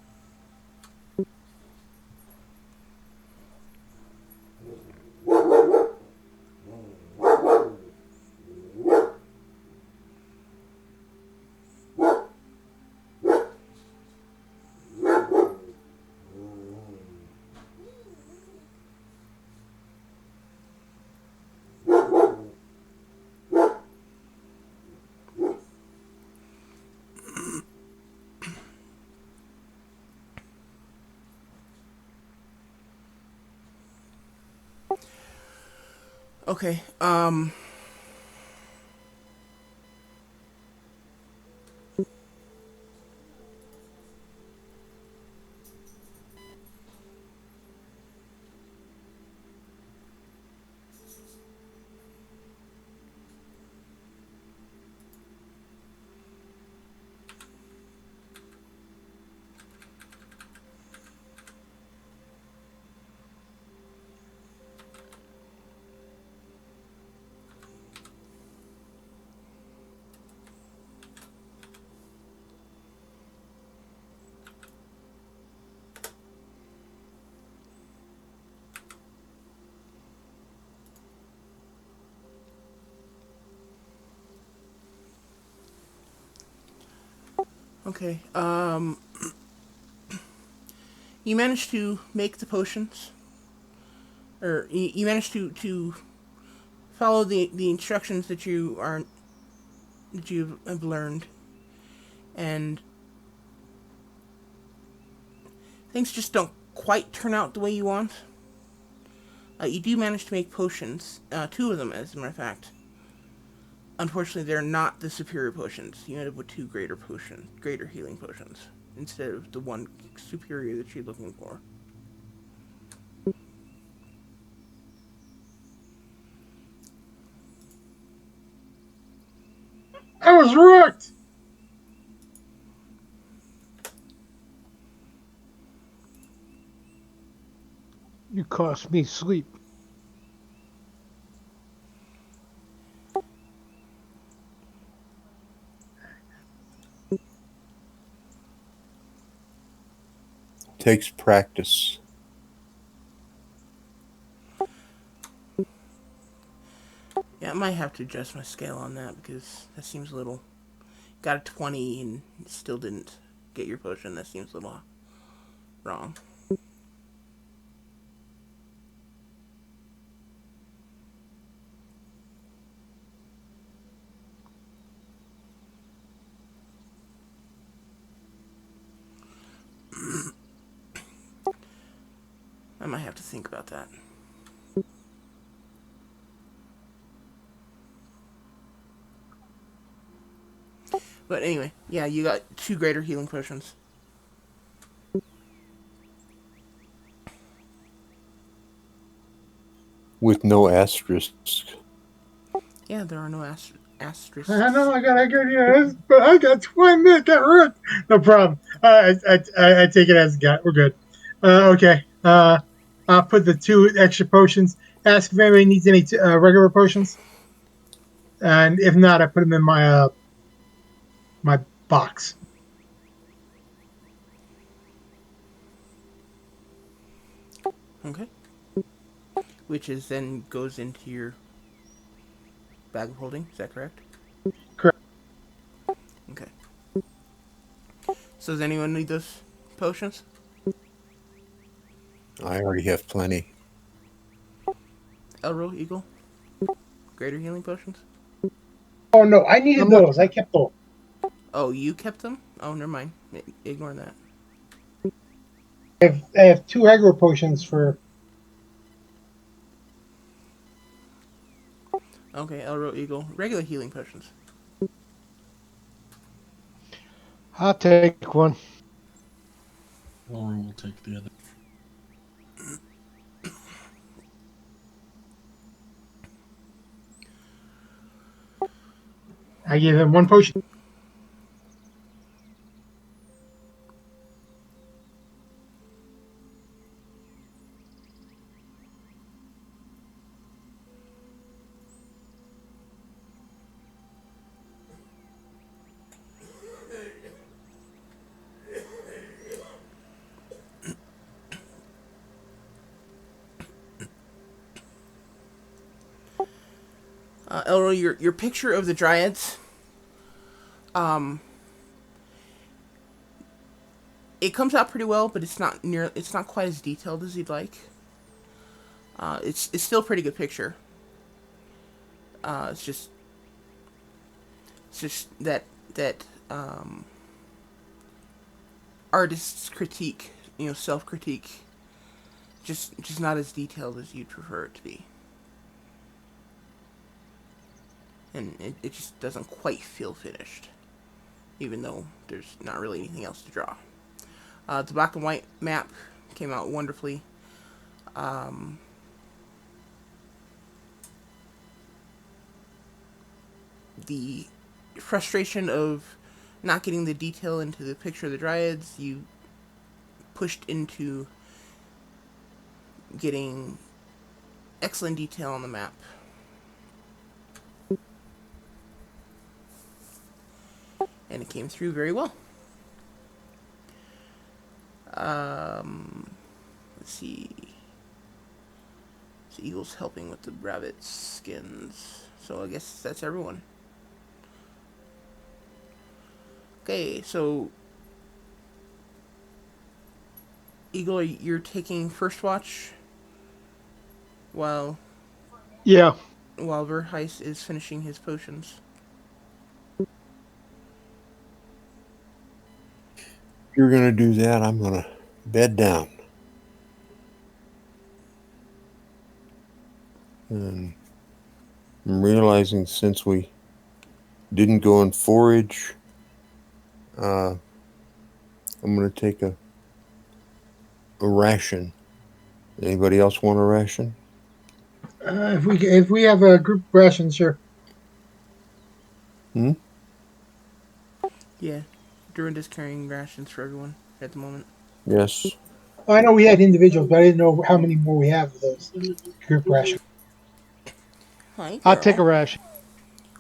Okay. Okay. You managed to make the potions, or you managed to follow the instructions that you have learned, and things just don't quite turn out the way you want. You do manage to make potions, two of them, as a matter of fact. Unfortunately, they're not the superior potions. You end up with two greater healing potions, instead of the one superior that you're looking for. I was wrecked. You cost me sleep. Takes practice. Yeah, I might have to adjust my scale on that because that seems a little. Got a 20 and still didn't get your potion. That seems a little wrong. I might have to think about that. But anyway, yeah, you got two greater healing potions. With no asterisk. Yeah, there are no asterisks. I know I got yeah, but I got 20 minutes. Got wrecked. No problem. I take it as a got. We're good. Okay. I'll put the two extra potions. Ask if anybody needs any regular potions, and if not, I put them in my box. Okay. Which is then goes into your bag of holding. Is that correct? Correct. Okay. So does anyone need those potions? I already have plenty. Elro, Eagle? Greater healing potions? Oh no, I How needed much? those. I kept those. Oh, you kept them? Oh, never mind. Ignore that. I have two aggro potions for. Okay, Elro, Eagle. Regular healing potions. I'll take one. Or we'll take the other. I gave him one potion. Elro, your picture of the dryads, um, it comes out pretty well, but it's not quite as detailed as you'd like. It's still a pretty good picture. It's just that artist's critique, self critique, just not as detailed as you'd prefer it to be. and it just doesn't quite feel finished, even though there's not really anything else to draw. The black and white map came out wonderfully. The frustration of not getting the detail into the picture of the dryads, you pushed into getting excellent detail on the map. And it came through very well. Let's see. The eagle's helping with the rabbit skins. So I guess that's everyone. Okay, so Eagle, you're taking first watch while Yeah. Verheis is finishing his potions. If you're going to do that, I'm going to bed down. And I'm realizing since we didn't go and forage, I'm going to take a ration. Anybody else want a ration? If we have a group ration, sure. Hmm? Yeah, Dorinda's carrying rations for everyone at the moment. Yes. I know we had individuals, but I didn't know how many more we have of those group rations. Hi, I'll take a girl. ration.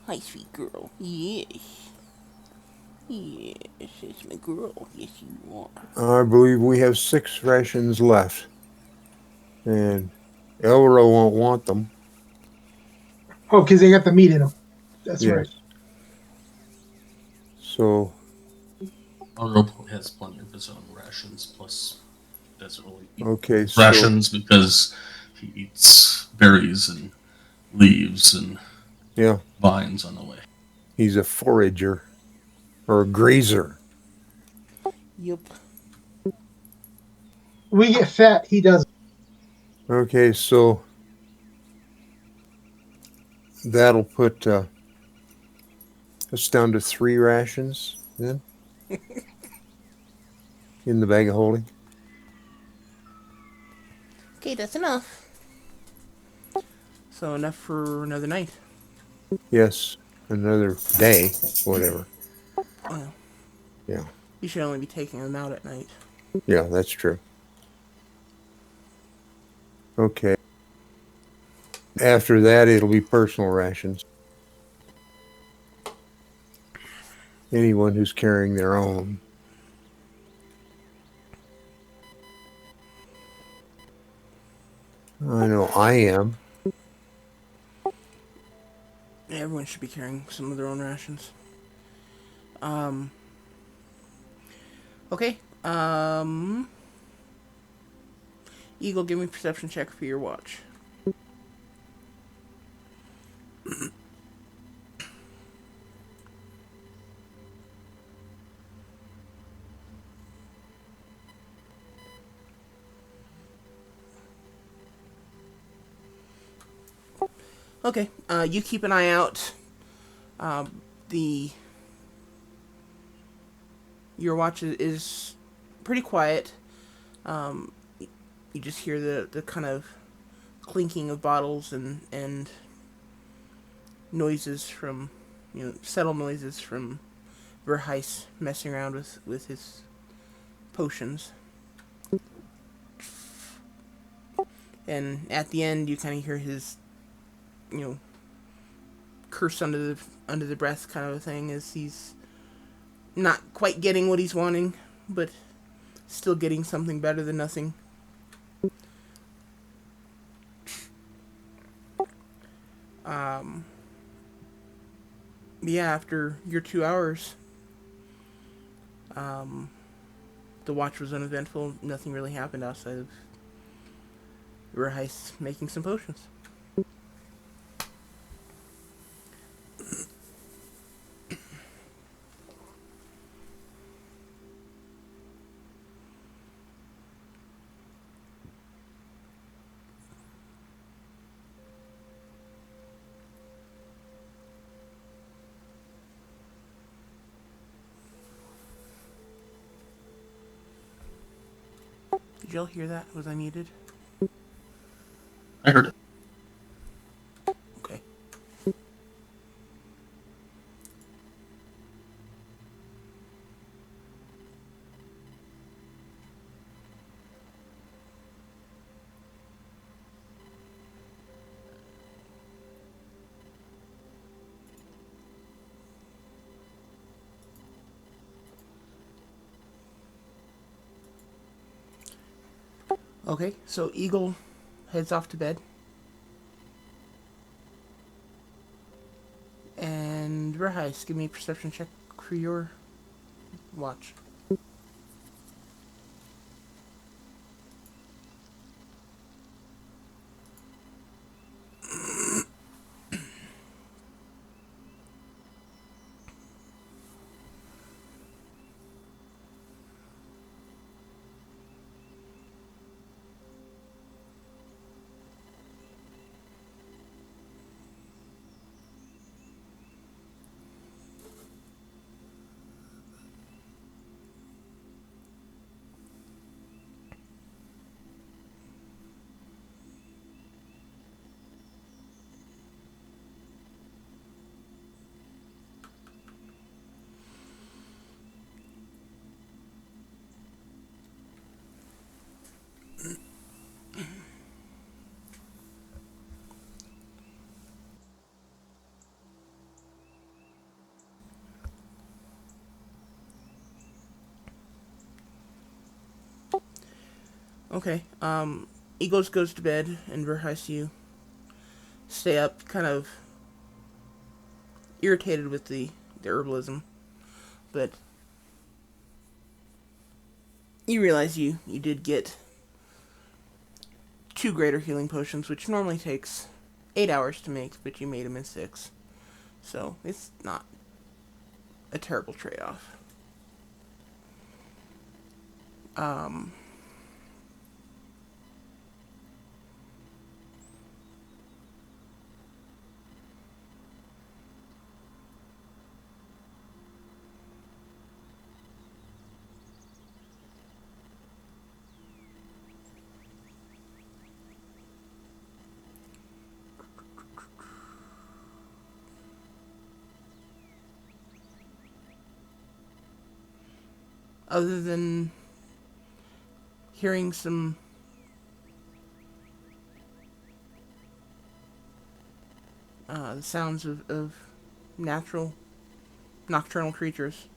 Hi, sweet girl. Yes. Yes, it's my girl. Yes, you are. I believe we have 6 rations left. And Elro won't want them. Oh, because they got the meat in them. That's Yes. right. So, Elro has plenty of his own rations, plus he doesn't really eat okay, so rations because he eats berries and leaves and yeah, vines on the way. he's a forager or a grazer. Yup. We get fat. He doesn't. Okay, so that'll put us down to 3 rations then in the bag of holding. Okay, that's enough. So enough for another night. Yes, another day, whatever. Well, Yeah, you should only be taking them out at night. yeah, that's true. Okay. After that, it'll be personal rations. Anyone who's carrying their own. I know I am. Everyone should be carrying some of their own rations. Okay. Eagle, give me a perception check for your watch. Okay. You keep an eye out. The Your watch is pretty quiet. You just hear the kind of clinking of bottles and noises from, subtle noises from Verheis messing around with his potions. And at the end, you kind of hear his, curse under the breath kind of a thing, as he's not quite getting what he's wanting, but still getting something better than nothing. Yeah, after your 2 hours, the watch was uneventful. Nothing really happened outside of Verheis making some potions. Did y'all hear that? Was I muted? I heard it. Okay. Okay, so Eagle heads off to bed. And Verheis, give me a perception check for your watch. Okay, Eagles goes to bed, and Verheis, you stay up, kind of irritated with the herbalism, but you realize you did get 2 greater healing potions, which normally takes 8 hours to make, but you made them in 6. So it's not a terrible trade-off. Um, other than hearing some the sounds of natural nocturnal creatures,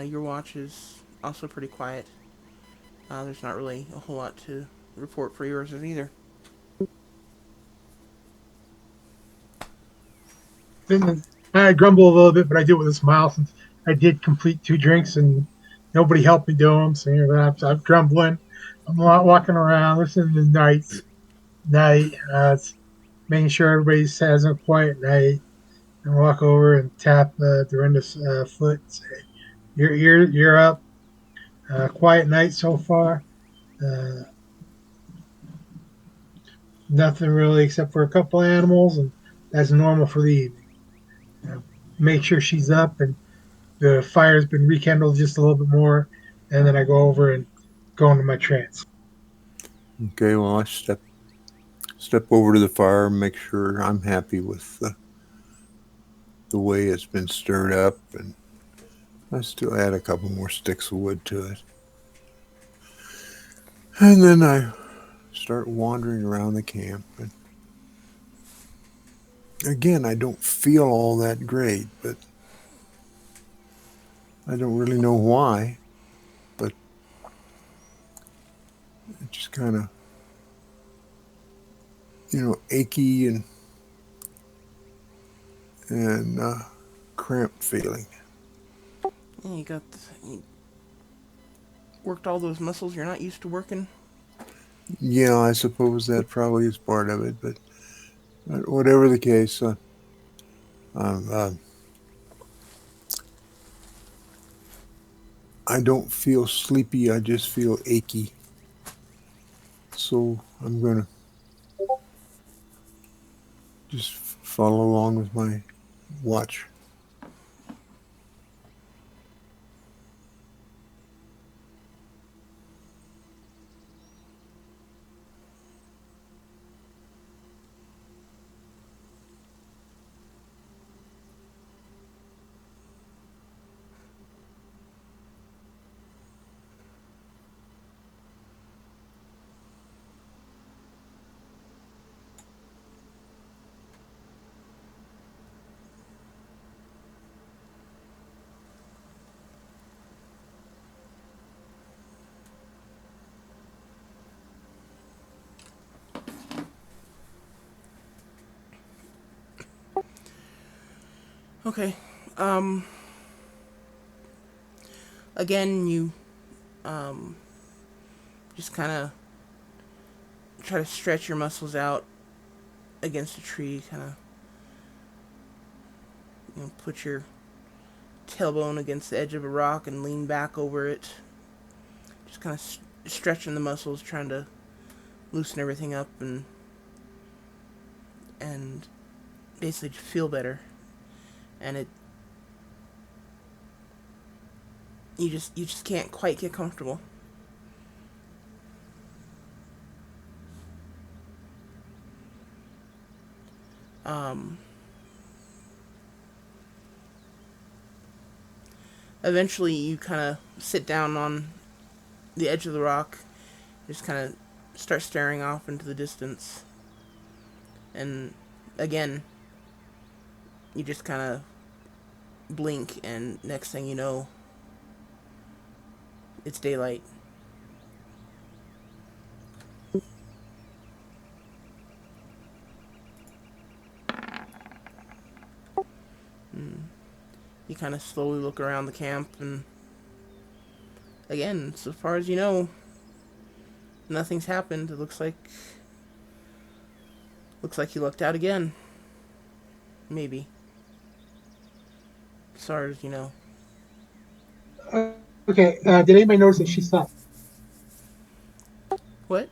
your watch is also pretty quiet. There's not really a whole lot to report for yours either. Then I grumble a little bit, but I do it with a smile since I did complete 2 drinks and nobody helped me do them. So I'm grumbling. I'm not walking around listening to night. It's making sure everybody has a quiet night and walk over and tap Dorinda's foot. And say, you're up. Quiet night so far. Uh, Nothing really except for a couple animals, and that's normal for the evening. Make sure she's up and the fire's been rekindled just a little bit more, and then I go over and go into my trance. Okay, well, I step over to the fire and make sure I'm happy with the way it's been stirred up, and I still add a couple more sticks of wood to it. And then I start wandering around the camp. And again, I don't feel all that great, but I don't really know why. But it just kind of, achy and cramped feeling. Yeah, you worked all those muscles you're not used to working. Yeah, I suppose that probably is part of it, but whatever the case, I don't feel sleepy. I just feel achy. So I'm going to just follow along with my watch. Okay. Um. Again, you just kind of try to stretch your muscles out against a tree. Kind of put your tailbone against the edge of a rock and lean back over it. Just kind of stretching the muscles, trying to loosen everything up and basically feel better. And it you just can't quite get comfortable. Um, Eventually, you kind of sit down on the edge of the rock, just kind of start staring off into the distance, and again, you just kind of blink, and next thing you know, it's daylight. You kind of slowly look around the camp, and again, so far as you know, nothing's happened. It looks like you lucked out again. Maybe. As far as you know. Okay. Did anybody notice that she stopped? What?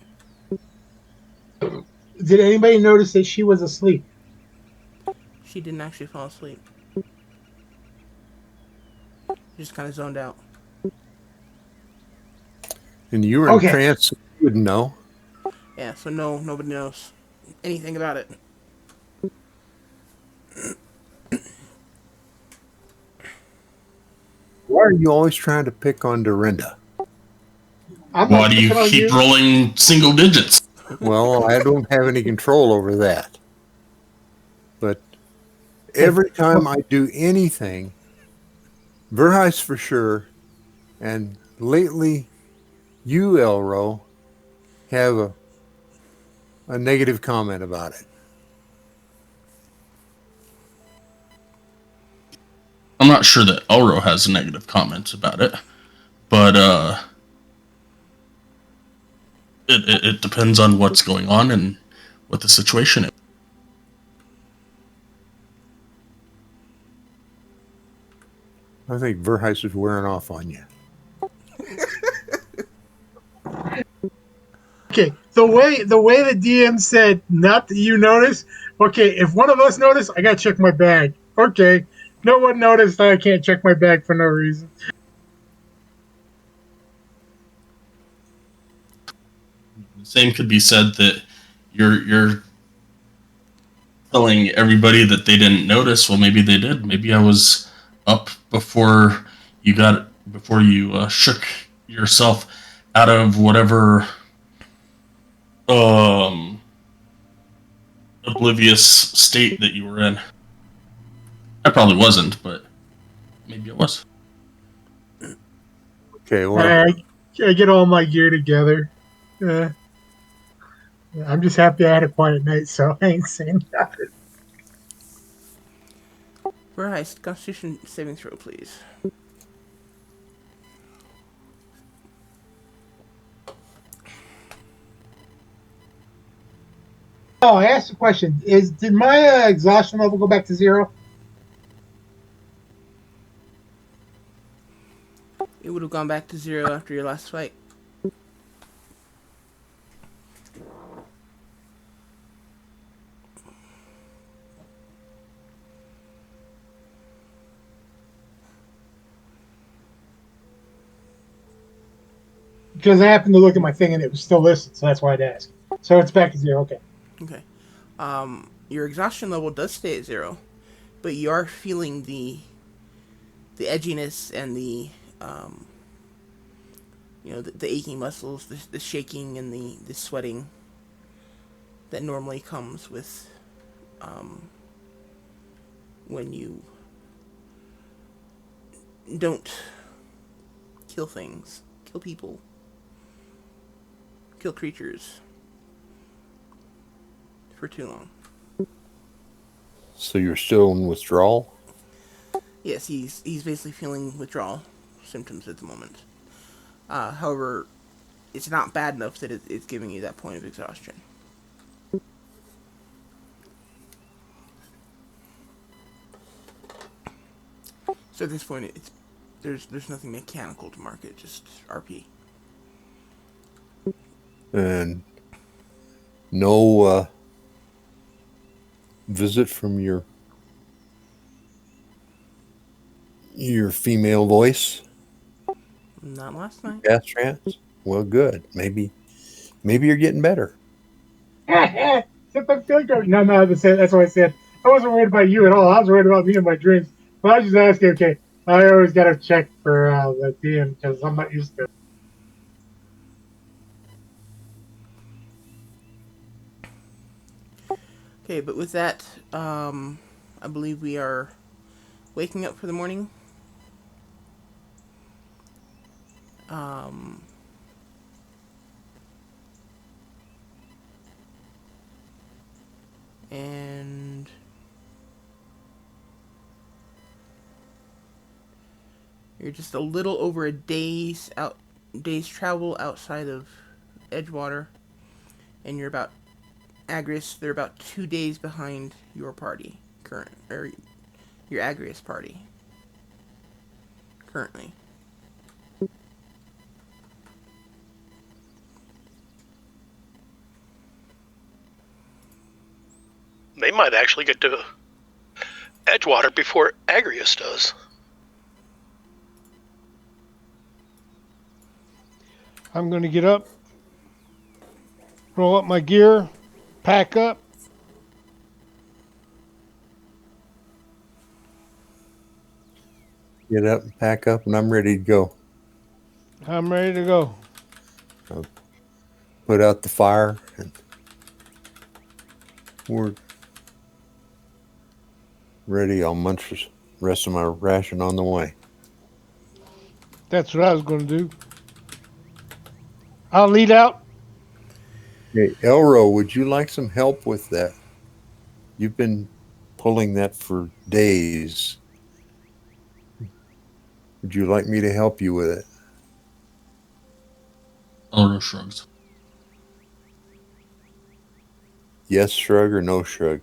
Did anybody notice that she was asleep? She didn't actually fall asleep. Just kind of zoned out. And you were in Okay. trance, so you wouldn't know. Yeah, so no, nobody knows anything about it. Why are you always trying to pick on Dorinda? I'm Why not do you picking on keep you. rolling single digits? Well, I don't have any control over that. But every time I do anything, Verheis for sure, and lately you, Elro, have a negative comment about it. I'm not sure that Elro has a negative comment about it, but it depends on what's going on and what the situation is. I think Verheis is wearing off on you. Okay, the way the DM said, not that you notice. Okay, if one of us noticed, I gotta check my bag. Okay, no one noticed. I can't check my bag for no reason. The same could be said that you're telling everybody that they didn't notice. Well, maybe they did. Maybe I was up before you shook yourself out of whatever um oblivious state that you were in. I probably wasn't, but maybe it was. Okay, well, I get all my gear together. Uh, I'm just happy I had a quiet night, so I ain't saying nothing. For a heist, Constitution saving throw, please. Oh, I asked a question. Did my exhaustion level go back to 0? It would have gone back to 0 after your last fight. Because I happened to look at my thing and it was still listed, so that's why I'd ask. So it's back to 0. Okay. Okay. Your exhaustion level does stay at 0, but you are feeling the edginess and the aching muscles, the shaking and the sweating that normally comes with when you don't kill things, kill people, kill creatures for too long. so you're still in withdrawal? Yes, he's basically feeling withdrawal symptoms at the moment. However, it's not bad enough that it's giving you that point of exhaustion. So at this point, there's nothing mechanical to market, just RP. And no visit from your female voice, Not last night. gas trance. Well, good. Maybe you're getting better. No, that's what I said. I wasn't worried about you at all. I was worried about me and my dreams. But I was just asking, okay, I always got to check for the DM because I'm not used to it. Okay, but with that, I believe we are waking up for the morning. Um, and you're just a little over a day's travel outside of Edgewater, and you're about Agrias. They're about 2 days behind your party your Agrias party currently. They might actually get to Edgewater before Agrias does. I'm going to get up, roll up my gear, pack up. Get up and pack up, and I'm ready to go. I'm ready to go. I'll put out the fire, and we're ready. I'll munch the rest of my ration on the way. That's what I was going to do. I'll lead out. Hey, Elro, would you like some help with that? You've been pulling that for days. Would you like me to help you with it? Elro shrugs. Yes, shrug, or no shrug?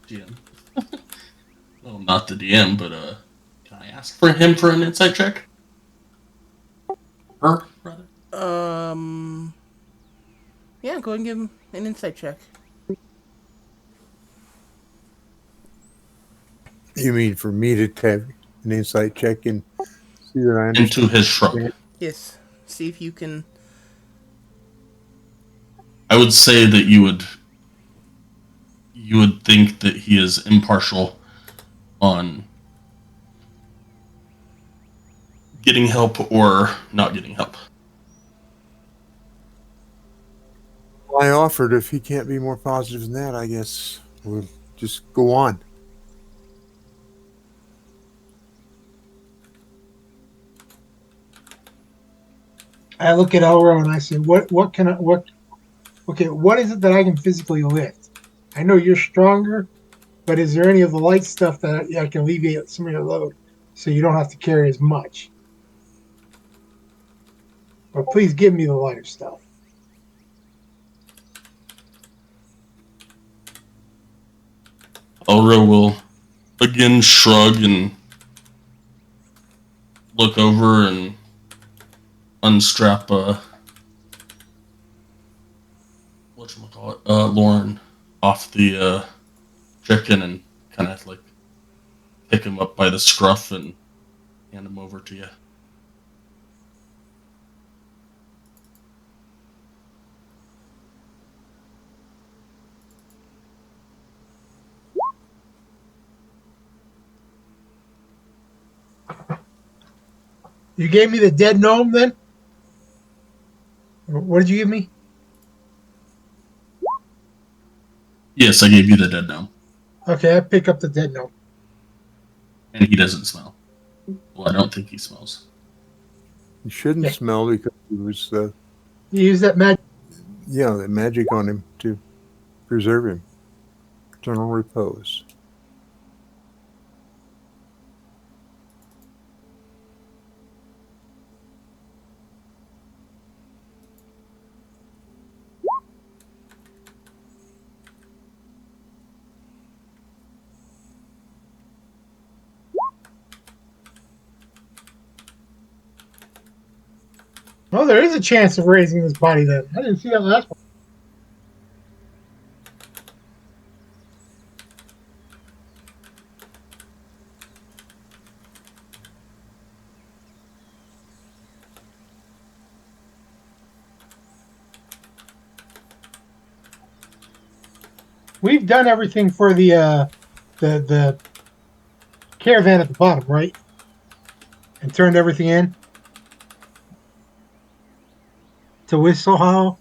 DM. Well, not the DM, but can I ask for him for an insight check? Her, rather. Yeah, go ahead and give him an insight check. You mean for me to have an insight check and see that I Into understand? his shrug. Yes. See if you can. I would say that you would think that he is impartial on getting help or not getting help. I offered. If he can't be more positive than that, I guess we'll just go on. I look at Elro and I say, what can I, okay, what is it that I can physically lift? I know you're stronger, but is there any of the light stuff that I can alleviate some of your load so you don't have to carry as much? Or please give me the lighter stuff. Elro will again shrug and look over and unstrap whatchamacallit, Lauren off the chicken and kind of like pick him up by the scruff and hand him over to you. You gave me the dead gnome then? What did you give me? Yes, I gave you the dead gnome. Okay, I pick up the dead gnome. And he doesn't smell. Well, I don't think he smells. He shouldn't Yeah. smell because he was, You use that magic. the magic on him to preserve him. Eternal repose. Oh, there is a chance of raising this body then. I didn't see that last one. We've done everything for the caravan at the bottom, right? And turned everything in to Whistle Hollow.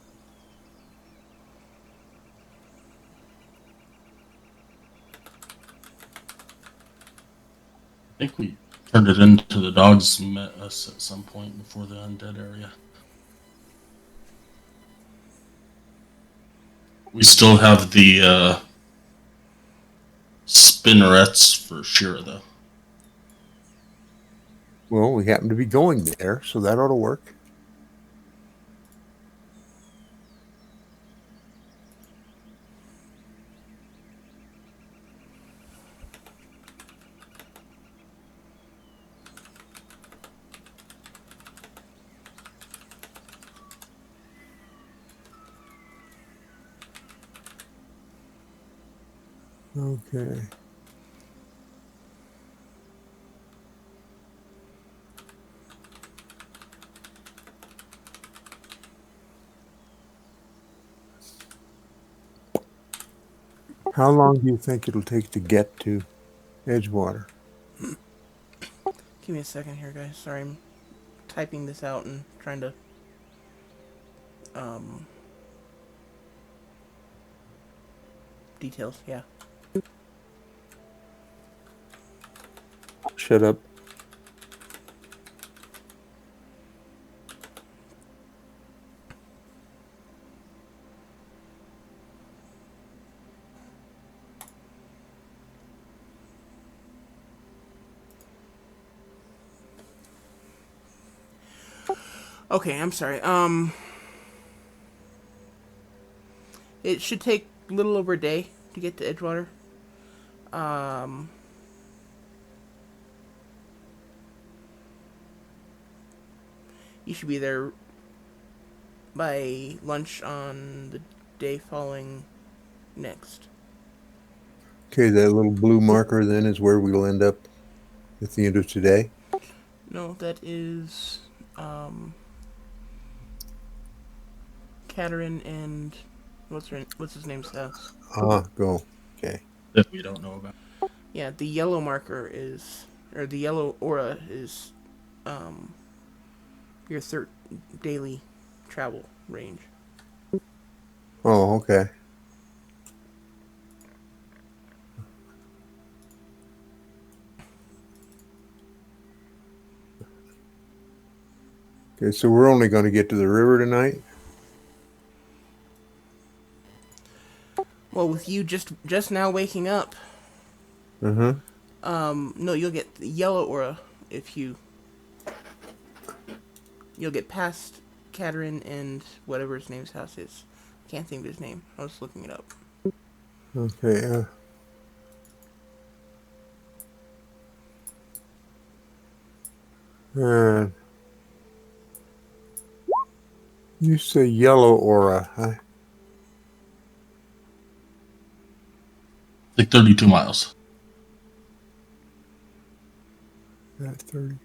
I think we turned it into the dogs met us at some point before the undead area. We still have the spinnerets for Shira, though. Well, we happen to be going there, so that ought to work. Okay. How long do you think it'll take to get to Edgewater? Give me a second here, guys. Sorry, I'm typing this out and trying to details. Yeah. Shut up. Okay, I'm sorry. It should take a little over a day to get to Edgewater. Um, you should be there by lunch on the day following next. Okay, that little blue marker then is where we'll end up at the end of today. No, that is Katerin and what's his name's house. Go. Okay. That we don't know about. Yeah, the yellow marker is, or the yellow aura is, your third daily travel range. Oh, okay. Okay, so we're only going to get to the river tonight? Well, with you just now waking up, Uh-huh. no, you'll get the yellow aura if you'll get past Katerin and whatever his name's house is. Can't think of his name. I was looking it up. Okay, you say yellow aura, huh? Like 32 miles. At 30.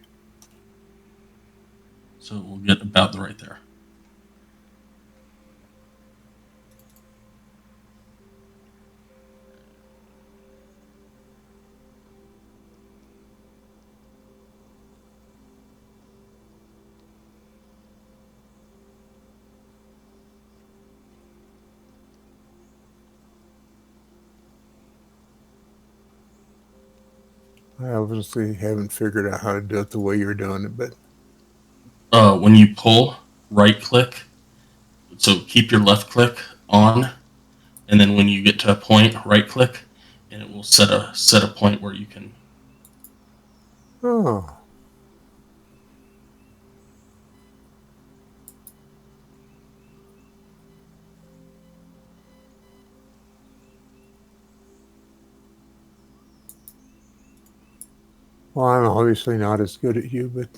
So we'll get about right there. I obviously haven't figured out how to do it the way you're doing it, but When you pull, right click. So keep your left click on, and then when you get to a point, right click, and it will set a point where you can. oh, well, I'm obviously not as good at you, but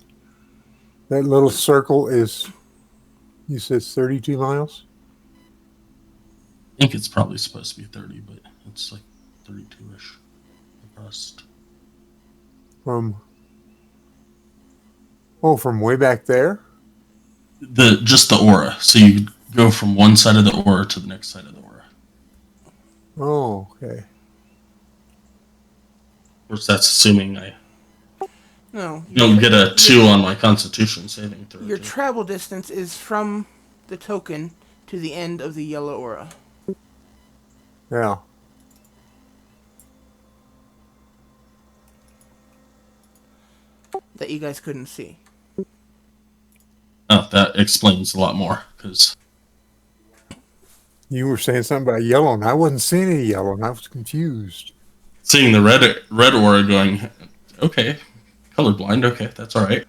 that little circle is, you said 32 miles? I think it's probably supposed to be 30, but it's like 32-ish. Across. From from way back there? Just the aura. So you go from one side of the aura to the next side of the aura. Oh, okay. Of course, that's assuming I No. don't get a 2 on my Constitution saving throw. Your travel distance is from the token to the end of the yellow aura. Yeah. That you guys couldn't see. Oh, that explains a lot more, because You were saying something about yellow, and I wasn't seeing any yellow, and I was confused. seeing the red aura going, okay, colorblind, okay, that's all right.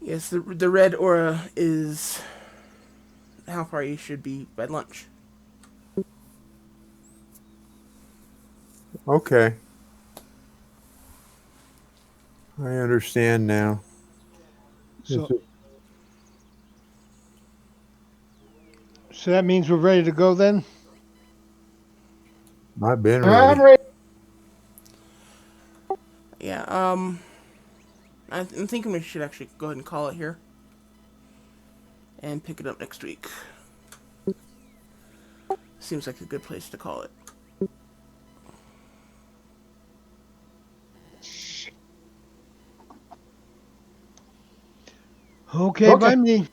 Yes, the red aura is how far you should be by lunch. Okay. I understand now. So, so that means we're ready to go then? I've been I'm ready. ready. Yeah, I'm thinking we should actually go ahead and call it here. And pick it up next week. Seems like a good place to call it. Okay, by me.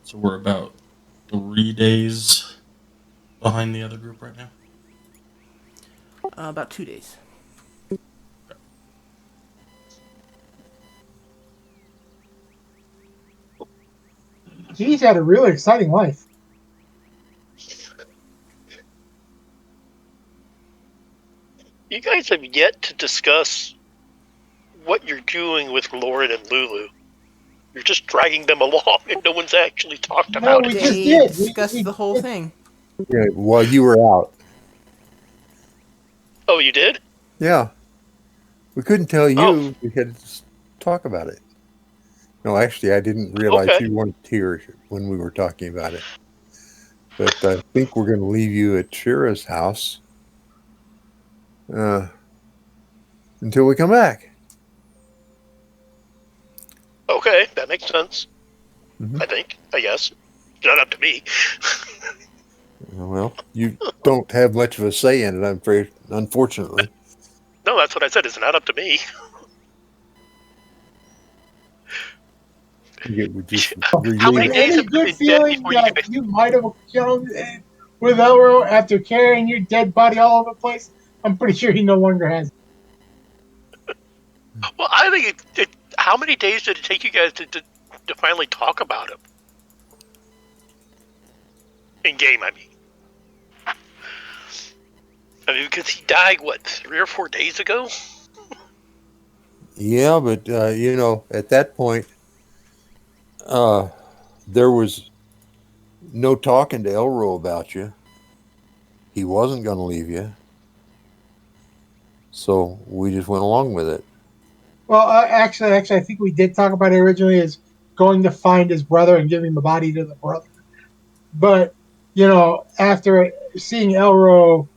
So we're about 3 days behind the other group right now. About 2 days. He's had a really exciting life. You guys have yet to discuss what you're doing with Lauren and Lulu. You're just dragging them along, and no one's actually talked No, about we it. just They did. discussed the whole thing. Yeah, while you were out. Oh, you did? Yeah. We couldn't tell you. Oh. We had to just talk about it. No, actually, I didn't realize Okay. you weren't here when we were talking about it. But I think we're going to leave you at Shira's house until we come back. Okay, that makes sense. Mhm. I think. I guess. Not up to me. Well, you don't have much of a say in it, I'm afraid, unfortunately. No, that's what I said. It's not up to me. You would just How many relieve it. days Any have good been dead feeling before you that guys? you might have killed with Elro after carrying your dead body all over the place? I'm pretty sure he no longer has. Well, I think how many days did it take you guys to finally talk about him? In game, I mean. I mean, because he died, what, 3 or 4 days ago? Yeah, but at that point, there was no talking to Elro about you. He wasn't going to leave you, so we just went along with it. Well, actually, I think we did talk about it originally as going to find his brother and giving the body to the brother. But after seeing Elro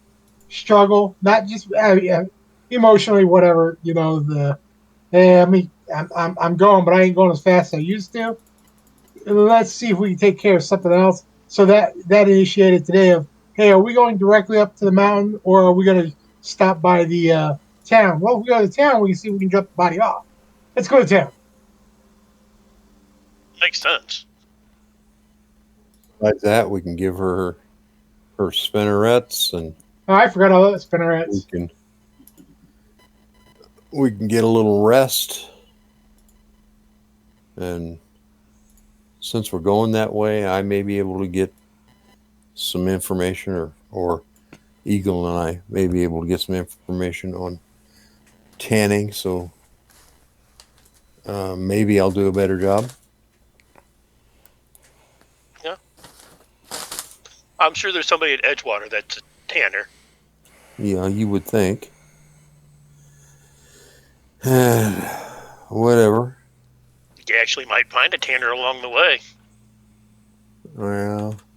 struggle, not just emotionally, whatever, hey, I'm going, but I ain't going as fast as I used to. Let's see if we can take care of something else. So that initiated today of, hey, are we going directly up to the mountain, or are we going to stop by the town? Well, if we go to the town, we can see if we can drop the body off. Let's go to town. Makes sense. Like that, we can give her spinnerets and Oh, I forgot all that we spinnerets. can get a little rest, and since we're going that way, I may be able to get some information, or Eagle and I may be able to get some information on tanning. So maybe I'll do a better job. Yeah. I'm sure there's somebody at Edgewater that's a tanner. Yeah, you would think. Whatever. You actually might find a tanner along the way. Well,